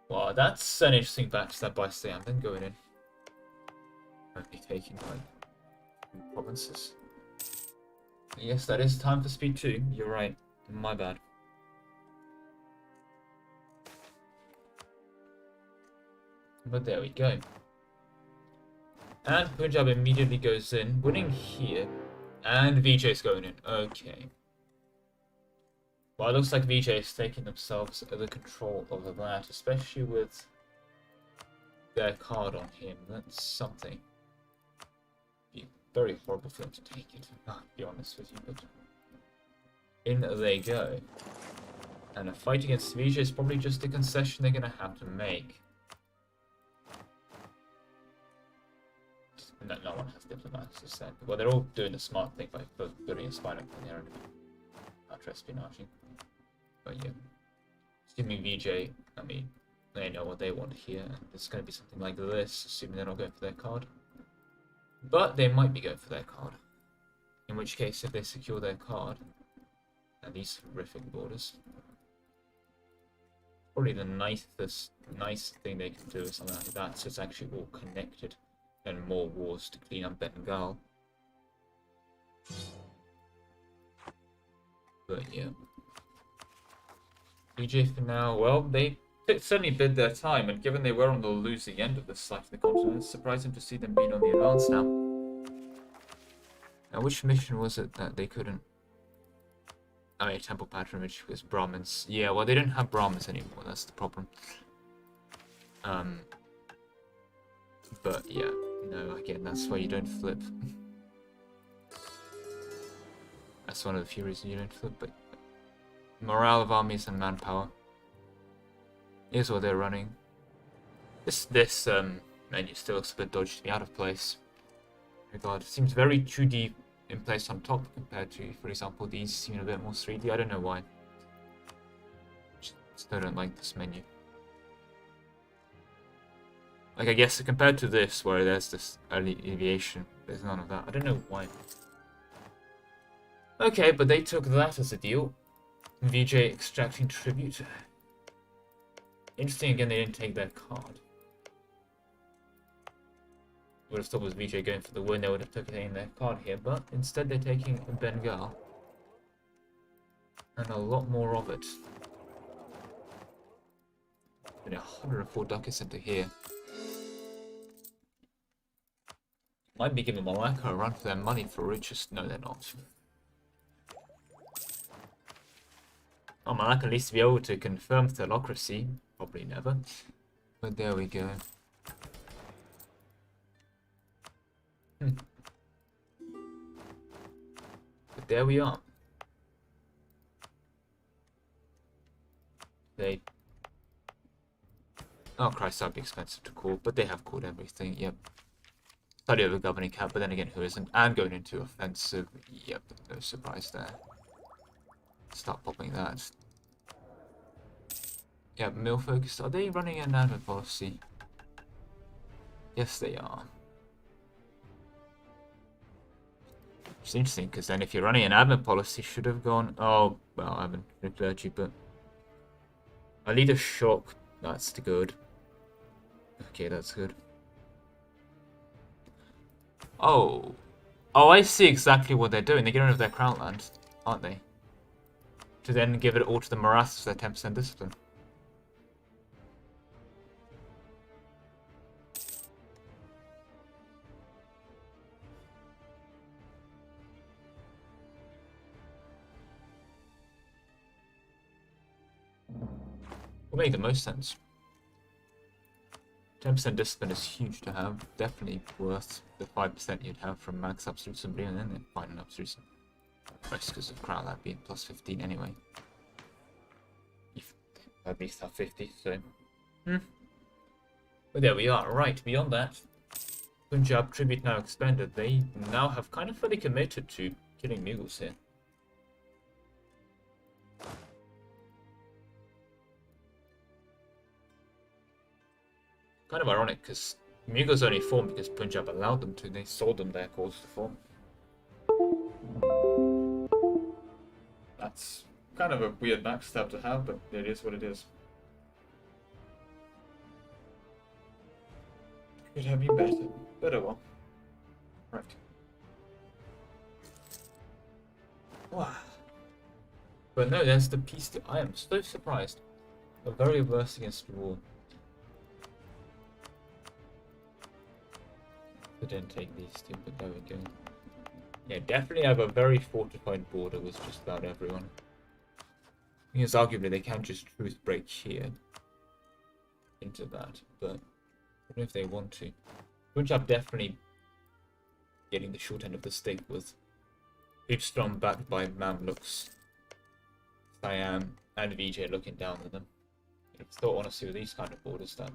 Well, that's an interesting backstab by Sam. Then going in. Only taking like 2 provinces. Yes, that is time for speed 2. You're right. My bad. But there we go. And Punjab immediately goes in, winning here. And VJ's going in. Okay. Well, it looks like VJ is taking themselves the control of that, especially with their card on him. That's something. Be a very horrible for them to take it, I'll be honest with you, but in they go. And a fight against VJ is probably just a concession they're going to have to make. No one has diplomats to send. Well, they're all doing the smart thing by building a spider on their own after espionaging. But yeah, assuming VJ, I mean, they know what they want here, and it's going to be something like this, assuming they're not going for their card. But they might be going for their card. In which case, if they secure their card, and these horrific borders, probably the nice thing they can do is something like that, so it's actually all connected. And more wars to clean up Bengal. But yeah. EJ for now, well, they certainly bid their time, and given they were on the losing end of this side of the continent, it's surprising to see them being on the advance now. Now, which mission was it that they couldn't? Oh yeah, Temple Patronage was Brahmins. Yeah, well, they didn't have Brahmins anymore, that's the problem. But yeah. No, again, that's why you don't flip. That's one of the few reasons you don't flip, but morale of armies and manpower is what they're running. This menu still looks a bit dodgy to be out of place. Regard, it seems very 2D in place on top compared to, for example, these seem a bit more 3D. I don't know why. Still don't like this menu. Like, I guess compared to this, where there's this early aviation, there's none of that. I don't know why. Okay, but they took that as a deal. VJ extracting tribute. Interesting, again, they didn't take their card. Would have thought with VJ going for the win, they would have taken their card here, but instead they're taking Bengal. And a lot more of it. And 104 ducats into here. Might be giving Malacca a run for their money for riches. No, they're not. Oh, Malacca needs to be able to confirm theocracy. Probably never. But there we go. But there we are. They... Oh Christ, that'd be expensive to call, but they have called everything, yep. Study over governing cap, but then again, who isn't? And going into offensive, yep, no surprise there. Start popping that. Yep, mill focused. Are they running an admin policy? Yes, they are. It's interesting, because then if you're running an admin policy, should have gone... Oh, well, I haven't declared you, but... I lead a shock. That's good. Okay, that's good. Oh. Oh, I see exactly what they're doing. They're getting rid of their crown land, aren't they? To then give it all to the Marathas for their 10% discipline. Will make the most sense. 10% discipline is huge to have. Definitely worth the 5% you'd have from max absolute and then final absolute. Most because of crown land being plus 15 anyway. You've at least have 50, so. But there we are. Right, beyond that, Punjab tribute now expended. They now have kind of fully committed to killing Mughals here. Kind of ironic, because Mughals only formed because Punjab allowed them to. They sold them their cause to form. That's kind of a weird backstab to have, but it is what it is. Could have been better, but oh well. Right. Wow. But no, there's the piece that I am so surprised. A very averse against war. I didn't take these two, but there we go. Yeah, definitely have a very fortified border with just about everyone. Because arguably they can just truth break here into that, but what if they want to? Punjab definitely getting the short end of the stick with Upstorm backed by Mamluks, Siam, and VJ looking down at them. I thought honestly with these kind of borders that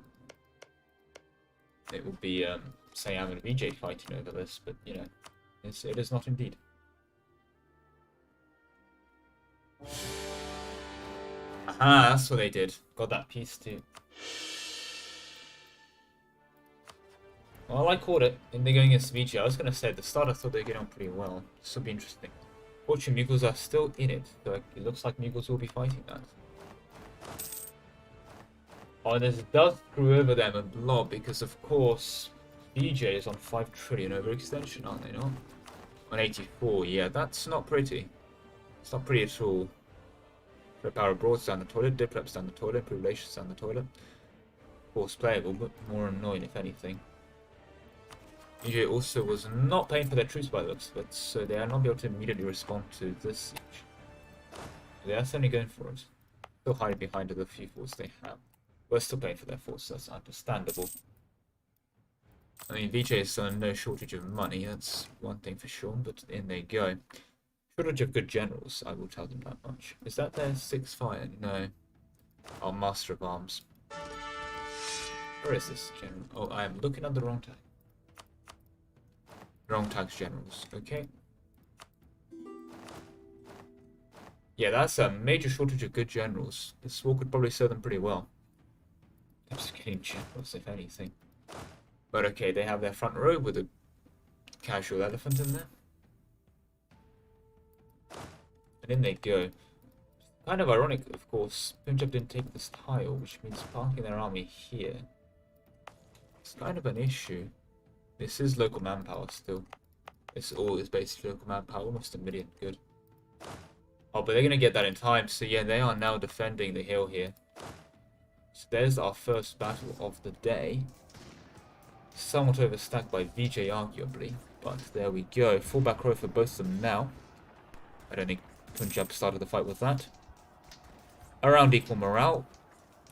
it would be Siam and VJ fighting over this, but you know, it is not indeed. Aha, that's what they did. Got that piece too. Well, I caught it in the going against VG. I was going to say at the start I thought they were getting on pretty well. This will be interesting. Fortunately, Mughals are still in it, so it looks like Mughals will be fighting that. Oh, this does screw over them a lot because, of course, VJ is on 5 trillion overextension, aren't they not? On 84, yeah, that's not pretty. It's not pretty at all. Power Broads down the toilet, Dipleps down the toilet, Improved Relations down the toilet. Of course, playable, but more annoying if anything. EJ also was not paying for their troops by the looks, but so they are not able to immediately respond to this siege. They are certainly going for it. Still hiding behind the few forts they have. We're still paying for their force, that's understandable. I mean, VJ is no shortage of money, that's one thing for sure, but in they go. Shortage of good generals, I will tell them that much. Is that their 6 fire? No. Oh, Master of Arms. Where is this general? Oh, I am looking at the wrong tag. Wrong tags generals, okay. Yeah, that's a major shortage of good generals. This war could probably serve them pretty well. They're just getting generals, if anything. But okay, they have their front row with a casual elephant in there. And in they go. Kind of ironic, of course, Punjab didn't take this tile, which means parking their army here. It's kind of an issue. This is local manpower still. It's always basically local manpower, almost 1 million. Good. Oh, but they're going to get that in time. So yeah, they are now defending the hill here. So there's our first battle of the day. Somewhat overstacked by VJ arguably. But there we go. Full back row for both of them now. I don't think Punjab started the fight with that. Around equal morale.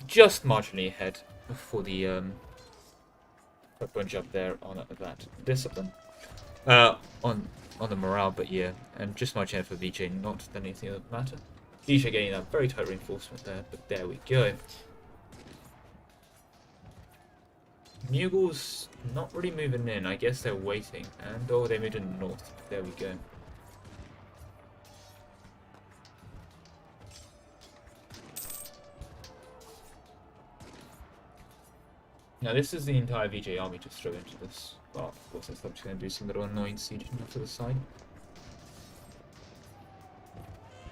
Just marginally ahead for the Punjab there on that discipline. On the morale, but yeah, and just much ahead for VJ, not than anything that matter. VJ getting that very tight reinforcement there, but there we go. Mughals not really moving in, I guess they're waiting, and oh, they moved in the north. There we go. Now this is the entire VJ army to throw into this. Well, of course, I thought just going to do some little annoying sieging off to the side.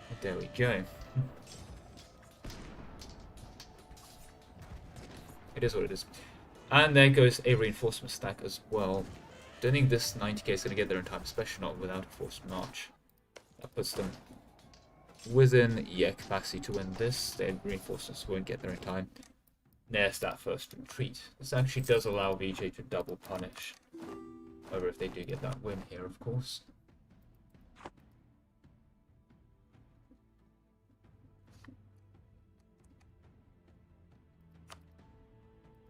But there we go. It is what it is. And there goes a reinforcement stack as well. Don't think this 90k is going to get there in time, especially not without a forced march. That puts them within, yeah, capacity to win this. Their reinforcements won't get there in time. There's that first retreat. This actually does allow VJ to double punish. However, if they do get that win here, of course.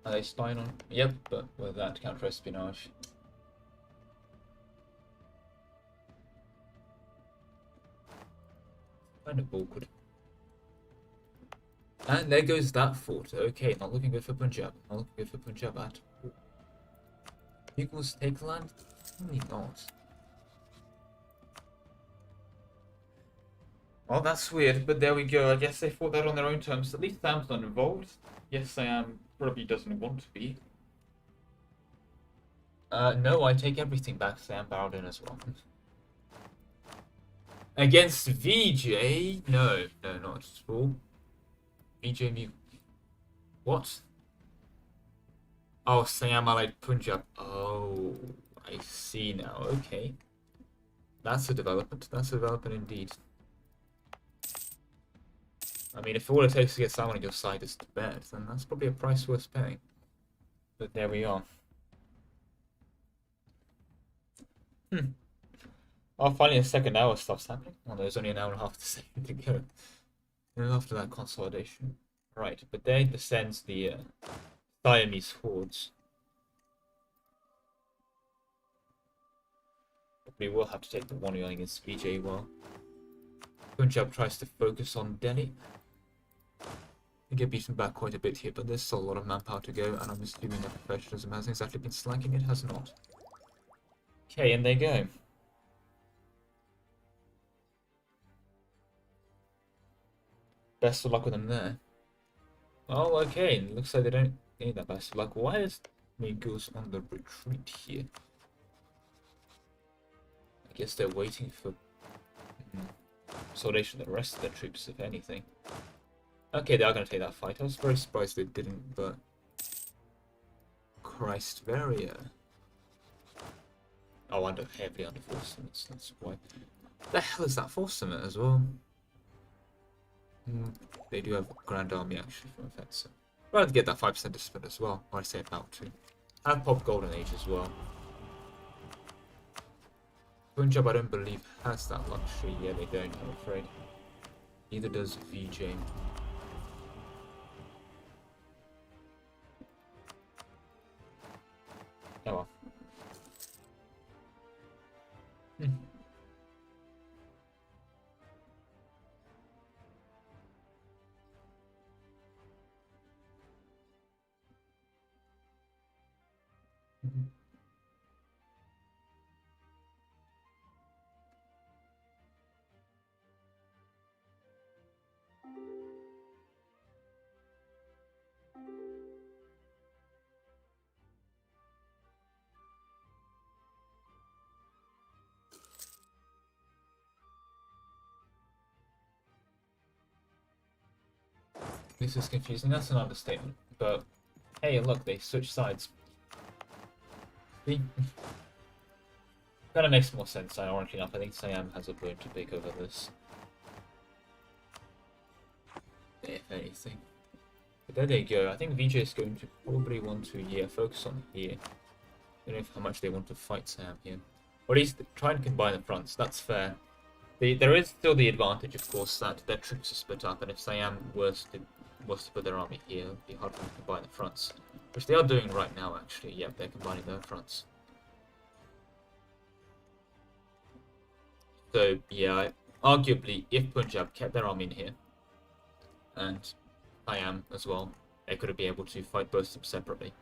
Are they spying on? Yep, but with that counter-espionage. Kind of awkward. And there goes that fort. Okay, not looking good for Punjab. Not looking good for Punjab at all. Mughals take land? Really not. Well, that's weird, but there we go. I guess they fought that on their own terms. At least Sam's not involved. Yes, Sam probably doesn't want to be. No, I take everything back. Sam barreled in as well. Against VJ? No, not at all. VJ Mew. What? Oh, Siam Allied Punjab. Oh, I see now. Okay. That's a development. That's a development indeed. I mean, if all it takes to get someone on your side is to bet, then that's probably a price worth paying. But there we are. Oh, finally a second hour stuff's happening. Well, there's only an hour and a half to go. And after that consolidation. Right, but there descends the Siamese hordes. We will have to take the one against VJ while Punjab tries to focus on Delhi. We get beaten back quite a bit here, but there's still a lot of manpower to go, and I'm assuming that professionalism hasn't exactly been slacking. It has not. Okay, and they go. Best of luck with them there. Oh, okay. Looks like they don't need that best of luck. Why is Mongols on the retreat here? I guess they're waiting for consolidation of the rest of their troops, if anything. Okay, they are going to take that fight. I was very surprised they didn't, but... Christ, very... Oh, heavily under force limits, that's why. The hell is that force limit as well? They do have a grand army actually from offensive. Rather get that 5% discipline as well, or I say about to. And pop Golden Age as well. Punjab, I don't believe, has that luxury. Yeah, they don't, I'm afraid. Neither does VJ. Oh well. This is confusing, that's an understatement. But, hey, look, they switched sides. See? Kinda makes more sense, ironically enough. I think Siam has a bone to pick over this. If anything. But there they go. I think VJ is going to probably want to, focus on here. I don't know how much they want to fight Siam here. Or at least try and combine the fronts, that's fair. There is still the advantage, of course, that their troops are split up, and if Siam was to put their army here, it would be hard for them to combine the fronts. Which they are doing right now, actually. Yep, they're combining their fronts. So, yeah, arguably, if Punjab kept their army in here, and Siam as well, they could be able to fight both of them separately.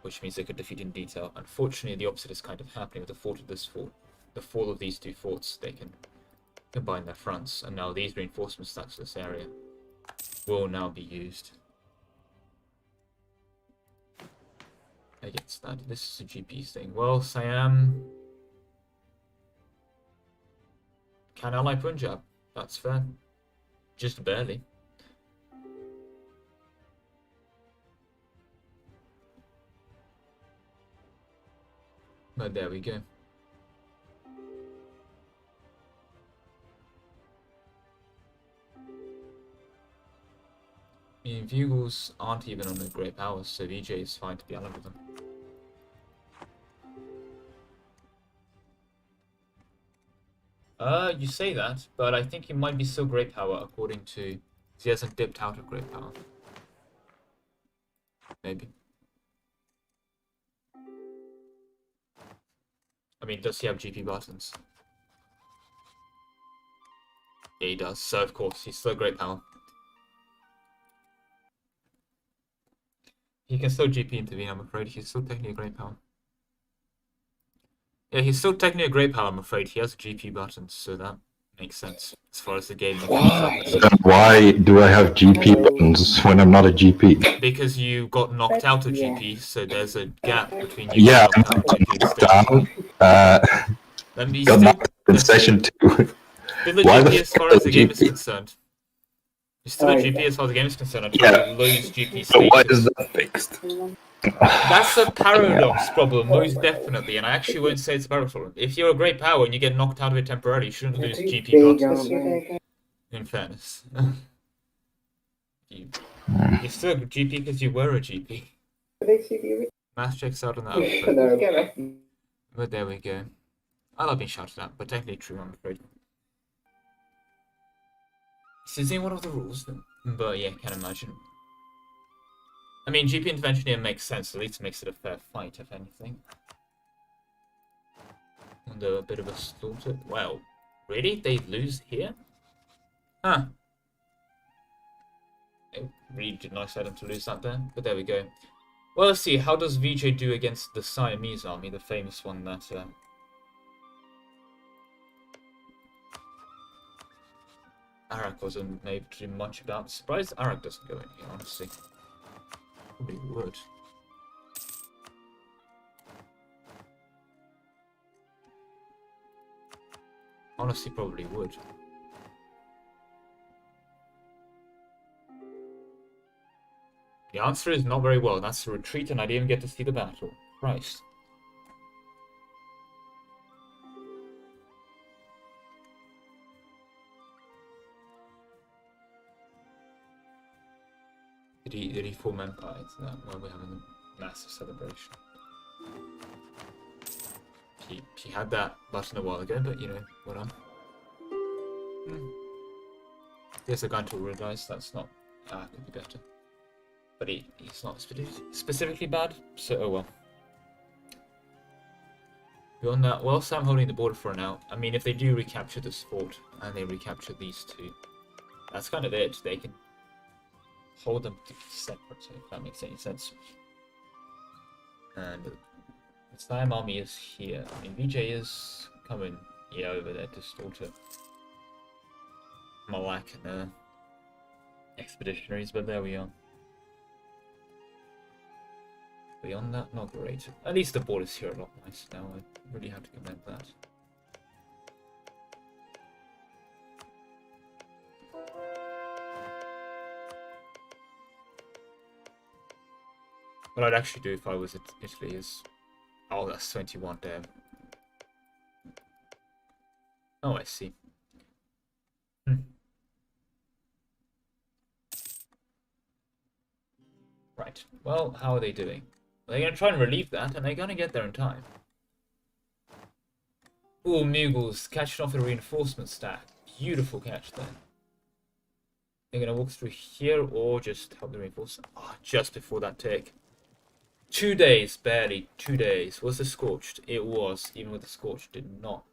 Which means they could defeat in detail. Unfortunately, the opposite is kind of happening with the fall of this fort. The fall of these two forts, they can combine their fronts, and now these reinforcement stacks for this area will now be used against that. This is a GP thing. Well, Siam can ally Punjab. That's fair. Just barely. But there we go. I mean, Bugles aren't even on the great powers, so VJ is fine to be allied with them. You say that, but I think he might be still great power according to... He hasn't dipped out of great power. Maybe. I mean, does he have GP buttons? Yeah, he does, so of course, he's still great power. He can still GP intervene, I'm afraid. He's still technically a great power. Yeah, he's still technically a great power, I'm afraid. He has GP buttons, so that makes sense as far as the game goes. Why do I have GP buttons when I'm not a GP? Because you got knocked out of GP, so there's a gap between you Yeah, getting knocked out of GP and down. Let me got knocked in session 2. still a Why the GP as far fuck as the game is GP? concerned. You're still a GP as far as the game is concerned until Yeah. you lose GP So why is status. that fixed? That's a paradox problem, most definitely, and I actually won't say it's a paradox problem. If you're a great power and you get knocked out of it temporarily, you shouldn't lose GP blocks. In fairness. You're still a GP because you were a GP. Math checks out on that. But there we go. I love being shouted at, but technically true, I'm afraid. This isn't one of the rules, but yeah, can't imagine. I mean, GP intervention here makes sense, at least it makes it a fair fight, if anything. And a bit of a slaughter. Wow, really? They lose here? Huh. It really did nice of them to lose that there, but there we go. Well, let's see, how does VJ do against the Siamese army, the famous one that... Arak wasn't able to do much about. Surprised Arak doesn't go in here, honestly. Probably would. Honestly, probably would. The answer is not very well. That's a retreat and I didn't even get to see the battle. Christ. Did he form empires? No, well, we're having a massive celebration. He had that button a while ago, but you know, what on? Yes, I'm going to realize that's not... could be better. But he's not specifically bad, so oh well. Beyond that, whilst I'm holding the border for now, I mean, if they do recapture this fort, and they recapture these two, that's kind of it. They can hold them separate, if that makes any sense. And the Siam army is here. I mean, VJ is coming over there to slaughter Malak and expeditionaries, but there we are. Beyond that, not great. At least the borders here are a lot nicer now. I really have to commend that. What I'd actually do if I was at Italy is... Oh, that's 21 there. Oh, I see. Right. Well, how are they doing? They're going to try and relieve that, and they're going to get there in time. Ooh, Mughals catching off a reinforcement stack. Beautiful catch there. They're going to walk through here or just help the reinforcement. Oh, just before that take. 2 days, barely. 2 days. Was this scorched? It was. Even with the scorched, did not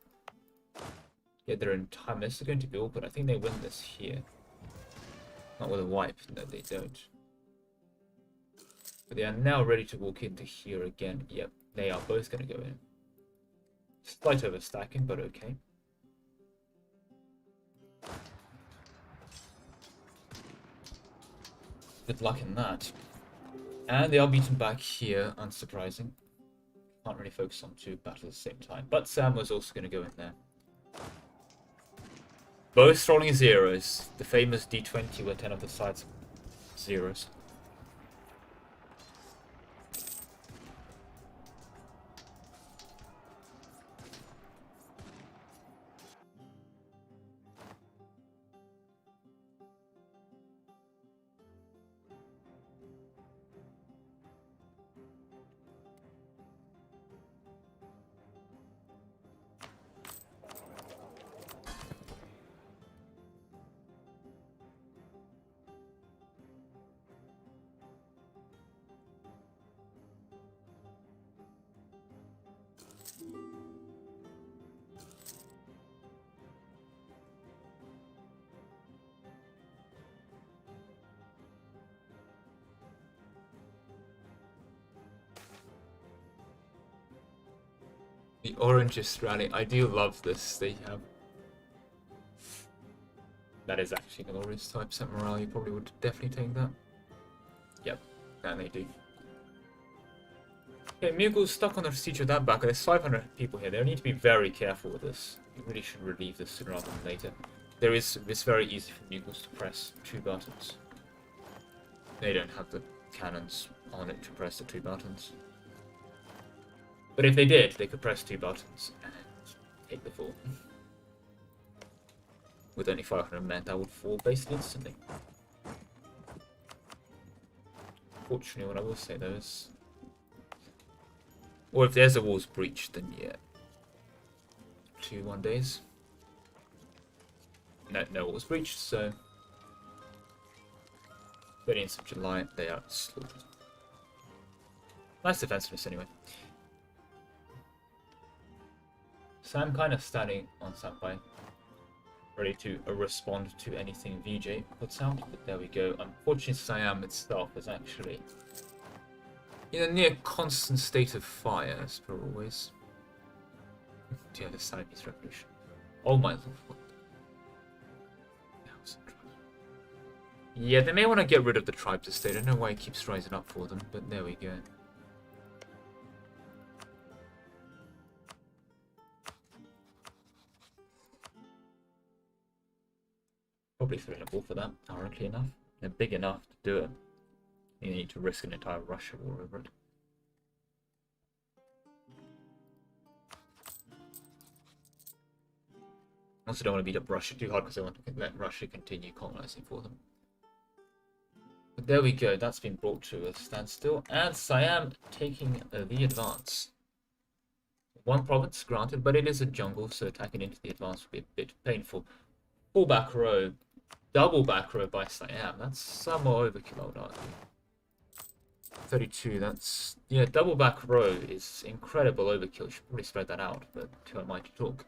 get there in time. This is going to be all, but I think they win this here. Not with a wipe. No, they don't. But they are now ready to walk into here again. Yep, they are both going to go in. Slight overstacking, but okay. Good luck in that. And they are beaten back here, unsurprising. Can't really focus on two battles at the same time. But Sam was also going to go in there. Both rolling zeros. The famous D20 where 10 of the sides zeros. The oranges rally. I do love this. They have... That is actually glorious type set morale. You probably would definitely take that. Yep, and they do. Okay, Mughals stuck on the siege of that back. There's 500 people here. They need to be very careful with this. You really should relieve this sooner rather than later. It's very easy for Muggles to press 2 buttons. They don't have the cannons on it to press the 2 buttons. But if they did, they could press 2 buttons and take the fort. With only 500 men, that would fall basically instantly. Fortunately, what I will say though is... Or if there's a walls breached, then yeah. 2-1 days. No walls breached, so... 30th of July, they are slaughtered. Nice defensiveness anyway. So I'm kind of standing on standby, ready to respond to anything VJ puts out, but there we go. Unfortunately, Siam itself is actually in a near constant state of fire, as per always. Do you have the Siamese revolution? Oh my lord. Yeah, they may want to get rid of the tribes estate. I don't know why it keeps rising up for them, but there we go. Probably threatable for that, ironically enough. They're big enough to do it. You need to risk an entire Russia war over it. Also don't want to beat up Russia too hard because I want to let Russia continue colonizing for them. But there we go, that's been brought to a standstill, and Siam taking the advance. 1 province granted, but it is a jungle, so attacking into the advance would be a bit painful. Full back row, double back row by Siam. That's somewhat overkill, I would argue. 32, that's... Yeah, double back row is incredible overkill. Should probably spread that out, but too am I to talk.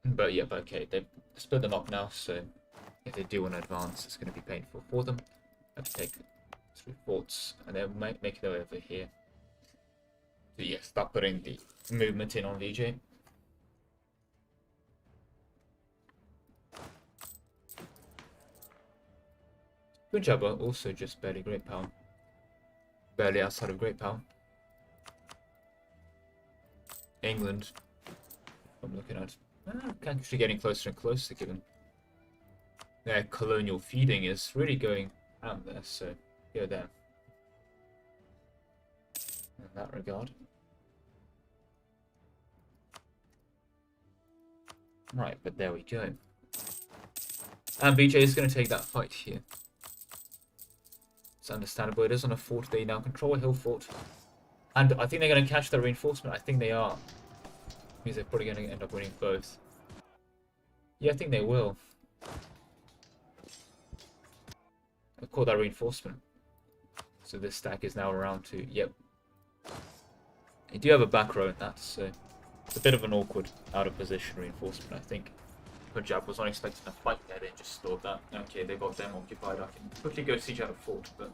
But yeah, okay, they've split them up now, so if they do want to advance, it's going to be painful for them. Have to take 3 forts, and they'll make their way over here. So yeah, start putting the movement in on VJ. Punjab are also just barely great power. Barely outside of great power. England, I'm looking at, actually getting closer and closer given their colonial feeding is really going out there, so go there. In that regard. Right, but there we go. And BJ is going to take that fight here. It's understandable. It is on a fort. They now control a hill fort. And I think they're going to catch their reinforcement. I think they are. Means they're probably going to end up winning both. Yeah, I think they will. I caught that reinforcement. So this stack is now around to... Yep. They do have a back row in that, so... It's a bit of an awkward, out of position reinforcement, I think. Punjab was not expecting a fight there, they just thought that, okay, they got them occupied, I can quickly go siege out a fort, but...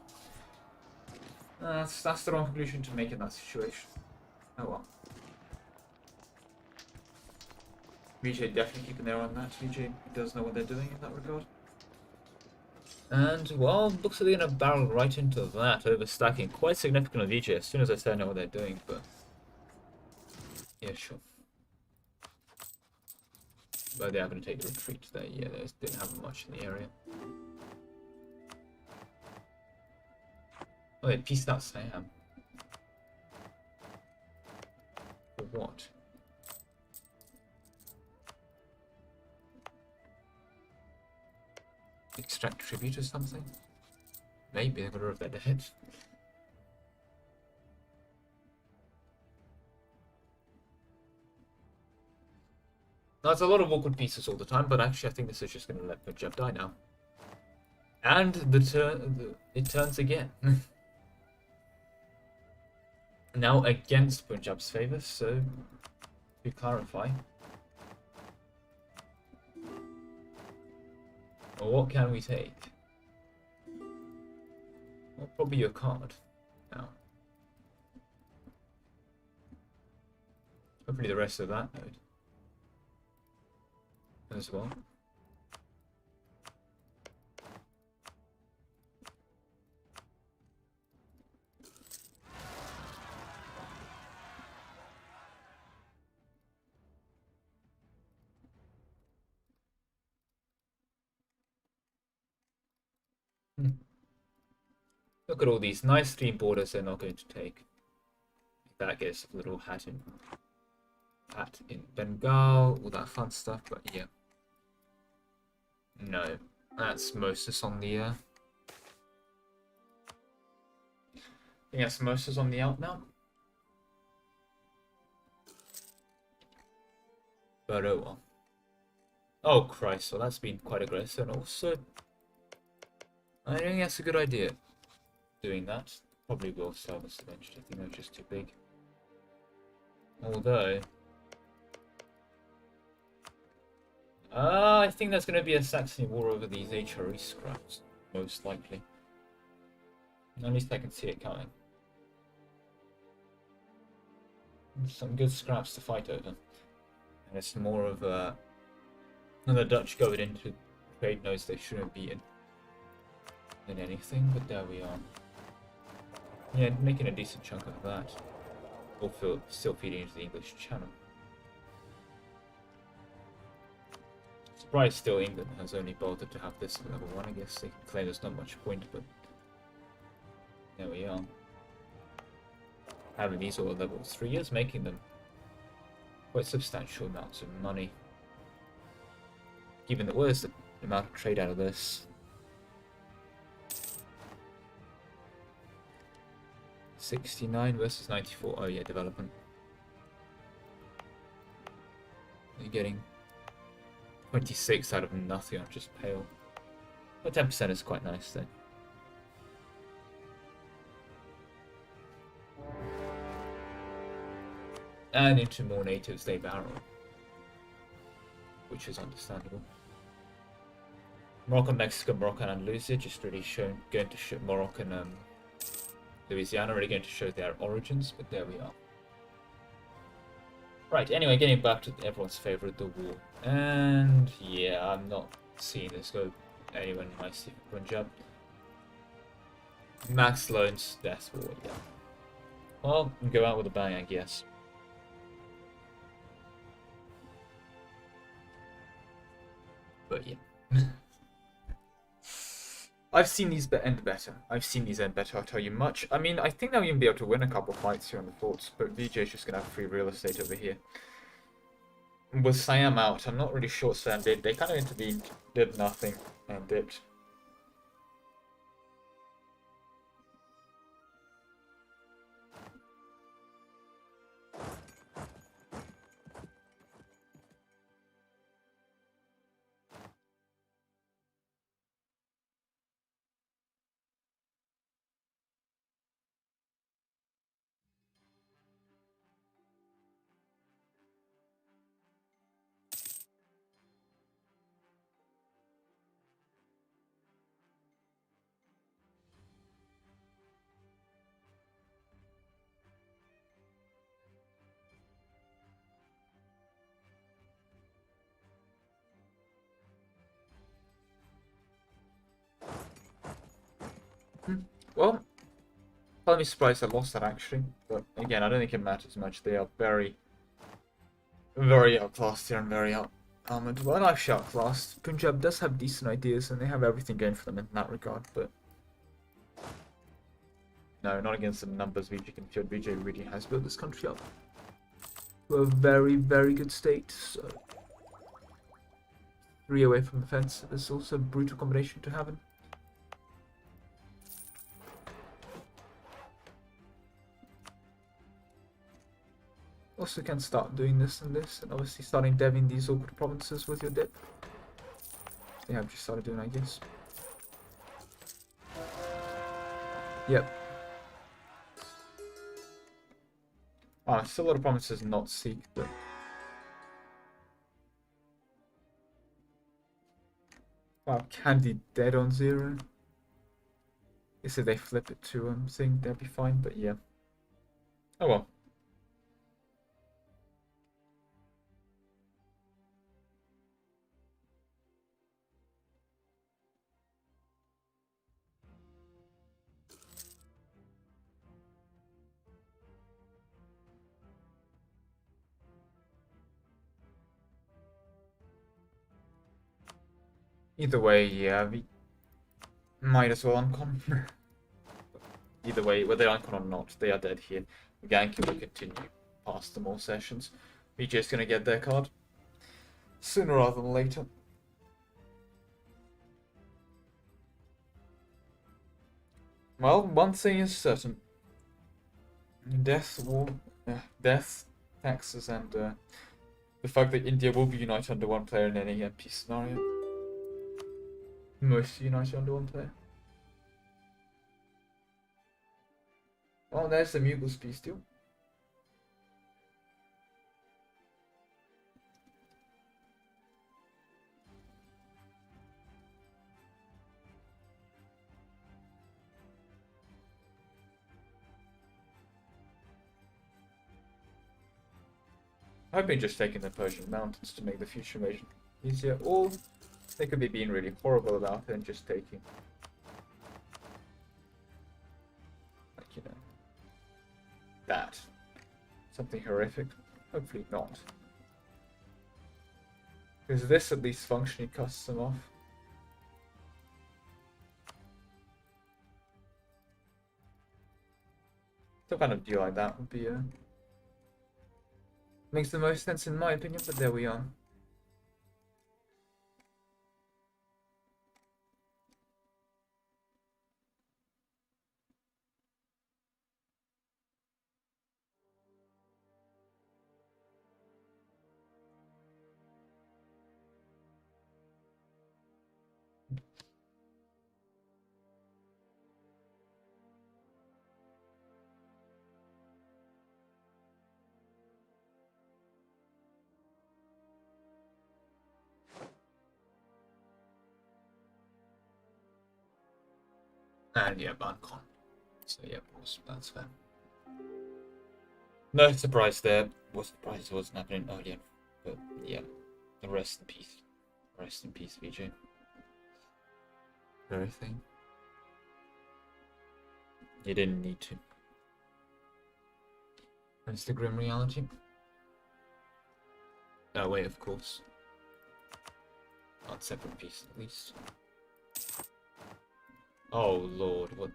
that's the wrong conclusion to make in that situation. Oh well. VJ definitely keeping their eye on that. VJ does know what they're doing in that regard. And, well, looks like they're going to barrel right into that, overstacking quite significantly VJ as soon as I say I know what they're doing, but... Yeah, sure. But they are going to take the retreat there. Yeah, they didn't have much in the area. Oh, they pieced out Siam. For what? Extract tribute or something? Maybe they're going to rip their head. That's a lot of awkward pieces all the time, but actually I think this is just going to let Punjab die now. And it turns again. Now against Punjab's favour, so to clarify. Well, what can we take? Well, probably your card now. Hopefully the rest of that node as well. Look at all these nice green borders they're not going to take. That gets a little hat in Bengal, all that fun stuff, but yeah. No, that's Moses on the I think that's Moses on the out now. But oh well. Oh Christ, well that's been quite aggressive, and also I don't think that's a good idea doing that. Probably will sell this eventually, I think they're just too big. Although I think there's going to be a Saxony war over these HRE scraps, most likely. At least I can see it coming. Some good scraps to fight over. And it's more of a... And the Dutch going into trade knows they shouldn't be in anything, but there we are. Yeah, making a decent chunk of that. Still feeding into the English Channel. Surprised still England has only bothered to have this at level 1. I guess they can claim there's not much point, but there we are. Having these all at level 3 is making them quite substantial amounts of money. Given that where's the amount of trade out of this? 69 versus 94. Oh yeah, development. You're getting 26 out of nothing on just pale. But 10% is quite nice though. And into more natives they barrel, which is understandable. Morocco, Mexico, Morocco and Andalusia just really going to show Morocco and Louisiana really going to show their origins, but there we are. Right, anyway, getting back to everyone's favorite, the war. And yeah, I'm not seeing this go anywhere nicely for Punjab. Max loans, death war, yeah. Well, go out with a bang, I guess. But yeah. I've seen these end better. I'll tell you much. I mean, I think they'll even be able to win a couple fights here on the forts, but VJ's just going to have free real estate over here. With Siam out, I'm not really sure what Siam did. They kind of intervened, did nothing, and dipped. Well, I'll be surprised I lost that actually, but again, I don't think it matters much. They are very, very outclassed here and very armored. Well, actually outclassed. Punjab does have decent ideas and they have everything going for them in that regard, but no, not against the numbers VJ can show. VJ really has built this country up to a very, very good state. So 3 away from the fence is also a brutal combination to have. Also can start doing this and this, and obviously starting deving these awkward provinces with your dip. They have just started doing, I guess. Yep. Still a lot of provinces not seek, but... Wow, Candy dead on 0. Guess if they flip it to thing, they'll be fine, but yeah. Oh well. Either way, yeah, we might as well uncon. Either way, whether icon or not, they are dead here. Ganking will continue past the more sessions. BJ's gonna get their card sooner rather than later. Well, one thing is certain: death, war, death, taxes, and the fact that India will be united under one player in any peace scenario. Mostly united under one player. Oh, there's the Mughals peace deal. I've been just taking the Persian mountains to make the future invasion easier, or they could be being really horrible about it and just taking, like, you know, that. Something horrific. Hopefully not. Because this at least functionally cuts them off. Some kind of deal like that would be makes the most sense in my opinion, but there we are. And yeah, BanCon. So yeah, of course, that's fair. No surprise there. Was surprised it wasn't happening earlier. But yeah, the rest in peace. Rest in peace, VJ. Everything. You didn't need to. That's the grim reality. That way, of course. Not separate piece, at least. Oh lord, what?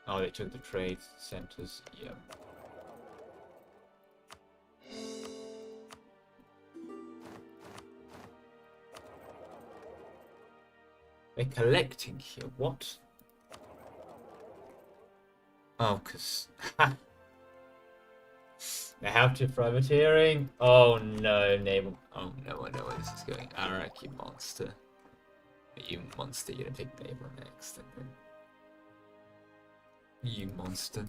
Oh, they took the trade centers. Yeah. They're collecting here. What? Oh, cause they have to privateering. Oh no, naval. Oh no, I know where this is going. Arak, you monster. You monster, you're gonna take naval next. You monster.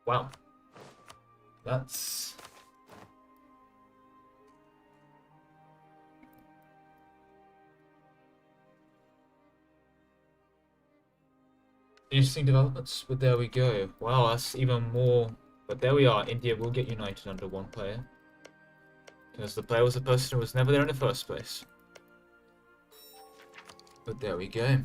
Wow. That's... interesting developments, but there we go. Wow, that's even more... But there we are, India will get united under one player. Because the player was a person who was never there in the first place. But there we go.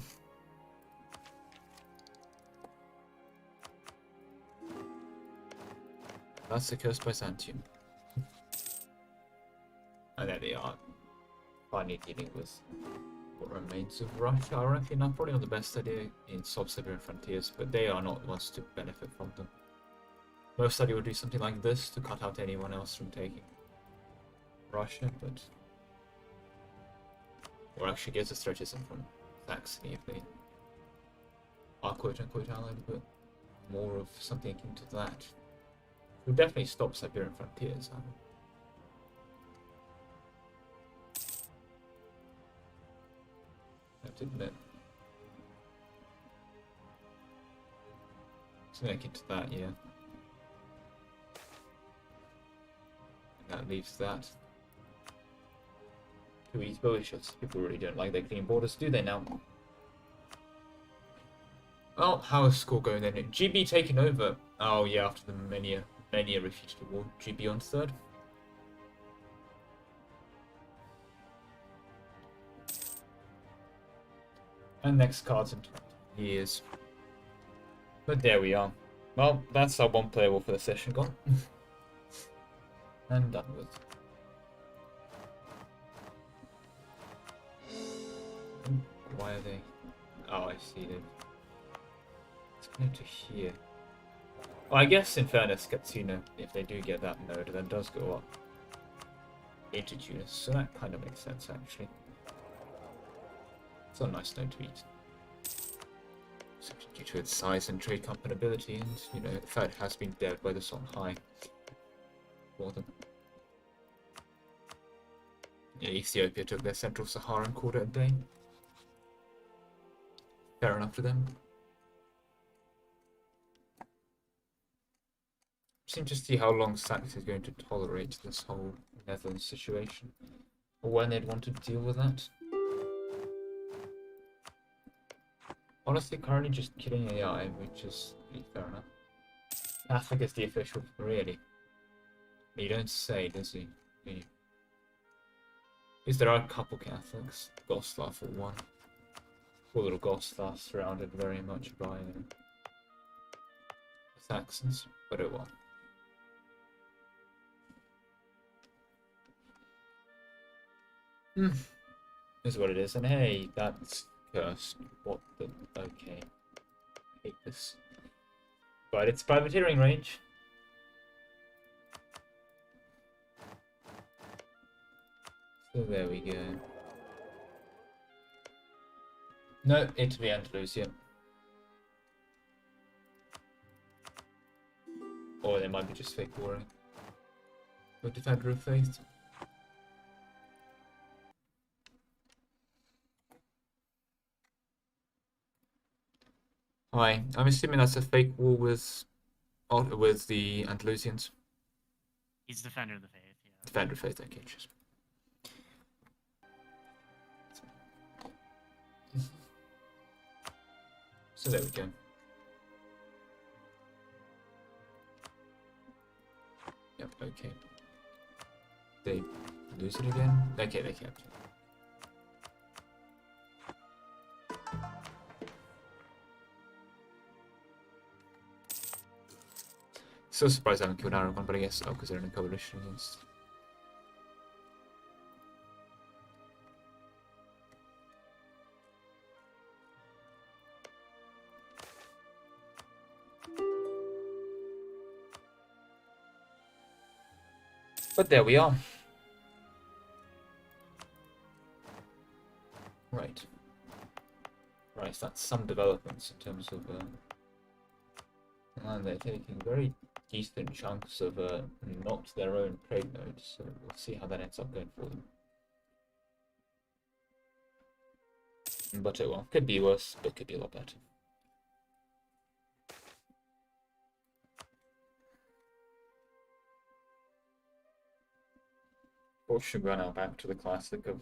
That's the Cursed Byzantium. And there they are. Finally dealing with what remains of Russia. Ironically enough, probably not the best idea in sub-Siberian frontiers, but they are not the ones to benefit from them. Most study would do something like this to cut out anyone else from taking Russia, but... Or actually gets a strategism from Saxony if they are quote-unquote allied, but more of something akin to that. Would definitely stop Siberian frontiers. I have to admit. Something akin to that, yeah. And that leaves that to East Belgians. People really don't like their clean borders, do they now? Well, how is score going then? GB taking over. Oh yeah, after the many refused to war. GB on third. And next card's in 20 years. But there we are. Well, that's our one player for the session gone. And done with. Why are they? Oh, I see them. Let's go to here. Well, I guess in fairness, Katsuna, if they do get that node, then does go up into Tunis, so that kind of makes sense actually. It's a nice node to eat. Due to its size and trade compatibility, and you know, the fact it has been dead by the sun high for them. Yeah, Ethiopia took their Central Sahara and called it a day. Fair enough to them. Seem to see how long Saxe is going to tolerate this whole Netherlands situation, or when they'd want to deal with that. Honestly, currently just killing AI, which is fair enough. Catholic is the official, really. You don't say, does he? Do you? Because there are a couple Catholics. Goslar for one. Poor little Goslar surrounded very much by Saxons, but oh well. Is what it is, and hey, that's cursed. What the? Okay. I hate this. But it's privateering range. So there we go. No, Italy and Andalusia. Or they might be just fake warring. But Defender of Faith. Hi, I'm assuming that's a fake war with the Andalusians. He's Defender of the Faith, yeah. Defender of Faith, okay, just. So there we go. Yep, okay. They lose it again? Okay, they kept it. So surprised I haven't killed Aragon, but I guess because they're in a coalition against. But there we are. Right. Right, that's some developments in terms of and they're taking very decent chunks of not their own trade nodes, so we'll see how that ends up going for them. But oh well, could be worse, but could be a lot better. Or should go now back to the classic of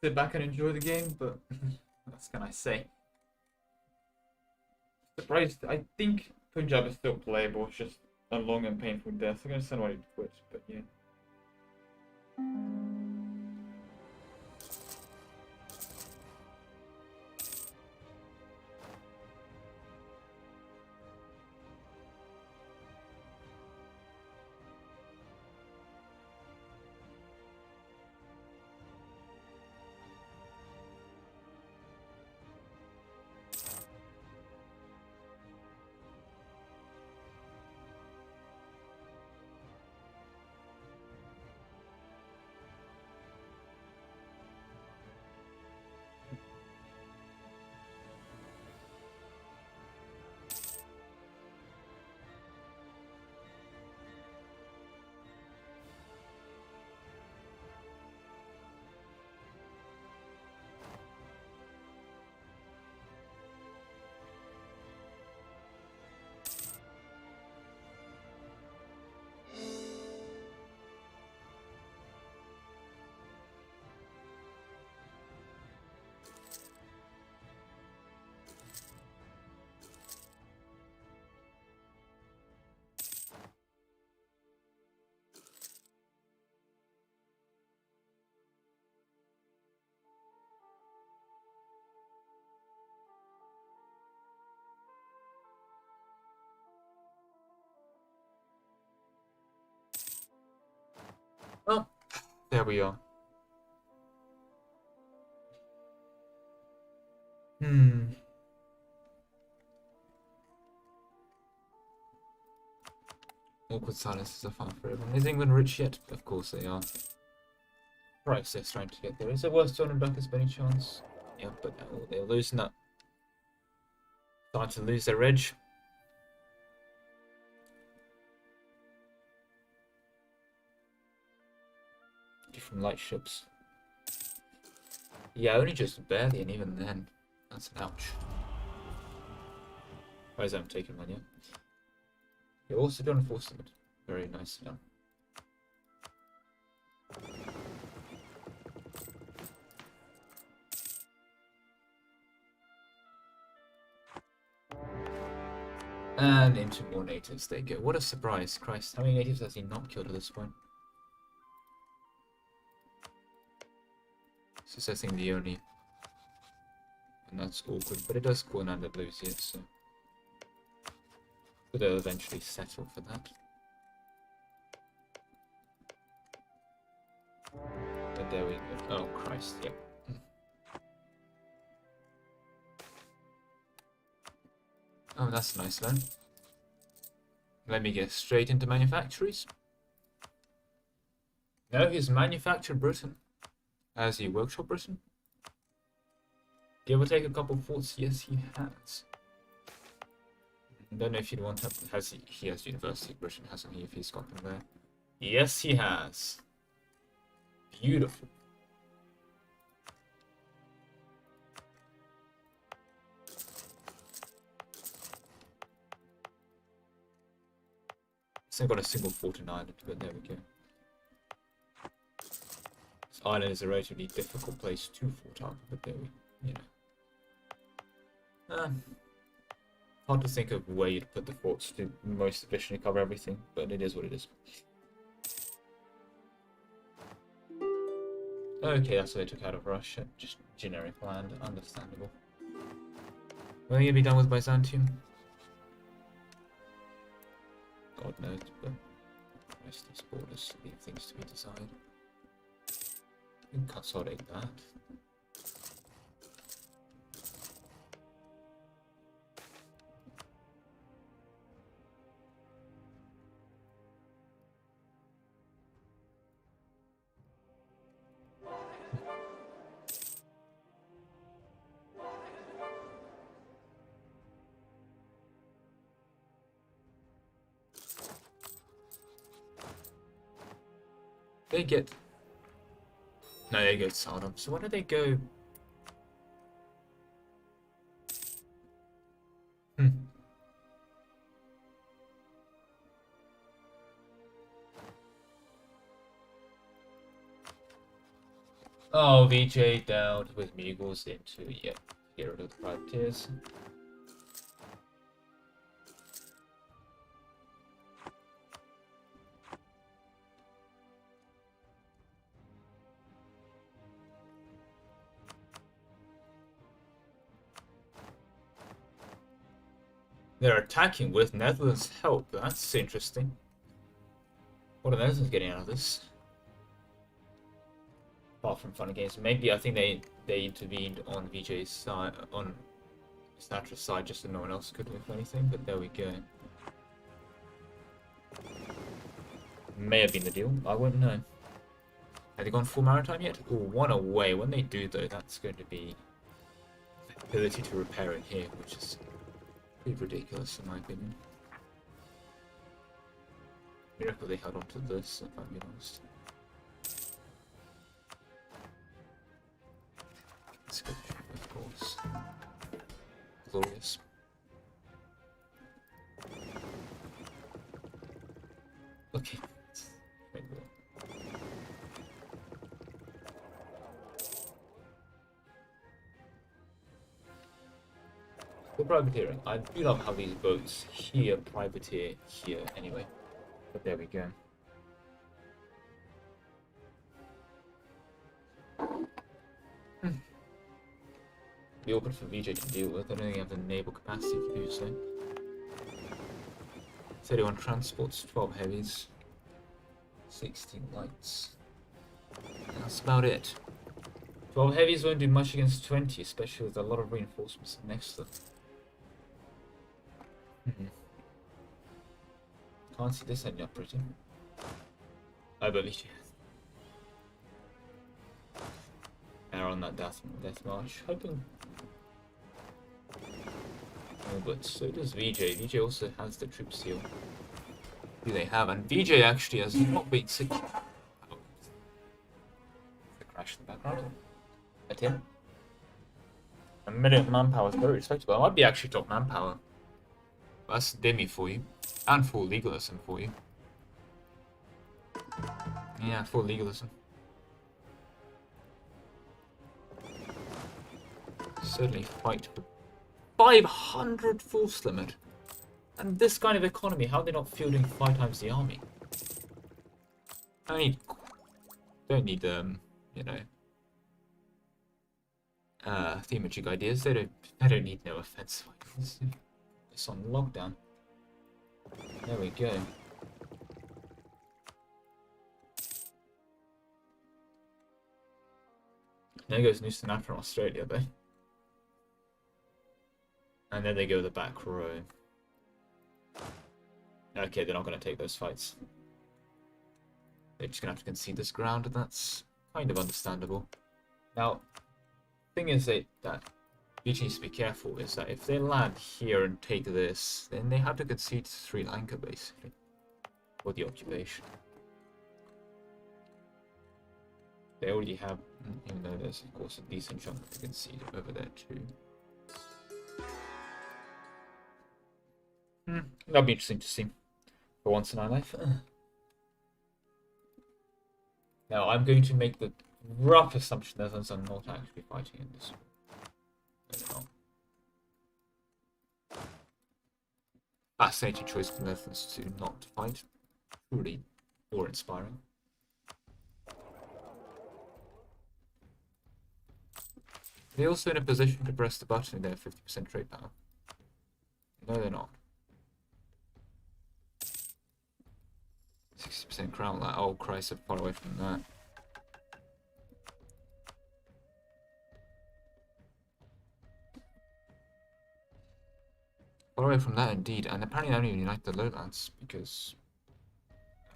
sit back and enjoy the game, but what can I say? Surprised, I think Punjab is still playable, it's just a long and painful death. I'm gonna send one to quit, but yeah. There we are. Awkward silences are fun for everyone. Is England rich yet? Of course they are. Price they're trying to get there. Is it worth 200 ducats by any chance? Yeah, but no, they're losing that. Starting to lose their edge. Different light ships. Yeah, only just barely, and even then, that's an ouch. Why is that taking one yet? You're also done enforcement. Very nice done. And into more natives they go. What a surprise, Christ. How many natives has he not killed at this point? This is, I think, the only... And that's awkward, but it does go on Andalusia, so... But they'll eventually settle for that. But there we go. Oh, Christ, yep. Oh, that's nice then. Let me get straight into manufactories. No, he's manufactured Britain. Has he workshop Britain? Give or take a couple of forts? Yes, he has. I don't know if you'd want to... Has he has University of Britain, hasn't he, if he's got them there? Yes, he has. Beautiful. It's not got a single fort in Ireland, but there we go. This island is a relatively difficult place to fort up, but there we, you know. Hard to think of where you'd put the forts to most efficiently cover everything, but it is what it is. Okay, that's what they took out of Russia. Just generic land, understandable. When are you gonna be done with Byzantium? God knows, but the rest of these borders leave things to be decided. You can consolidate that. They get... No, they go Sodom. So why do they go... Oh, VJ down with Mughals into... Yep, get rid of the privateers. They're attacking with Netherlands' help. That's interesting. What are the Netherlands getting out of this? Apart from fun and games, maybe I think they intervened on VJ's side, on Satra's side, just so no one else could lift anything. But there we go. May have been the deal. I wouldn't know. Have they gone full maritime yet? Oh, one away. When they do, though, that's going to be the ability to repair it here, which is pretty ridiculous in my opinion. Miracle they held on to this, if I'm being honest. Let's go, of course. Glorious. Okay. For privateering, I do love how these boats here privateer here anyway. But there we go. Be open for VJ to deal with. I don't think they have the naval capacity to do so. 31 transports, 12 heavies, 16 lights. That's about it. 12 heavies won't do much against 20, especially with a lot of reinforcements next to them. Can't see this ending up pretty. I believe you. They're on that death march. Hoping. Oh, but so does VJ. VJ also has the troop seal. Who they have, and VJ actually has not been sick. Oh. The crash in the background. At him. 1 million manpower is very respectable. I might be actually top manpower. That's Demi for you. And full legalism for you. Yeah, full legalism. Certainly fight for 500 force limit. And this kind of economy, how are they not fielding 5 times the army? Don't need you know, thematic ideas. They don't need no offensive ideas. It's on lockdown. There we go. There goes New Sinatra in Australia, though. And then they go the back row. Okay, they're not going to take those fights. They're just going to have to concede this ground, and that's kind of understandable. Now, the thing is that you need to be careful is that if they land here and take this, then they have to concede to Sri Lanka, basically, for the occupation. They already have, even though there's, of course, a decent chunk to concede over there, too. That'll be interesting to see for once in our life. Now, I'm going to make the rough assumption that Netherlands are not actually fighting in this war. They're not. Fascinating choice for Netherlands to not fight. Truly awe-inspiring. They're also in a position to press the button in their 50% trade power. No, they're not. 60% crown, like, oh Christ, I'm far away from that. Far away from that indeed, and apparently they don't even unite the lowlands, because...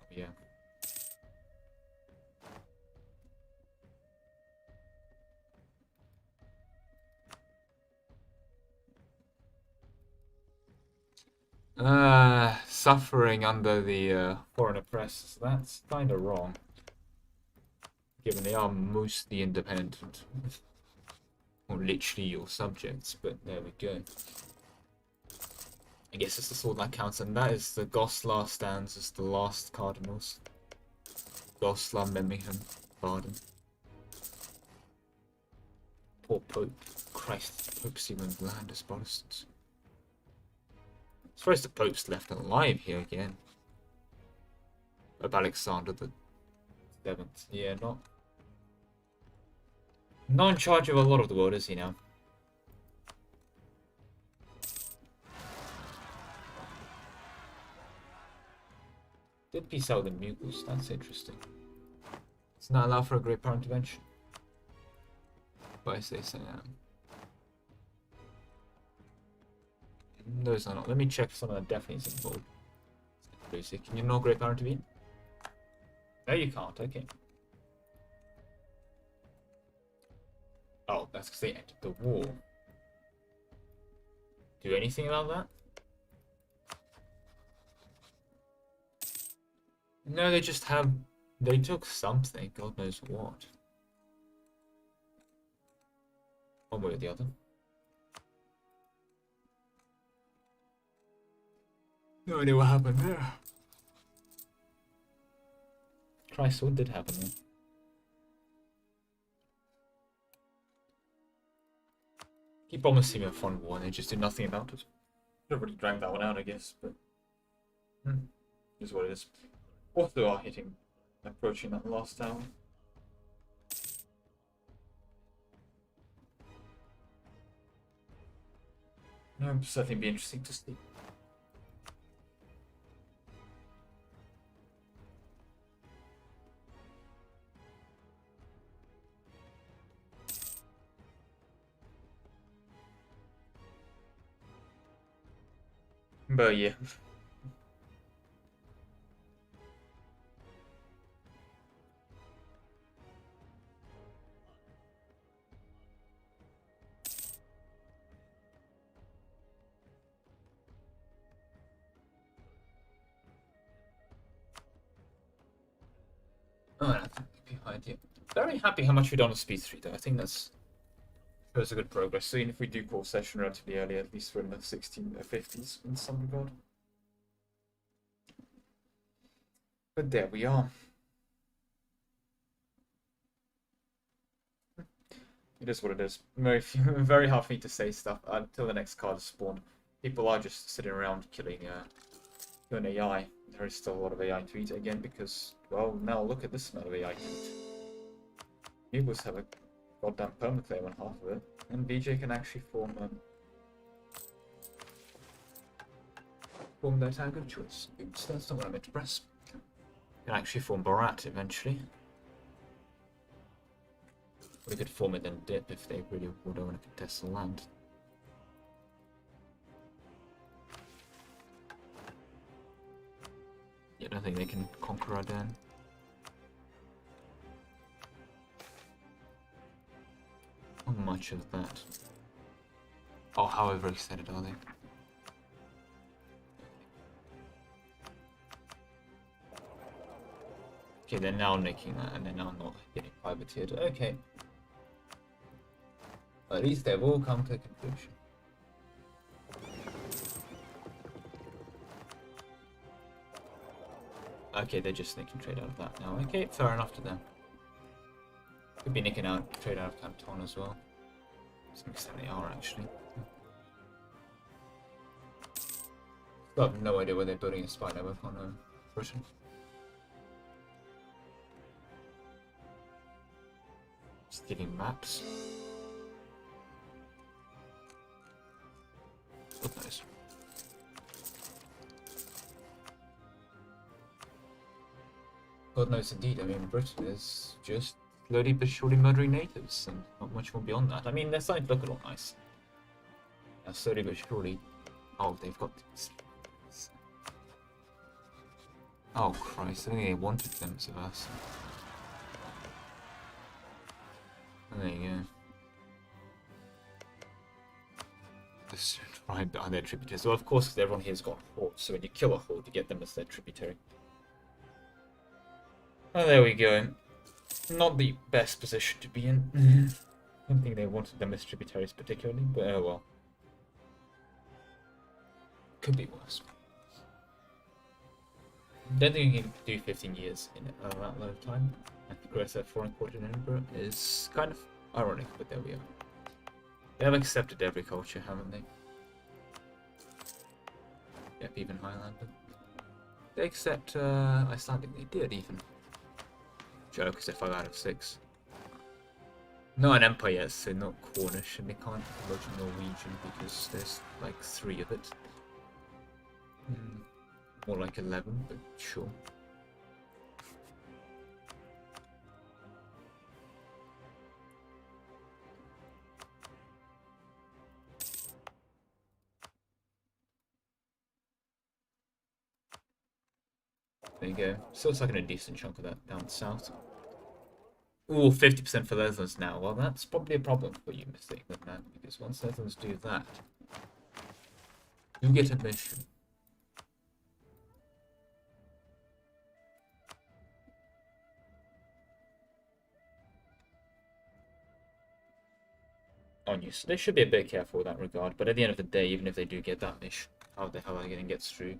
yeah. Suffering under the foreign oppressors. That's kind of wrong, given they are mostly independent, or literally your subjects. But there we go. I guess it's the sword that counts, and that is the Goslar stands as the last cardinals. Goslar, Memmingen, Baden. Poor Pope. Christ, Pope stealing land as Protestants. I suppose the Pope's left alive here again. Of Alexander the 7th. Yeah, not in charge of a lot of the world, is he now? Did peace out the Mughals, that's interesting. It's not allowed for a great power intervention. But I say so, yeah. Those are not. Let me check if some of that definitely is involved. Lucy, can you know great power intervene? No, you can't. Okay. Oh, that's because they entered the war. Do anything about that? No, they just have... They took something. God knows what. One way or the other. No idea what happened there. Christ, what did happen there? He promised me a fun war and they just did nothing about it. Should have really dragged that one out, I guess, but... is what it is. Both they are hitting, approaching that last tower. No, certainly be interesting to see. But yeah. Oh, I think behind you. Very happy how much we've done on speed 3 though. I think that's shows a good progress. So even if we do call session relatively early, at least we're in the 50s in some regard. But there we are. It is what it is. Very hard for me to say stuff until the next card is spawned. People are just sitting around killing AI. There is still a lot of AI to eat again because, well, now look at this amount of AI to eat. Mubus have a goddamn permaclaim on half of it, and VJ can actually form their tag of choice. Oops, that's not what I meant to press. Can actually form Borat eventually. We could form it then dip if they really would want to contest the land. Yeah, I don't think they can conquer our den. How much of that? Oh, however extended are they? Okay, they're now nicking that, and they're now not getting privateered. Okay. At least they've all come to a conclusion. Okay, they're just nicking trade out of that now. Okay, fair enough to them. Could be nicking out trade out of Canton as well. To some extent they are actually. I have no idea where they're building a spy network on Britain. Stealing maps. God knows. God knows indeed. I mean, Britain is just slowly but surely murdering natives, and not much more beyond that. I mean, they're starting to look a lot nice. Slowly but surely. Oh, they've got these. Oh Christ! I think they wanted them to us. There you go. This tribe are their tributaries. Well, of course, everyone here's got hordes, so when you kill a horde, you get them as their tributary. Oh, there we go. Not the best position to be in. I don't think they wanted them as tributaries particularly, but oh well. Could be worse. Don't think you can do 15 years in that amount of time. And progress at 4 1/4 in Edinburgh is kind of ironic, but there we are. They have accepted every culture, haven't they? Yep, even Highlander. They accept Icelandic, they did even. Joke, because they're 5 out of 6. Not an empire yet, so not Cornish, and they can't vote in Norwegian because there's like 3 of it. More like 11, but sure. There you go. Still sucking a decent chunk of that down south. Ooh, 50% for Netherlands now. Well, that's probably a problem for you, Mr. England, man, because once Netherlands do that, you get a mission. On you. So they should be a bit careful in that regard, but at the end of the day, even if they do get that mission, how the hell are they going to get through?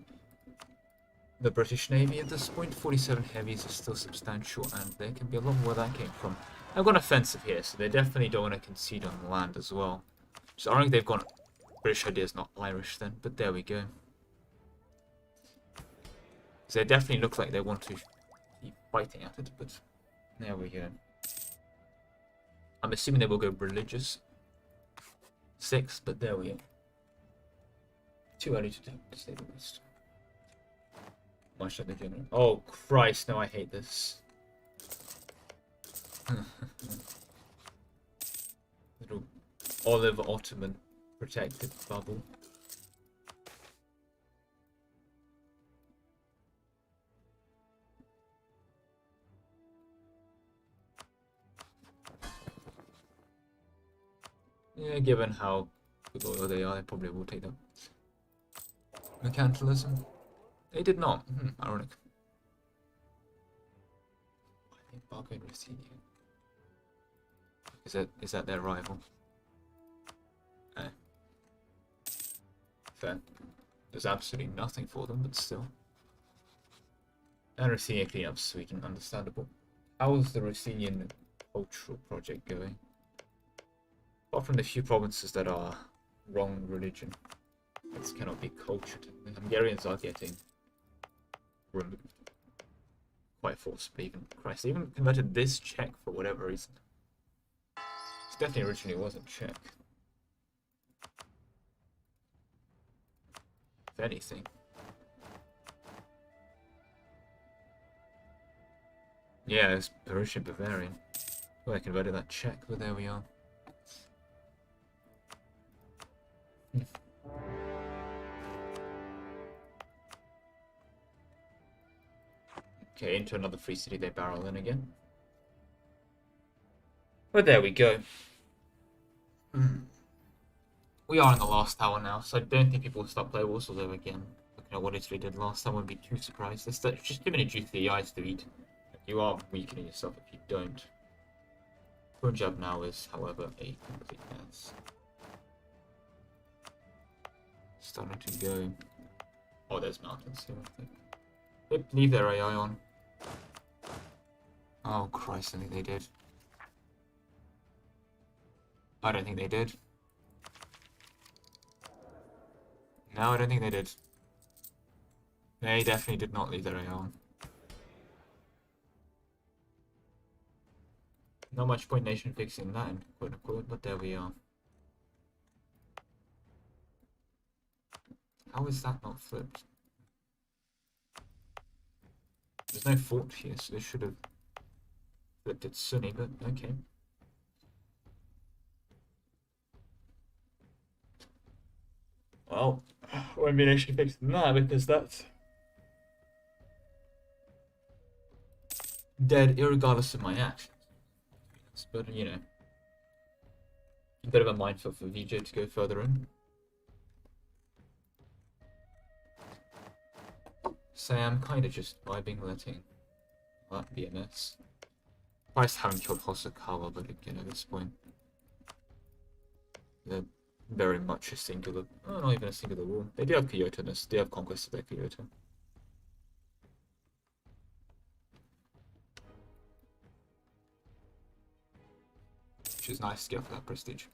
The British Navy at this point, 47 heavies is still substantial, and there can be a lot where that came from. I've got offensive here, so they definitely don't want to concede on the land as well. So I think they've gone British ideas, not Irish then, but there we go. So they definitely look like they want to keep fighting at it, but there we go. I'm assuming they will go religious. 6, but there we are. Too early to say the least. Much like the general. Oh Christ! No, I hate this. Little olive Ottoman protected bubble. Yeah, given how good loyal they are, they probably will take that. Mercantilism. They did not. Ironic. I think Barco and Ruthenian. Is that their rival? Fair. There's absolutely nothing for them, but still. And Ruthenian cleanup, sweet and understandable. How is the Ruthenian cultural project going? Apart from the few provinces that are wrong religion, this cannot be cultured. The Hungarians are getting removed quite forcibly. Even Christ, they even converted this Czech for whatever reason. It definitely originally wasn't Czech. If anything. Yeah, it's Parisian Bavarian. Well, I converted that Czech, but there we are. Okay, into another free city they barrel in again. But there we go. We are in the last tower now, so I don't think people will stop playing Warsaw though again. Looking at what Italy did last time, I wouldn't be too surprised. It's just giving it due to the eyes to eat. You are weakening yourself if you don't. Punjab now is, however, a complete mess. Starting to go. Oh, there's mountains here, I think. They leave their AI on. Oh Christ, I think they did. I don't think they did. No, I don't think they did. They definitely did not leave their AI on. Not much point nation fixing that, quote unquote, but there we are. How is that not flipped? There's no fort here, so they should have flipped it Sunni, but okay. Well, won't be an issue fixing that because that's dead irregardless of my actions. But you know, a bit of a mindfuck for VJ to go further in. So I'm kind of just vibing, letting that be a mess. I just haven't killed Hosokawa, but again at this point, they're very much a singular. Oh, not even a singular war. They do have Kyoto-ness. They have conquest of their Kyoto. Which is nice to get for that prestige.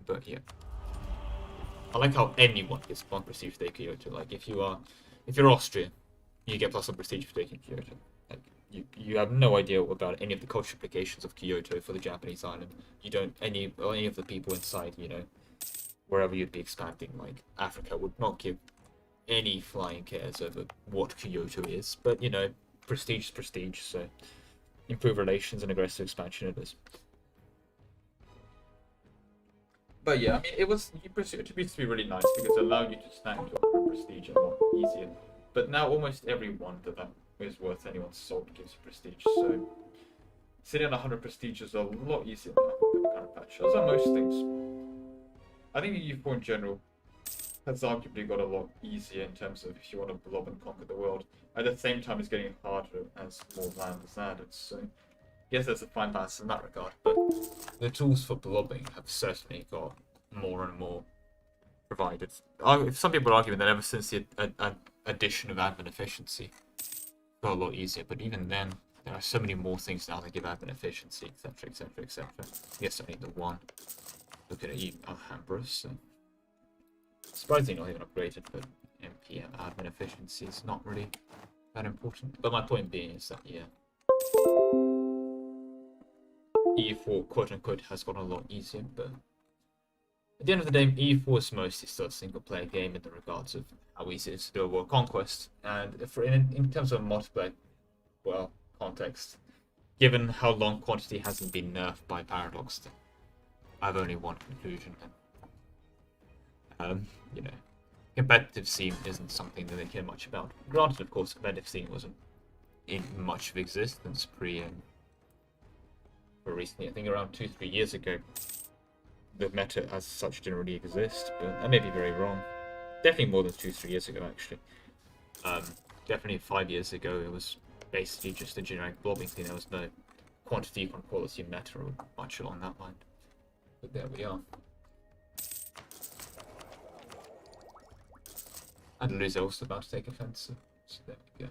But yeah. I like how anyone gets one prestige for their Kyoto. Like if you're Austria, you get +1 prestige for taking Kyoto. Like you have no idea about any of the cultural implications of Kyoto for the Japanese island. You don't any of the people inside, you know, wherever you'd be expanding, like Africa would not give any flying cares over what Kyoto is. But you know, prestige is prestige, so improve relations and aggressive expansion it is. But yeah, I mean, it used to be really nice because it allowed you to stack your prestige a lot easier. But now almost every one that is worth anyone's salt gives you prestige. So sitting at 100 prestige is a lot easier now with the current patch. As are most things. I think EU4 in general has arguably got a lot easier in terms of if you want to blob and conquer the world. At the same time, it's getting harder as more land is added. So yes, there's a fine balance in that regard, but the tools for blobbing have certainly got more and more provided. Some people are arguing that ever since the addition of admin efficiency, it's got a lot easier, but even then, there are so many more things now that give admin efficiency, etc, etc, etc. Yes, only the one. Look at it, Alhambra, so surprisingly not even upgraded, but MPM admin efficiency is not really that important. But my point being is that, yeah, EU4 quote unquote has gotten a lot easier, but at the end of the day, EU4 is mostly still a single player game in the regards of how easy it is to do a world conquest. And in terms of multiplayer, well, context, given how long quantity hasn't been nerfed by Paradox, I have only one conclusion. You know, competitive scene isn't something that they care much about. Granted, of course, competitive scene wasn't in much of existence recently. I think around 2-3 years ago, the meta as such didn't really exist, but I may be very wrong. Definitely more than 2-3 years ago, actually. Definitely 5 years ago, it was basically just a generic blobbing thing. There was no quantity, quality, meta, or much along that line. But there we are. And Lou's also about to take offensive, so there we go.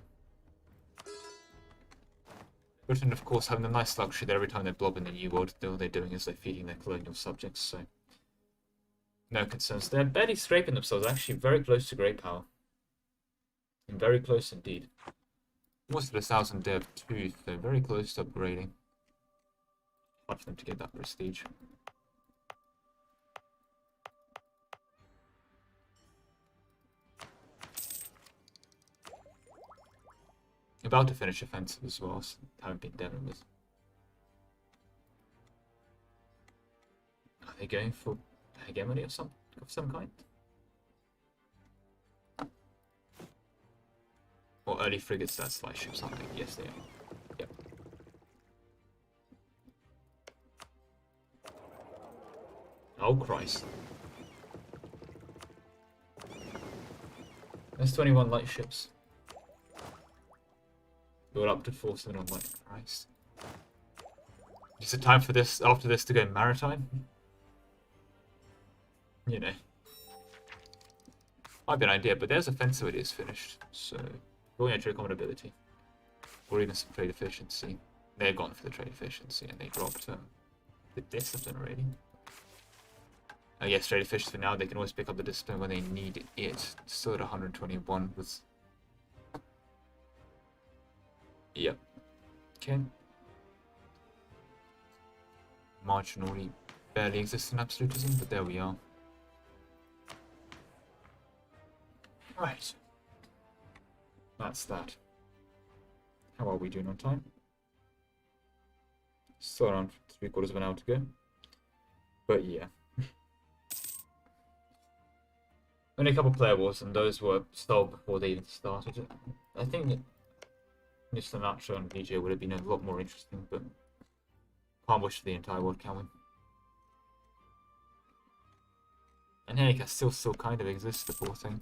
Britain, of course, having the nice luxury that every time they blob in the New World, all they're doing is they're feeding their colonial subjects, so no concerns. They're barely scraping themselves, actually very close to great power. And very close indeed. Almost at 1,000 dev too, so very close to upgrading. Hard for them to get that prestige. About to finish offensive as well, so haven't been deving with. Are they going for hegemony of some kind? Or early frigates, that's like ships, aren't they? Yes, they are. Yep. Oh Christ. There's 21 light ships. We're up to 47 on light. Christ. Is it time for this, after this, to go maritime? You know. Might be an idea, but there's offensive it is finished. So, going at trade ability. Or even some trade efficiency. They've gone for the trade efficiency and they dropped the discipline already. I guess trade efficiency now, they can always pick up the discipline when they need it. Still at 121 with... Yep. Okay. Marginally barely existing absolutism, but there we are. Right. That's that. How are we doing on time? Still around 3/4 of an hour to go. But yeah. Only a couple player wars, and those were stalled before they even started. I think Mr. Nacho and VJ would have been a lot more interesting, but can't wish for the entire world, can we? And Henika still kind of exists, the poor thing.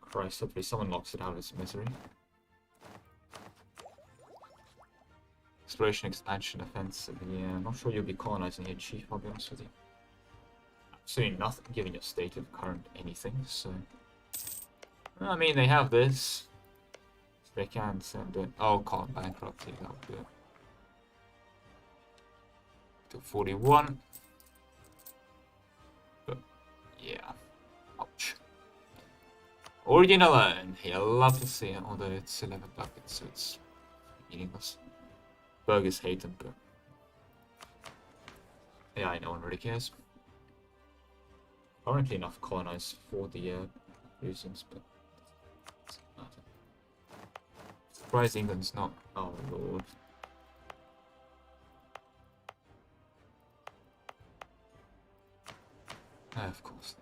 Christ, hopefully someone knocks it out of its misery. Exploration, expansion, offensive. Yeah, I'm not sure you'll be colonizing here, Chief, I'll be honest with you. Absolutely nothing given your state of current anything, so... I mean, they have this. So they can send it. Oh, can't bankrupt it, that'll do it. To 41. But, yeah. Ouch. Origin alone. You'll love to see it, although it's 11 buckets, so it's meaningless. Burgers hate them, but... yeah, no one really cares. Currently enough colonized for the reasons, but it doesn't matter. Surprised England's not. Oh lord. Of course.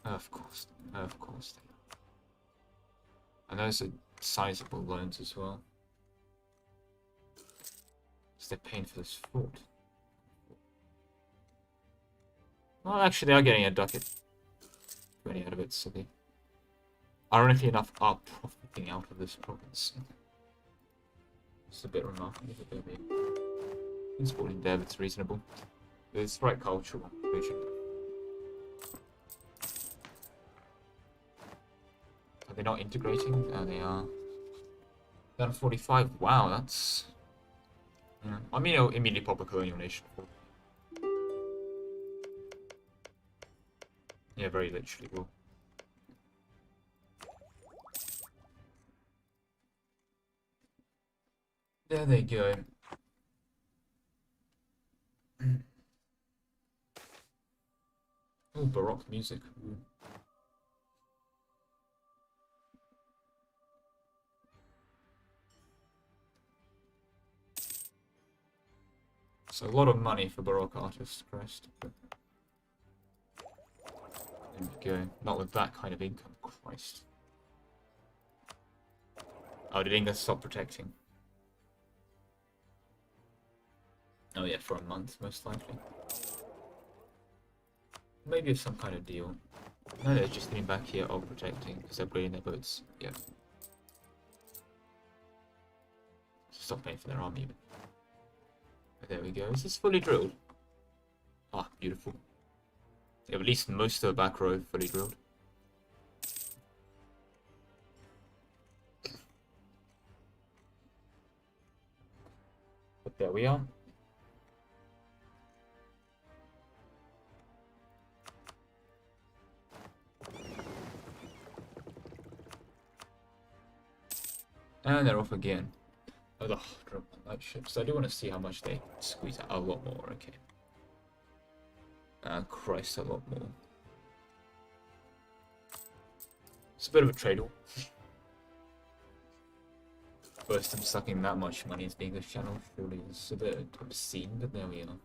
Of course. Of course. And those are sizable loans as well. So they're paying for this fort. Well, actually, they are getting a ducat. 20 out of it, so they, ironically enough, are profiting out of this province. It's a bit remarkable, but maybe in sporting dev, it's reasonable. It's right cultural vision. Are they not integrating? They are. Down 45. Wow, that's. Yeah. I mean, it'll immediately pop a colonial nation. Yeah, very literally will. There they go. Oh, Baroque music. Ooh. It's a lot of money for Baroque artists, Christ. But... there we go. Not with that kind of income, Christ. Oh, did England stop protecting? Oh yeah, for a month, most likely. maybe it's some kind of deal. No, they're just sitting back here all protecting because they're upgrading their boats. Yeah. Stop paying for their army. But there we go. Is this fully drilled? Ah, beautiful. They have at least most of the back row fully drilled. But there we are. And they're off again. Oh, the drop on light ships. I do want to see how much they squeeze out. A lot more, okay. Christ, a lot more. It's a bit of a trade-off. First time sucking that much money into the English channel surely is a bit obscene, but there we are.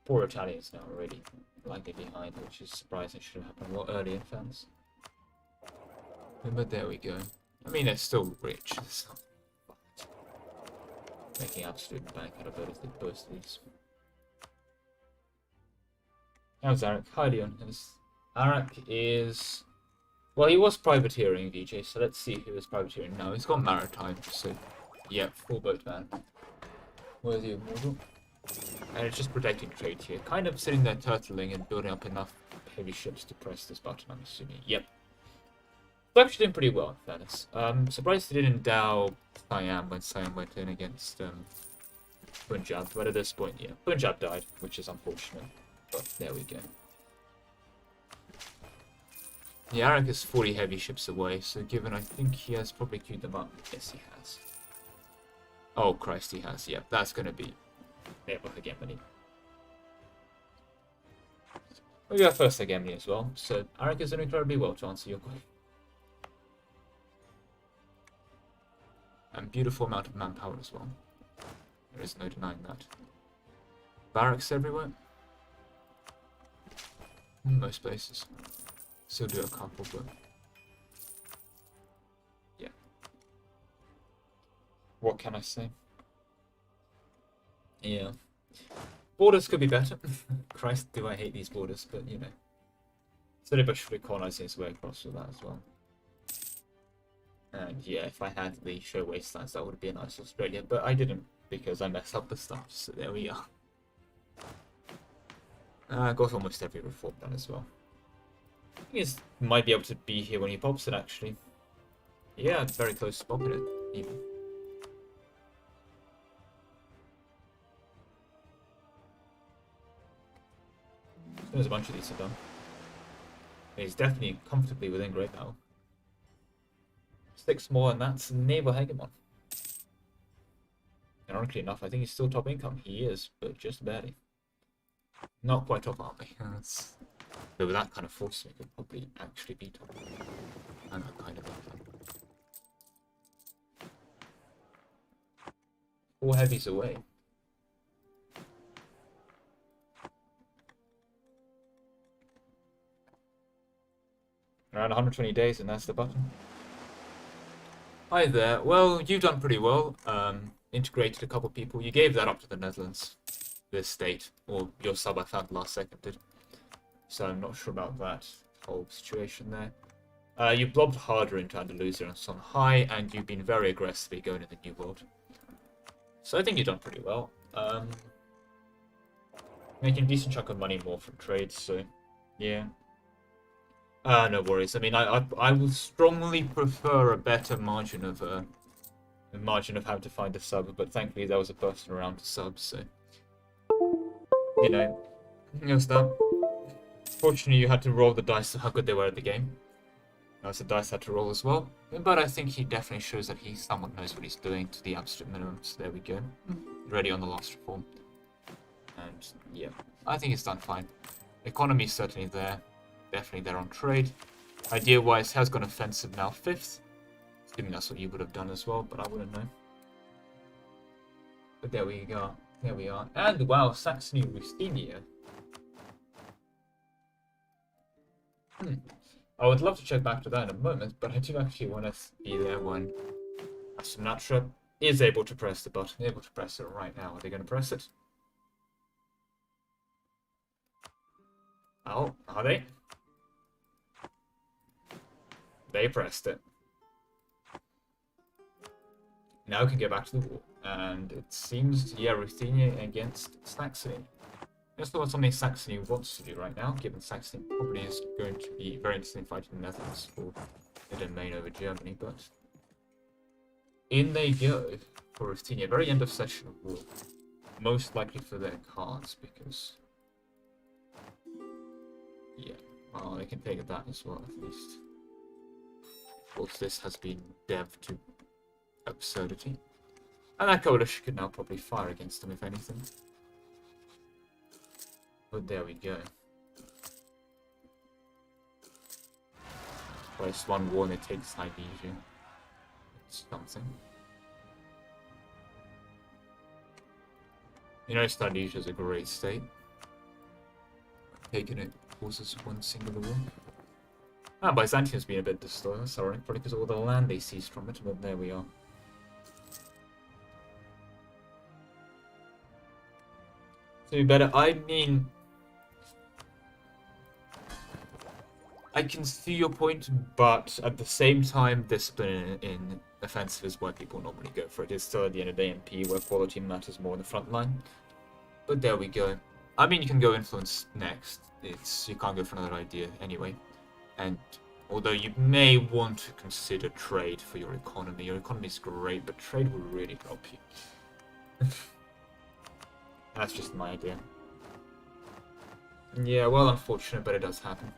Poor Italians now already lagging behind, which is surprising. Should have happened a lot earlier, fans. But there we go. I mean, they're still rich. It's not making absolute bank out of both of these. How's Arak? Hi, Leon. Arak is... Well, he was privateering, VJ, so let's see who is privateering now. He's got maritime, so... Yeah, full boat man. Worthy of Mordor. And it's just protecting trade here. Kind of sitting there turtling and building up enough heavy ships to press this button, I'm assuming. Yep. It's actually doing pretty well, in fairness. Surprised he didn't endow Siam when Siam went in against Punjab, but at this point, yeah, Punjab died, which is unfortunate. But there we go. The Arak is 40 heavy ships away, so given I think he has probably queued them up. Yes, he has. Oh, Christ, he has. Yeah, that's going to be naval hegemony. We got first hegemony as well, so Arak is doing incredibly well to answer your question. And beautiful amount of manpower as well. There is no denying that. Barracks everywhere. Most places. Still do a couple, but yeah. What can I say? Yeah. Borders could be better. Christ, do I hate these borders, but you know. Stellenbosch should be colonizing his way across with that as well. And yeah, if I had the show wastelands, that would be a nice Australia, but I didn't because I messed up the stuff, so there we are. Got almost every reform done as well. I think he might be able to be here when he pops it, actually. Yeah, it's very close to popping it, even. As soon as a bunch of these are done. He's definitely comfortably within Great Battle. 6 more, and that's naval hegemon. Ironically enough, I think he's still top income. He is, but just barely. Not quite top army. But with that kind of force, we could probably actually be top. And that kind of income. 4 heavies away. Around 120 days, and that's the button. Hi there. Well, you've done pretty well. Integrated a couple people. You gave that up to the Netherlands. This state. Or your sub I found last second did. So I'm not sure about that whole situation there. You blobbed harder into Andalusia and Songhai, and you've been very aggressively going in the New World. So I think you've done pretty well. Making a decent chunk of money more from trades, so yeah. No worries. I mean, I would strongly prefer a better margin of having to find a sub, but thankfully there was a person around to sub, so you know, here's that. Fortunately, you had to roll the dice to how good they were at the game. The dice had to roll as well, but I think he definitely shows that he somewhat knows what he's doing to the absolute minimum. So there we go, ready on the last reform, and yeah, I think he's done fine. Economy's certainly there. Definitely there on trade. Idea-wise, has gone offensive now 5th. Assuming that's what you would have done as well, but I wouldn't know. But there we go. There we are. And wow, Saxony Ruthenia. I would love to check back to that in a moment, but I do actually want to be there when Sumatra is able to press the button. Able to press it right now. Are they going to press it? Oh, are they? They pressed it. Now we can get back to the war. And it seems, yeah, Ruthenia against Saxony. That's not something Saxony wants to do right now, given Saxony probably is going to be very interested in fighting the Netherlands for the domain over Germany, but in they go for Ruthenia. Very end of session of war. Most likely for their cards, because yeah, well, they can take that as well, at least. Of course, this has been devved to absurdity. And that coalition could now probably fire against them, if anything. But there we go. Place one war and they take Silesia. It's something. You know, Silesia is a great state. Taking it causes one singular war. Ah, Byzantium's been a bit distorted, sorry, probably because of all the land they seized from it, but there we are. So better, I mean, I can see your point, but at the same time, discipline in offensive is where people normally go for it. It's still at the end of the day MP where quality matters more in the front line. But there we go. I mean, you can go influence next. You can't go for another idea anyway. And although you may want to consider trade for your economy is great, but trade will really help you. That's just my idea. Yeah, well, unfortunate, but it does happen.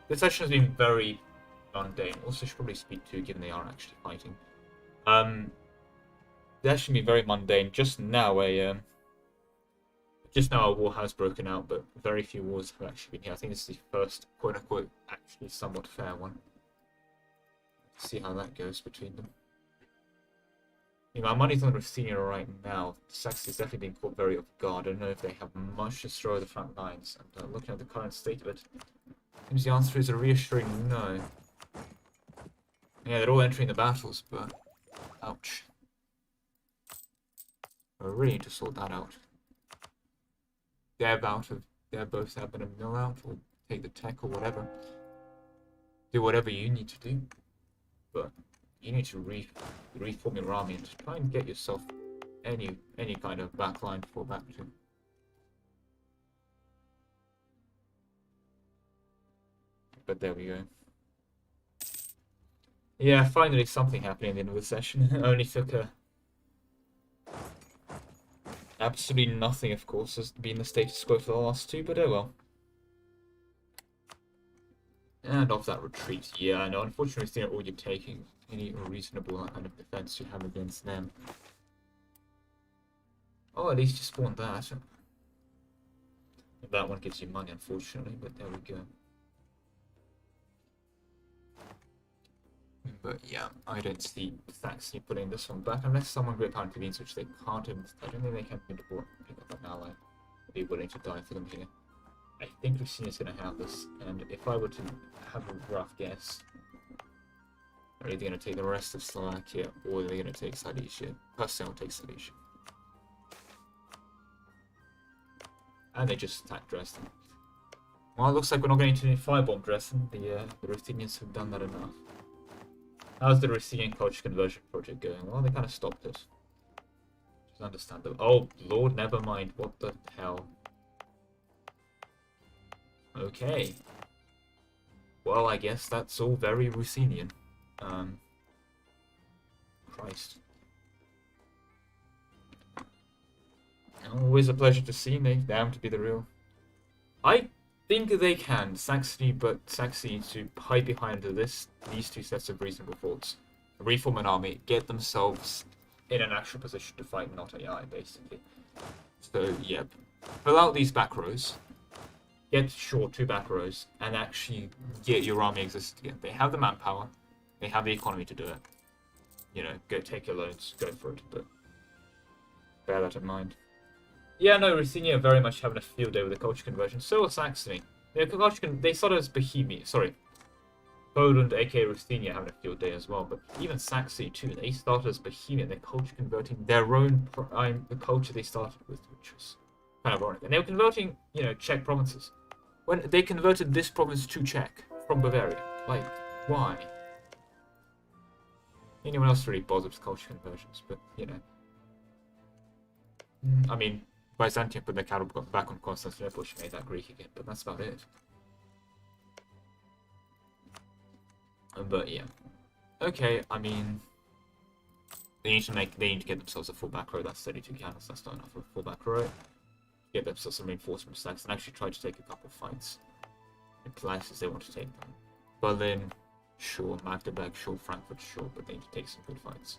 This session has been very mundane. Also, should probably speak to, given they aren't actually fighting. That should be very mundane. Just now, a war has broken out, but very few wars have actually been here. I think this is the first, quote-unquote, actually somewhat fair one. Let's see how that goes between them. My money's on Ruthenia right now. Saxony's definitely been caught very off guard. I don't know if they have much to throw at the front lines. And looking at the current state of it, seems the answer is a reassuring no. Yeah, they're all entering the battles, but ouch. We really need to sort that out. They're both having a mill out, or take the tech or whatever. Do whatever you need to do, but you need to reform your army and try and get yourself any kind of backline to fall back to. But there we go. Yeah, finally something happening at the end of the session. It only took absolutely nothing, of course, has been the status quo for the last two, but oh well. And off that retreat, yeah, I know. Unfortunately, it's not all you're taking any reasonable kind of defense you have against them. Oh, at least you spawned that. That one gives you money, unfortunately, but there we go. But yeah, I don't see Saxony putting this one back unless someone great power intervenes, which they can't. I don't think they can pick up an ally. Be willing to die for them here. I think Ruthenia's going to have this, and if I were to have a rough guess, they're either going to take the rest of Slovakia or they're going to take Silesia. Personally, I'll take Silesia. And they just attack Dresden. Well, it looks like we're not going to firebomb Dresden. The Ruthenians have done that enough. How's the Ruthenian culture conversion project going? Well, they kind of stopped it. Which is understandable. Oh, Lord, never mind. What the hell? Okay. Well, I guess that's all very Ruthenian. Christ. Always a pleasure to see me. Damn to be the real. I think they can, Saxony, but Saxony needs to hide behind these two sets of reasonable thoughts. Reform an army, get themselves in an actual position to fight, not AI, basically. So, yep. Fill out these back rows. Get short 2 back rows, and actually get your army existing again. They have the manpower, they have the economy to do it. You know, go take your loans, go for it, but bear that in mind. Yeah, no, Ruthenia are very much having a field day with the culture conversion. So are Saxony. They started as Bohemia, sorry. Poland, aka Ruthenia, having a field day as well. But even Saxony too, they started as Bohemia. They're culture converting their own the culture they started with, which was kind of ironic. And they were converting, you know, Czech provinces. when they converted this province to Czech from Bavaria. Like, why? Anyone else really bothers with culture conversions, but, you know. I mean, Byzantium put their cattle back on Constantinople, which made that Greek again, but that's about it. But yeah. Okay, I mean, they need to get themselves a full back row. That's 32 cannons. That's not enough for a full back row. Get themselves some reinforcement stacks and actually try to take a couple of fights in places they want to take them. Berlin, sure. Magdeburg, sure. Frankfurt, sure. But they need to take some good fights.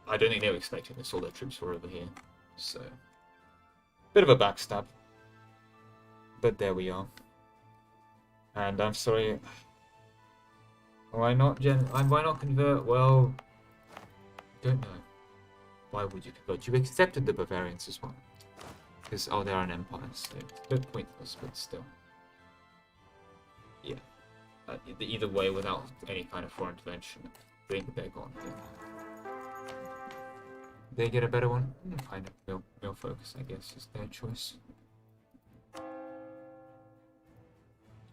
I don't think they were expecting this. All their troops were over here, so bit of a backstab. But there we are. And I'm sorry. Why not convert? Well, don't know. Why would you convert? You accepted the Bavarians as well. Because, oh, they're an empire, so it's a bit pointless, but still. Yeah. Either way, without any kind of foreign intervention, I think they're gone. They get a better one? Kind of. Mill focus, I guess, is their choice. You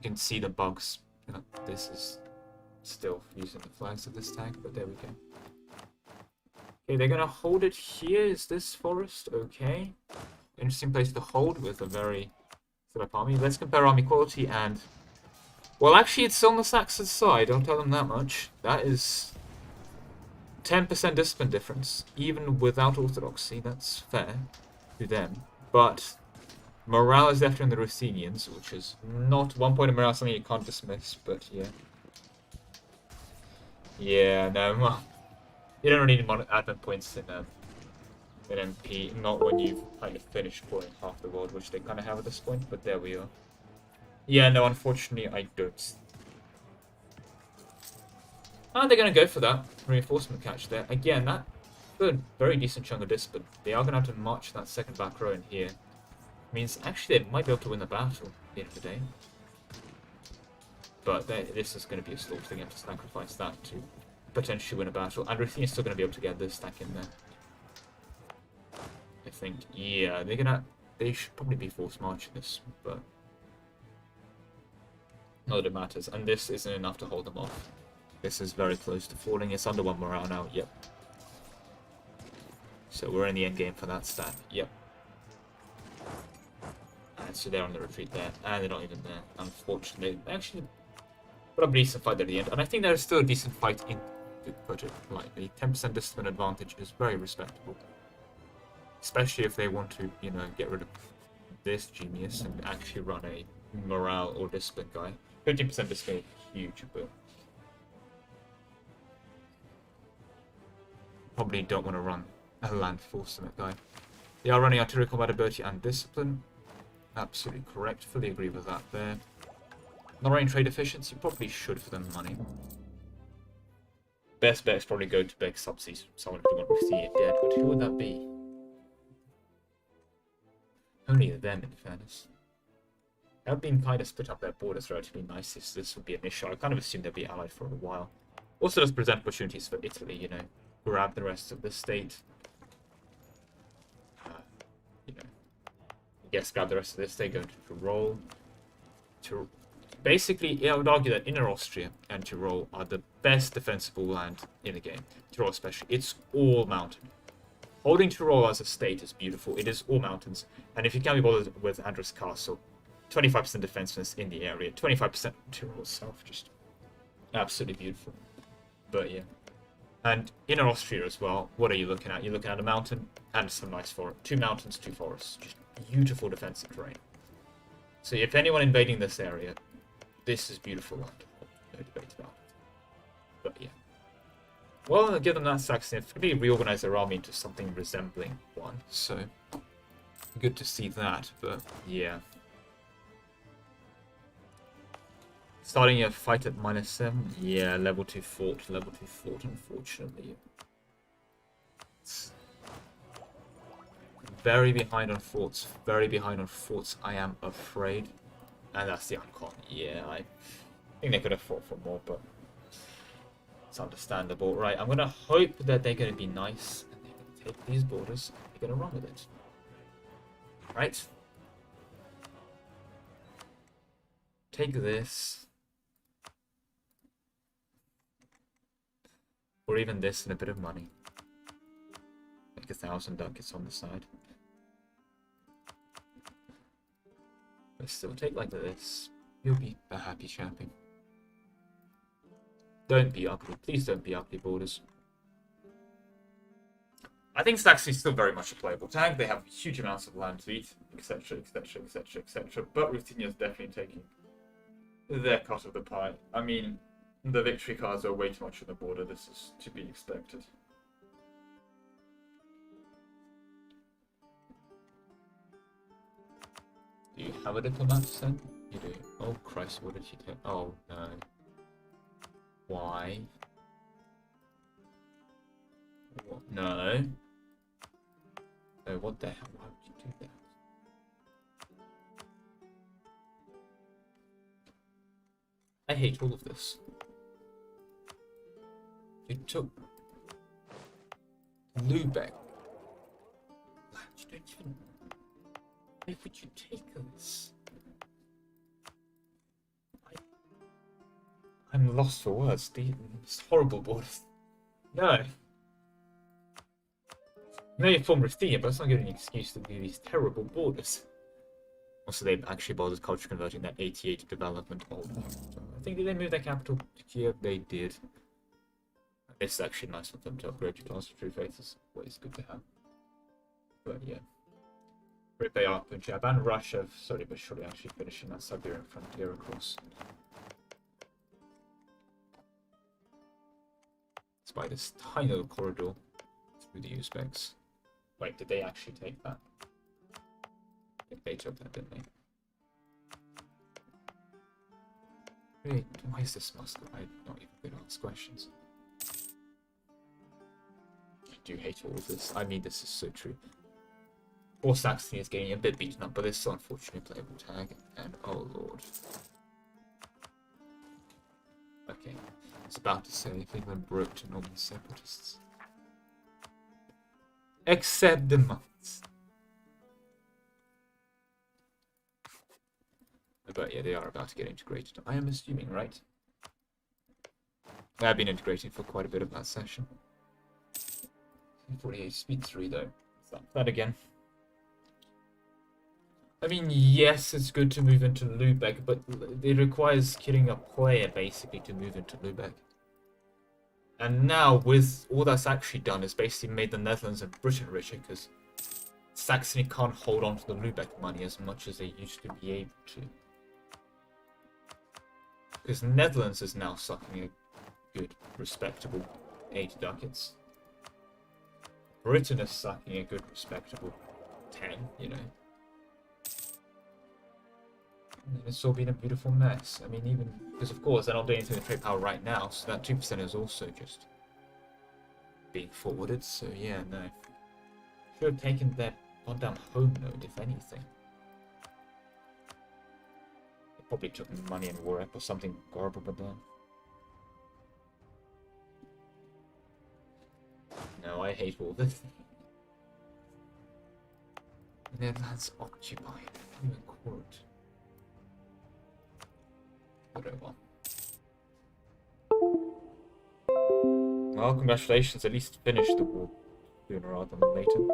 can see the bugs. You know, this is still using the flags of this tag, but there we go. Okay, they're gonna hold it here. Is this forest? Okay. Interesting place to hold with a very set up army. Let's compare army quality and... Well, actually, it's on the Saxon side. I'll tell them that much. That is 10% discipline difference, even without orthodoxy. That's fair to them. But morale is definitely on the Ruthenians, which is not 1 point of morale, something you can't dismiss, but yeah. Yeah, no, well, you don't really need advent points in MP, not when you've kind of finished pouring half the world, which they kind of have at this point, but there we are. Yeah, no, unfortunately, I don't. And they're going to go for that reinforcement catch there. Again, that's a very decent chunk of discipline. They are going to have to march that second back row in here. Means actually they might be able to win the battle at the end of the day. But this is going to be a slaughter. They're going to have to sacrifice that to potentially win a battle. And Ruthenia's still going to be able to get this stack in there. I think, yeah, they should probably be forced marching this, but not that it matters. And this isn't enough to hold them off. This is very close to falling. It's under 1 morale now. Yep. So we're in the end game for that stat. Yep. And so they're on the retreat there, and they're not even there. Unfortunately, actually, but a decent fight at the end, and I think there's still a decent fight in. To put it lightly, 10% discipline advantage is very respectable, especially if they want to, you know, get rid of this genius and actually run a morale or discipline guy. 15% discipline is huge, but probably don't want to run a land force in it guy. They are running artillery combat ability and discipline. Absolutely correct. Fully agree with that there. Not running trade efficiency. Probably should for the money. Best bet is probably go to beg subsidies from someone who wants to see it dead. But who would that be? Only them, in fairness. They've been kind of split up their borders relatively nice. This would be an issue. I kind of assumed they'd be allied for a while. Also does present opportunities for Italy, you know. Grab the rest of the state. You know. Yes, grab the rest of this state, go into Tyrol. Basically, yeah, I would argue that Inner Austria and Tyrol are the best defensible land in the game. Tyrol especially. It's all mountain. Holding Tyrol as a state is beautiful. It is all mountains. And if you can't be bothered with Andres Castle, 25% defensiveness in the area. 25% Tyrol itself. Just absolutely beautiful. But yeah. And Inner Austria as well. What are you looking at? You're looking at a mountain and some nice forest. 2 mountains, 2 forests. Just beautiful defensive terrain. So if anyone invading this area, this is beautiful land. No debate about it. But yeah. Well, I'll give them that Saxony. Maybe reorganize their army into something resembling one. So good to see that. But yeah. Starting a fight at -7. Yeah, level 2 fort. Level 2 fort, unfortunately. It's very behind on forts. Very behind on forts, I am afraid. And that's the uncon. Yeah, I think they could have fought for more, but it's understandable. Right, I'm going to hope that they're going to be nice and they're going to take these borders and they're going to run with it. Right? take this. Or even this and a bit of money. Like 1,000 ducats on the side. But still, take like this. You'll be a happy champion. Don't be ugly. Please don't be ugly, borders. I think Saxony's still very much a playable tag. They have huge amounts of land to eat, etc, etc, etc, etc. But Ruthenia's definitely taking their cut of the pie. I mean, the victory cards are way too much on the border. This is to be expected. Do you have a diplomat to send? You do. Oh Christ, what did she take? Oh no. Why? What? No. Oh, what the hell? Why would you do that? I hate all of this. You took Lubeck. You don't even. Why would you take this? I'm lost for words. These horrible borders. No. No, you're from Ruthenia, but that's not giving an excuse to do these terrible borders. Also, they actually bothered culture converting that 88 development. Oh, I think, did they move their capital to Kiev? They did. It's actually nice of them to upgrade your class of True Faith. It's always good to have. But yeah. They are Punjab and Russia, slowly but surely actually finishing that Siberian frontier across. It's by this tiny little corridor through the Uzbeks. Wait, did they actually take that? I think they took that, didn't they? Wait, why is this Moscow? I'm not even going to ask questions. I do hate all of this. I mean, this is so true. Or Saxony is getting a bit beaten up, but this is unfortunately playable tag. And oh lord. Okay. I was about to say if England broke to normal separatists. Except the months. But yeah, they are about to get integrated. I am assuming, right? They have been integrating for quite a bit of that session. 48 speed 3 though. Stop that again. I mean, yes, it's good to move into Lubeck, but it requires killing a player, basically, to move into Lubeck. And now, with all that's actually done, is basically made the Netherlands and Britain richer, because Saxony can't hold on to the Lubeck money as much as they used to be able to. Because Netherlands is now sucking a good, respectable 8 ducats. Britain is sucking a good, respectable 10, you know. It's all been a beautiful mess. I mean, even because of course they're not doing anything with trade power right now, so that 2% is also just being forwarded. So yeah, no. Should have taken their goddamn home node, if anything. They probably took money in war or something horrible, but then. No, I hate all this. Netherlands occupied. Even court. Whatever. Well, congratulations, at least finish the war sooner rather than later.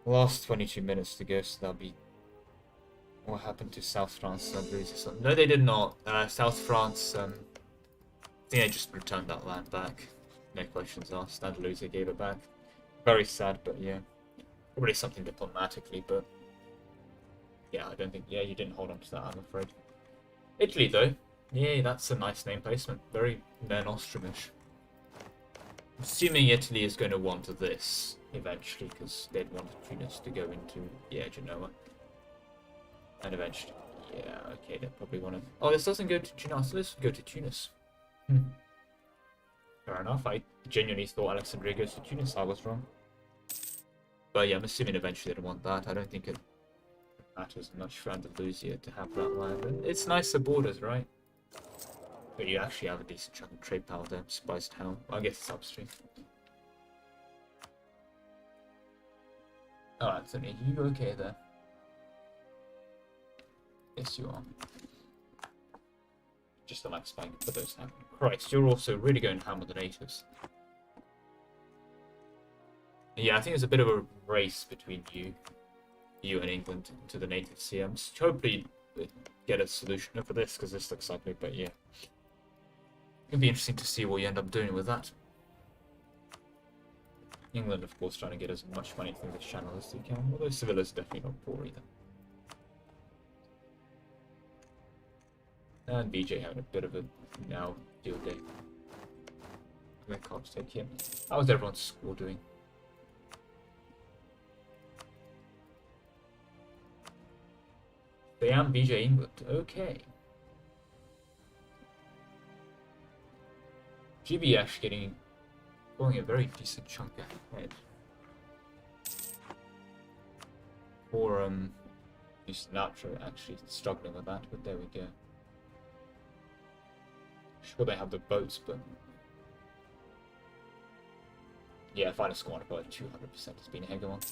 Last 22 minutes to go, so that'll be... What happened to South France? No, they did not. South France, I think they just returned that land back. No questions asked. Andalusia gave it back. Very sad, but yeah. Probably something diplomatically, but... Yeah, I don't think... Yeah, you didn't hold on to that, I'm afraid. Italy, though. Yeah, that's a nice name placement. Very Nostrum-ish. Assuming Italy is going to want this eventually, because they'd want Tunis to go into, yeah, Genoa. And eventually, yeah, okay, they probably want to... Oh, this doesn't go to Tunis, so this would go to Tunis. Fair enough, I genuinely thought Alexandria goes to Tunis, I was wrong. But yeah, I'm assuming eventually they'd want that. I don't think it matters much for Andalusia to have that land. And it's nicer borders, right? But you actually have a decent chunk of trade power there, surprised how. I guess it's upstream. Oh, Anthony, are you okay there? Yes, you are. Just a max spike for those happen. Christ, you're also really going ham with the natives. Yeah, I think there's a bit of a race between you and England to the native CMs. Hopefully get a solution for this, because this looks ugly, but yeah. It'll be interesting to see what you end up doing with that. England, of course, trying to get as much money through this channel as they can, although Sevilla's definitely not poor either. And BJ having a bit of a now field day. I can't take him. How is everyone's score doing? They am BJ England. Okay. GB actually going a very decent chunk ahead. Or Sinatra actually struggling with that, but there we go. Sure they have the boats, but yeah, final score about 200% has been a hegemon.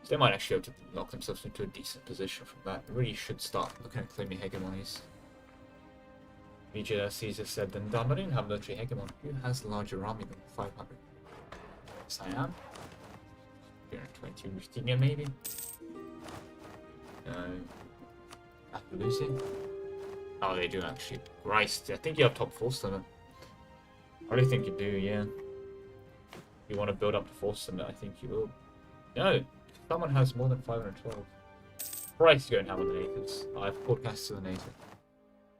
So they might actually be able to knock themselves into a decent position from that. Really should start looking at claiming hegemonies. VJ Caesar said, then done. I didn't have military hegemon. Who has larger army than 500? Yes, I am. 320 Ruthenia, maybe? No. Appaloosa? Oh, they do actually. Christ, I think you have top force limit. I really think you do, yeah. If you want to build up the force limit, I think you will. No, someone has more than 512. Christ, you're going to have on the natives. I have forecast to the native.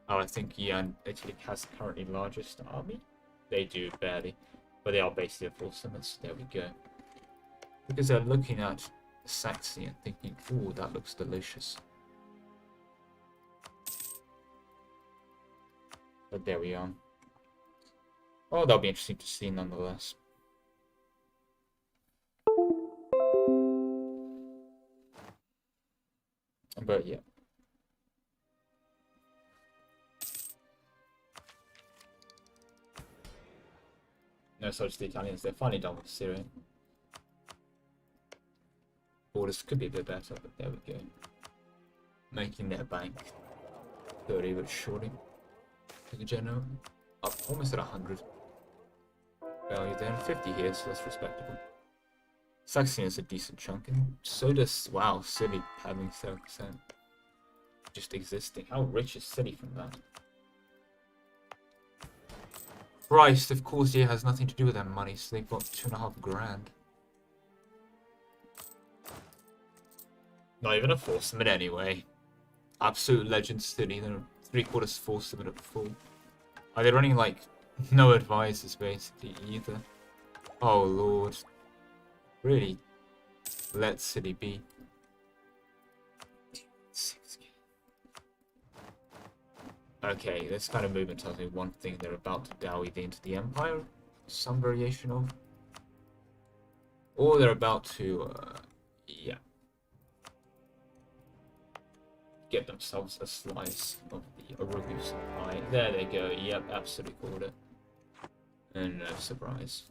Oh, I think Italy has the currently largest army. They do, barely. But they are basically at force limits. There we go. Because they're looking at Saxony and thinking, ooh, that looks delicious. But there we are. Oh, that'll be interesting to see nonetheless. But yeah. No, so it's the Italians. They're finally done with Syria. Borders could be a bit better, but there we go. Making their bank 30 but shorting. The general up almost at 100 value there, 50 here, so that's respectable. Saxony is a decent chunk, and so does City having 7%. Just existing. How rich is City from that? Christ, of course, it has nothing to do with their money, so they've got 2.5 grand. Not even a force limit anyway. Absolute legend City, they're 3/4 force limit at full. Are they running like no advisors basically either? Oh lord. Really? Let City be. 6K. Okay, this kind of movement tells me one thing: they're about to dowie into the Empire, some variation of, or they're about to, yeah, get themselves a slice of the Aragus pie. There they go. Yep, absolutely called it. And no surprise.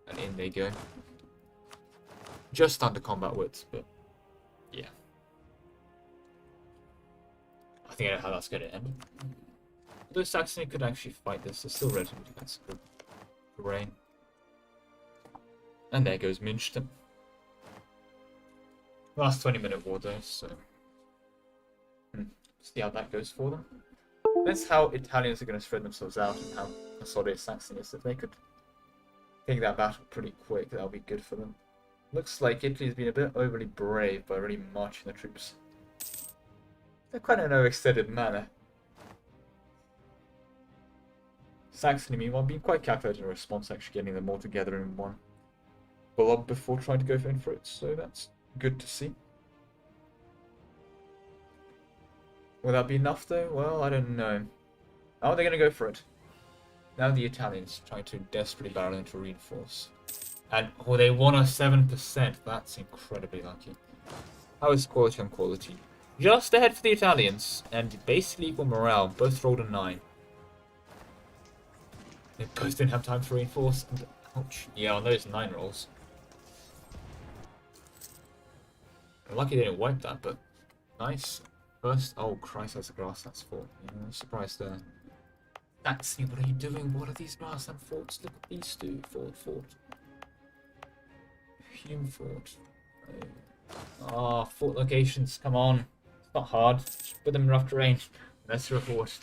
And in they go. Just under combat width, but yeah. I think I know how that's going to end. Although Saxony could actually fight this, they're still relatively defensive terrain. And there goes München. Last 20-minute war though, so see how that goes for them. That's how Italians are going to spread themselves out and how consolidated Saxony is. If they could take that battle pretty quick, that'll be good for them. Looks like Italy's been a bit overly brave by really marching the troops. They're quite in an overextended manner. Saxony, meanwhile, being quite calculated in response, actually getting them all together in one blob before trying to go for it, so that's good to see. Will that be enough though? Well, I don't know. How are they going to go for it? Now the Italians trying to desperately barrel into reinforce. And oh, they won a 7%. That's incredibly lucky. How is quality on quality? Just ahead for the Italians, and basically equal morale. Both rolled a 9. They both didn't have time to reinforce. And, ouch. Yeah, on those 9 rolls. I'm lucky they didn't wipe that, but nice. First, oh Christ, that's a grasslands fort. Yeah, I'm surprised there. Taxi, what are you doing? What are these grassland forts? Look at these two. Fort. Hume Fort. Ah, fort locations, come on. It's not hard. Just put them in rough terrain. That's your fort.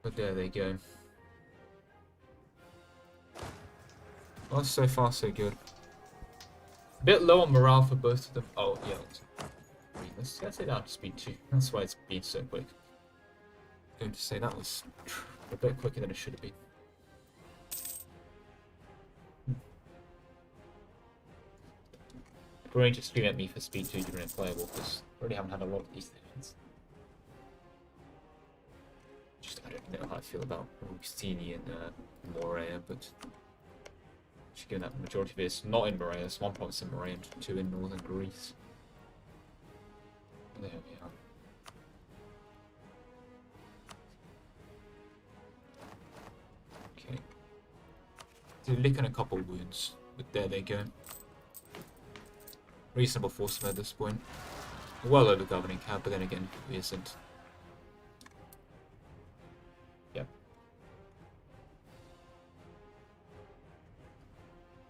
But there they go. Well, so far so good. A bit low on morale for both of them. Oh, yeah. Let's say down to speed 2. That's why it's been so quick. I'm going to say that was a bit quicker than it should have been. If you're going to scream at me for speed 2 during a playable, because I really haven't had a lot of these things. Just, I don't know how I feel about Rugstini and Morea, but just given that the majority of it is not in Morea, it's 1 province in Morea and 2 in northern Greece. There we are. Okay. They're licking a couple wounds, but there they go. Reasonable force at this point. Well over governing cap, but then again, it isn't. Yep.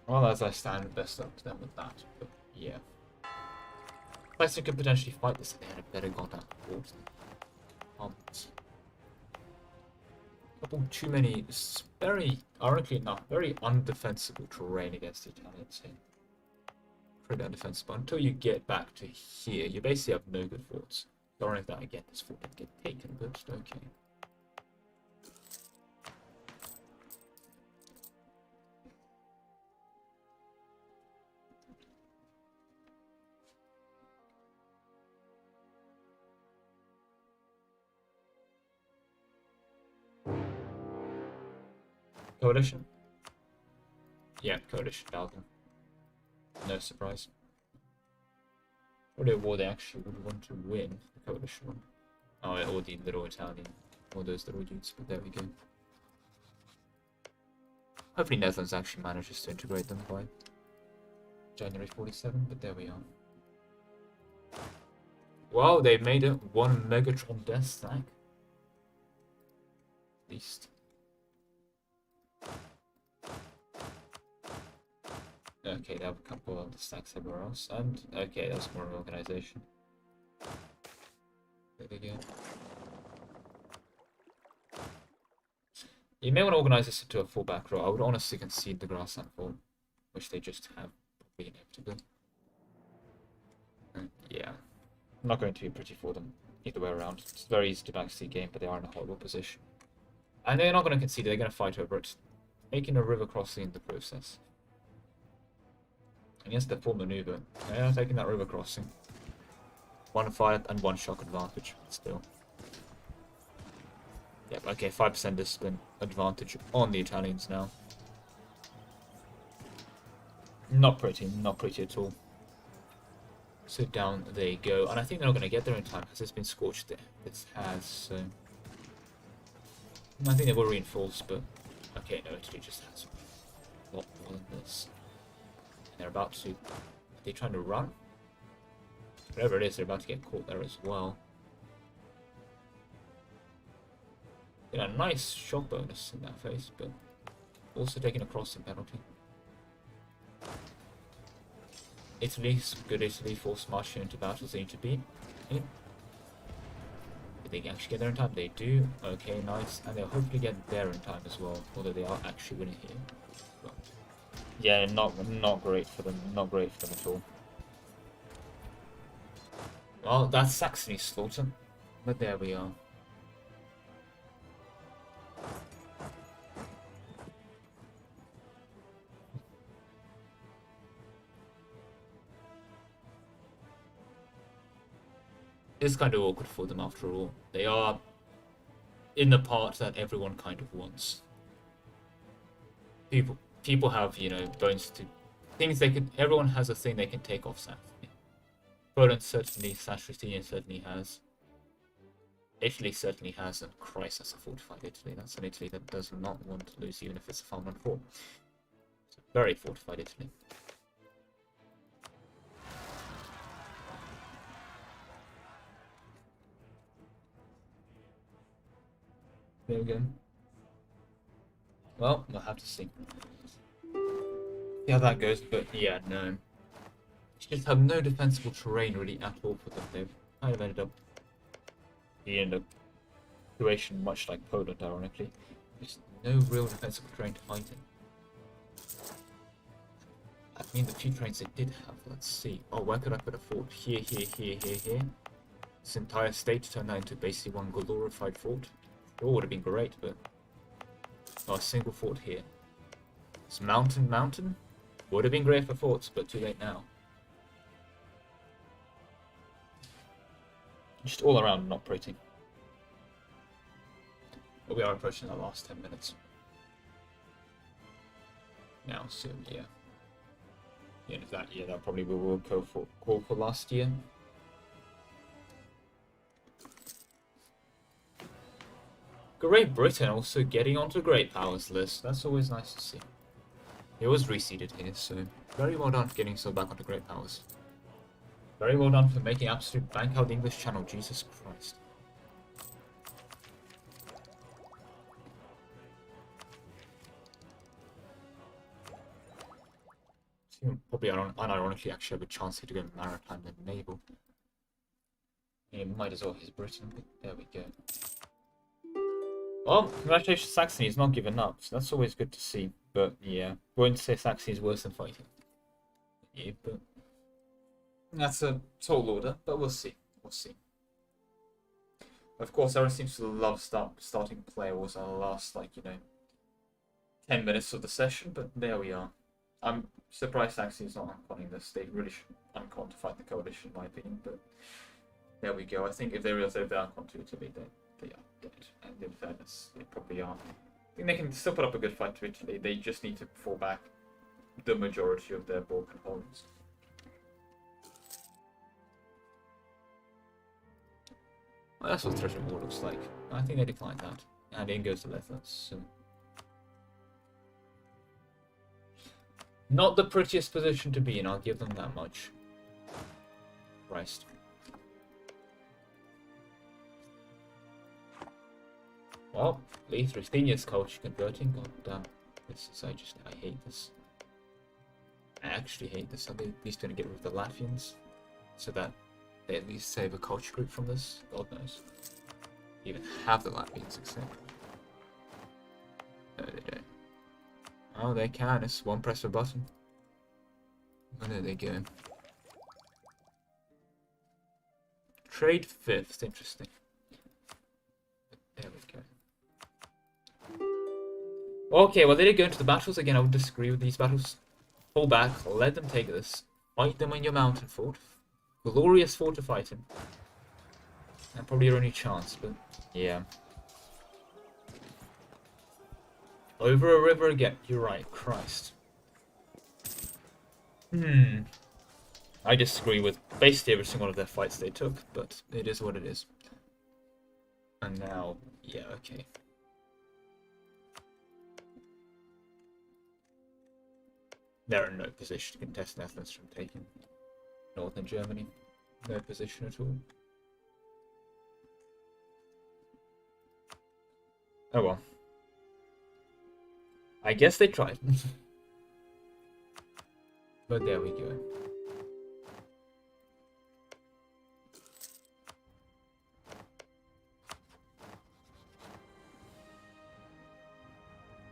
Well, as I stand, best up to them with that, but yeah. Leicester could potentially fight this if they had a better goddamn fort. Couple too many, very, ironically enough, very undefensible terrain against the Italians here. Pretty undefensible. Until you get back to here, you basically have no good forts. Sorry if that again, this fort didn't get taken, but okay. Coalition? Yeah, Coalition Falcon. No surprise. Probably a war they actually would want to win, the Coalition one. Oh, or the little Italian, or those little dudes, but there we go. Hopefully Netherlands actually manages to integrate them by January 47, but there we are. Well, they made it 1 Megatron death stack. At least. Okay, they have a couple of the stacks everywhere else, and okay, that's more organization. There we go. You may want to organize this into a full-back row. I would honestly concede the grassland fort, which they just have, probably inevitably. Yeah, not going to be pretty for them either way around. It's very easy to backseat game, but they are in a horrible position. And they're not going to concede, they're going to fight over it, making a river crossing in the process. Against the full maneuver, yeah, taking that river crossing. 1 fire and 1 shock advantage, still. Yep, okay, 5% discipline advantage on the Italians now. Not pretty at all. So down they go, and I think they're not going to get there in time because it's been scorched there. It has, so. I think they will reinforce, but okay, no, Italy just has a lot more than this. They're about to... Are they trying to run? Whatever it is, they're about to get caught there as well. A nice shock bonus in that phase, but also taking a crossing penalty. Italy's good. Italy force marching into battles they need to beat. Yeah. If they can actually get there in time, they do. Okay, nice. And they'll hopefully get there in time as well, although they are actually winning here. But yeah, not great for them. Not great for them at all. Well, that's Saxony's slaughter. But there we are. It's kind of awkward for them after all. They are in the part that everyone kind of wants. People have, you know, bones to things they can. Everyone has a thing they can take off Saxony. Poland certainly, Saxony certainly has. Italy certainly has, and Christ, that's a fortified Italy. That's an Italy that does not want to lose, even if it's a farmland fort. It's a very fortified Italy. there we go. Well, we'll have to see. See how that goes, but yeah, no. They just have no defensible terrain really at all for them. They've kind of ended up in a situation much like Poland, ironically. Just no real defensible terrain to fight in. I mean, the few trains they did have, let's see. Oh, where could I put a fort? Here. This entire state turned that into basically one glorified fort. It would have been great, but not a single fort here. This mountain would have been great for forts, but too late now. Just all around not pretty. But we are approaching the last 10 minutes. Now, so yeah. The end of that year, that probably will call for last year. Great Britain also getting onto the Great Powers list. That's always nice to see. It was reseeded here, so very well done for getting so back onto Great Powers. Very well done for making absolute bank out the English Channel. Jesus Christ. Probably unironically actually have a chance here to go maritime than naval. He might as well hit Britain, but there we go. Well, congratulations Saxony, he's not given up, so that's always good to see. But yeah, won't say Saxony is worse than fighting. Yeah, but that's a tall order, but we'll see. We'll see. Of course, everyone seems to love starting player wars on the last, 10 minutes of the session, but there we are. I'm surprised Saxony's not unconning this. They really should uncon to fight the coalition, in my opinion, but there we go. I think if they realize they're uncon to Italy, they are dead. And in fairness, they probably are. I think they can still put up a good fight to Italy. They just need to fall back the majority of their Balkan holdings. Well, that's what Treasure War looks like. I think they declined that. And in goes the leather, so... Not the prettiest position to be in, I'll give them that much. Christ. Well, Lithuania's culture converting, god damn. I hate this. I actually hate this. Are they at least going to get rid of the Latvians? So that they at least save a culture group from this? God knows. Even have the Latvians accept. No, they don't. Oh, they can. It's one press of a button. Oh, there they go. Trade 5th. Interesting. There we go. Okay, well, they did go into the battles. Again, I would disagree with these battles. Pull back. Let them take this. Fight them in your mountain fort. Glorious fort to fight in. And probably your only chance, but yeah. Over a river again. You're right. Christ. I disagree with basically every single one of their fights they took, but it is what it is. And now, yeah, okay. They're in no position to contest Netherlands from taking northern Germany. No position at all. Oh well. I guess they tried. But there we go.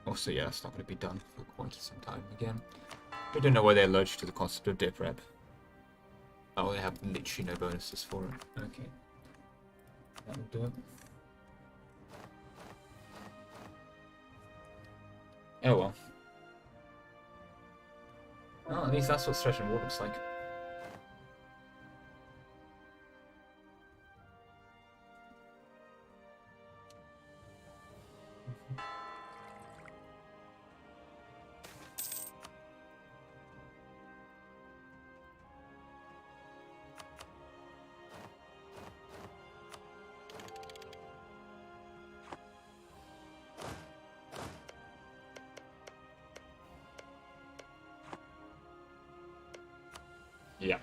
Also, yeah, that's not going to be done for quite some time again. We don't know why they're allergic to the concept of dip rep. Oh, they have literally no bonuses for it. Okay. That'll do it. Oh well. Oh, at least that's what Stretch and War looks like. Yeah.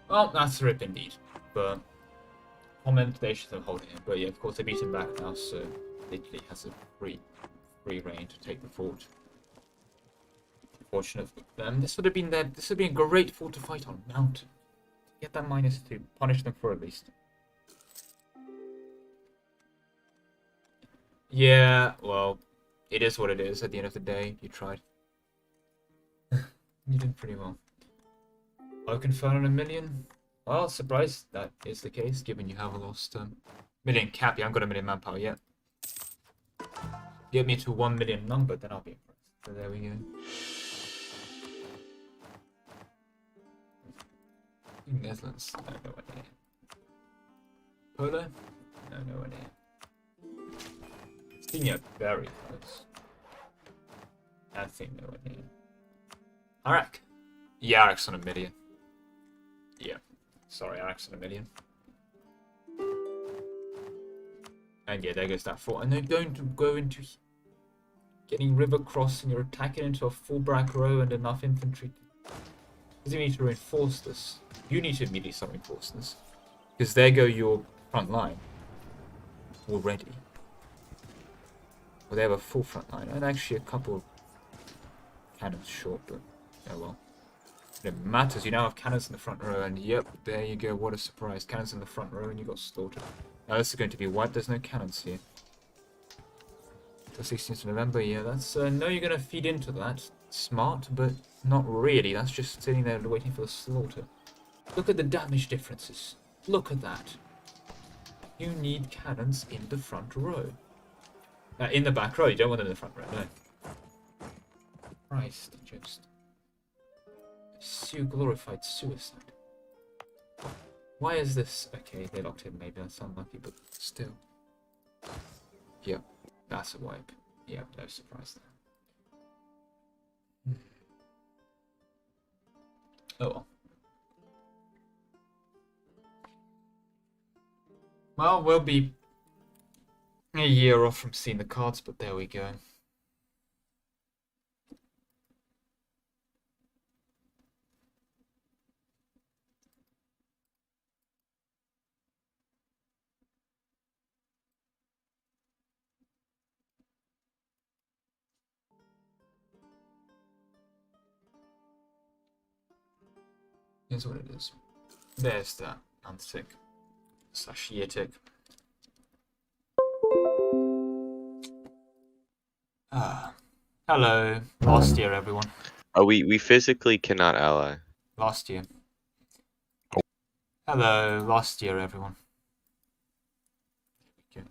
Well, that's a rip indeed. But commendations of holding it, but yeah, of course they beat him back now, so Italy has a free reign to take the fort. Fortunate for them. This would have been a great fort to fight on mountain. Get that -2, punish them for at least. Yeah, well, it is what it is. At the end of the day, you tried. You did pretty well. Oak Inferno on 1 million. Well, surprised that is the case, given you have lost million cap. You haven't got 1 million manpower yet. Get me to 1 million number, then I'll be impressed. So there we go. Netherlands, no, nowhere near. Polo? No, nowhere near. Senior, very close. I think nowhere near. Iraq? Yeah, Iraq's on 1 million. Yeah. Sorry, Iraq's on 1 million. And yeah, there goes that fort. And they're going to go into getting river crossing. You're attacking into a full back row and enough infantry. Because you need to reinforce this. You need to immediately start reinforcing this. Because there go your front line. Already. Well, they have a full front line. And actually a couple cannons short, but oh well. It matters. You now have cannons in the front row, and yep, there you go. What a surprise. Cannons in the front row, and you got slaughtered. Now this is going to be wiped. There's no cannons here. The 16th of November, yeah, that's... no, you're going to feed into that. Smart, but not really. That's just sitting there waiting for the slaughter. Look at the damage differences. Look at that. You need cannons in the front row. In the back row. You don't want them in the front row, no. Christ, just... glorified suicide. Why is this? Okay, they locked in. Maybe that's unlucky, but still. Yep, that's a wipe. Yep, no surprise there. Oh well. Well, we'll be a year off from seeing the cards, but there we go. Here's what it is. There's that Antic / Yetic. Hello. Last year, everyone. Oh, we physically cannot ally. Last year. Hello. Last year, everyone. Okay.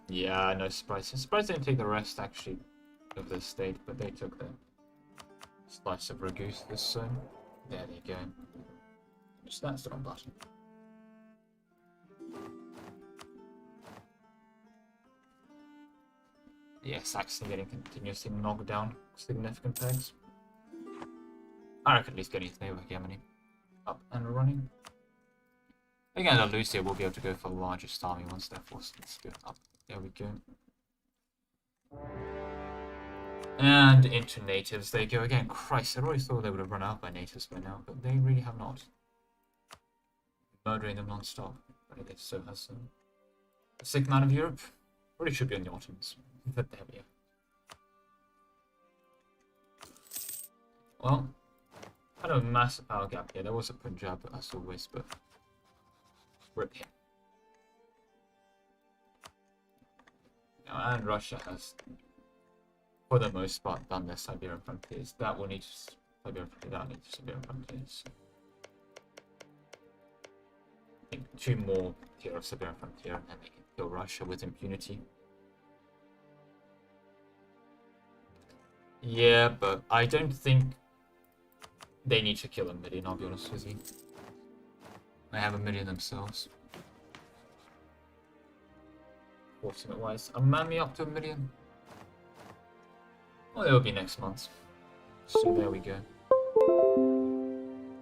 Yeah, no surprise. I'm surprised they didn't take the rest, actually, of the state, but they took the slice of Ragoose this zone. There you go. Just that's the wrong button. Yeah, Saxon getting continuously knocked down significant pegs. I reckon at least getting his naval hegemony up and running. Again, Lucia will be able to go for the largest army once their force gets up. There we go. And into natives they go again. Christ, I already thought they would have run out by natives by now, but they really have not. Murdering them non-stop. But it so has a sick man of Europe. Really should be on the Ottomans. But there we are. Well, kind of a massive power gap here. There was a Punjab as always, but rip him. And Russia has, for the most part, done their Siberian frontiers. That will need Siberian frontier. That needs Siberian frontiers. I think 2 more tier of Siberian frontier, and then they can kill Russia with impunity. Yeah, but I don't think they need to kill 1 million, I'll be honest with you. They have 1 million themselves. Fortunate wise. Man me up to 1 million. Well, it'll be next month. So there we go.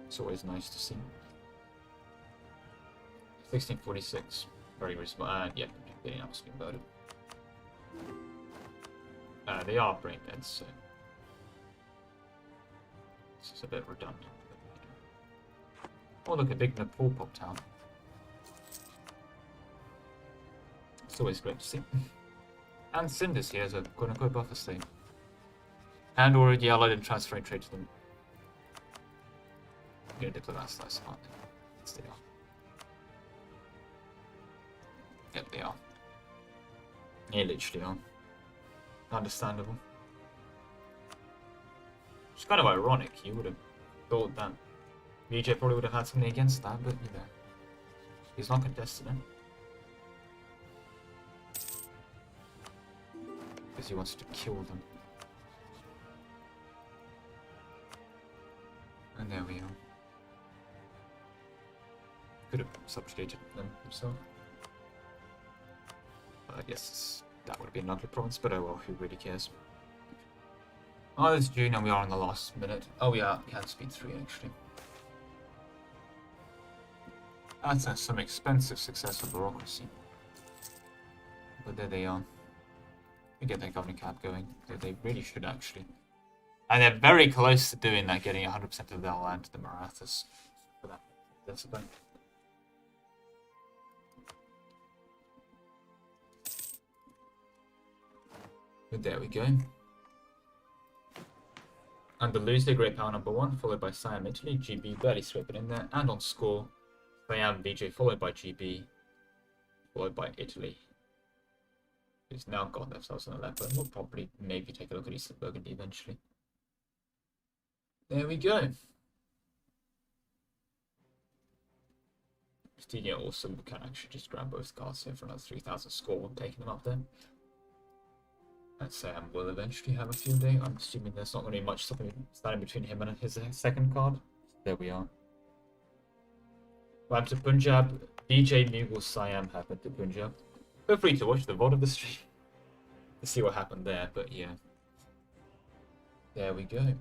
It's always nice to see. 1646. Very reasonable. And yeah, they are being voted. They are brain dead, so this is a bit redundant. Oh, look, a big Nepal popped out. It's always great to see. And Cinder's here as a quote-unquote buffer state. And already allied and transferring trade to them. I'm gonna diplomat slice, aren't they? Yes, they are. Yep, they are. Yeah, literally are. Understandable. It's kind of ironic. You would have thought that VJ probably would have had something against that, but you know, he's not contesting it. Because he wants to kill them. And there we are. Could have subjugated them himself. I guess that would have been an ugly province, but oh well, who really cares? Oh, it's June and we are in the last minute. Oh yeah, can speed 3 actually. That's some expensive success of bureaucracy. But there they are. We get their governing cap going. They really should actually. And they're very close to doing that, getting 100% of their land to the Marathas. For that, that's about. But there we go. And the Lucia Great Power #1, followed by Siam Italy, GB barely scraping in there, and on score, Siam BJ followed by GB, followed by Italy. Who's now got themselves on a leopard, and we'll probably maybe take a look at Eastern Burgundy eventually. There we go. Christina also can actually just grab both cards here for another 3,000 score, taking them up there. And Sam will eventually have a field day. I'm assuming there's not going to be much standing between him and his second card. There we are. Back to Punjab. BJ Mughal Siam happened to Punjab. Feel free to watch the VOD of the stream to see what happened there, but yeah. There we go.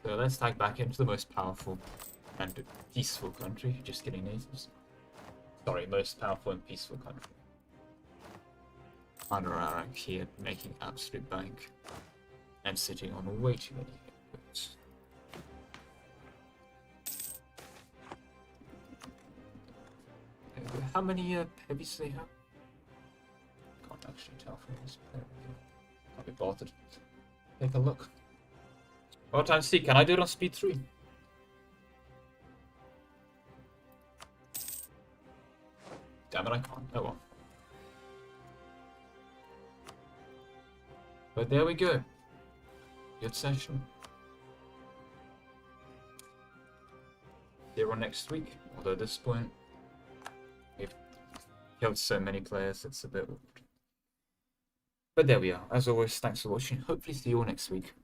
So let's tag back into the most powerful and peaceful country. Just kidding, natives. Sorry, most powerful and peaceful country. Anurarak here making absolute bank and sitting on way too many votes. How many heavies do they have? Can't actually tell from this. Can't be bothered. Take a look. What time C? Can I do it on speed 3? Damn it, I can't. Oh well. But there we go. Good session. Zero next week. Although at this point, we've killed so many players, it's a bit awkward. But there we are. As always, thanks for watching. Hopefully see you all next week.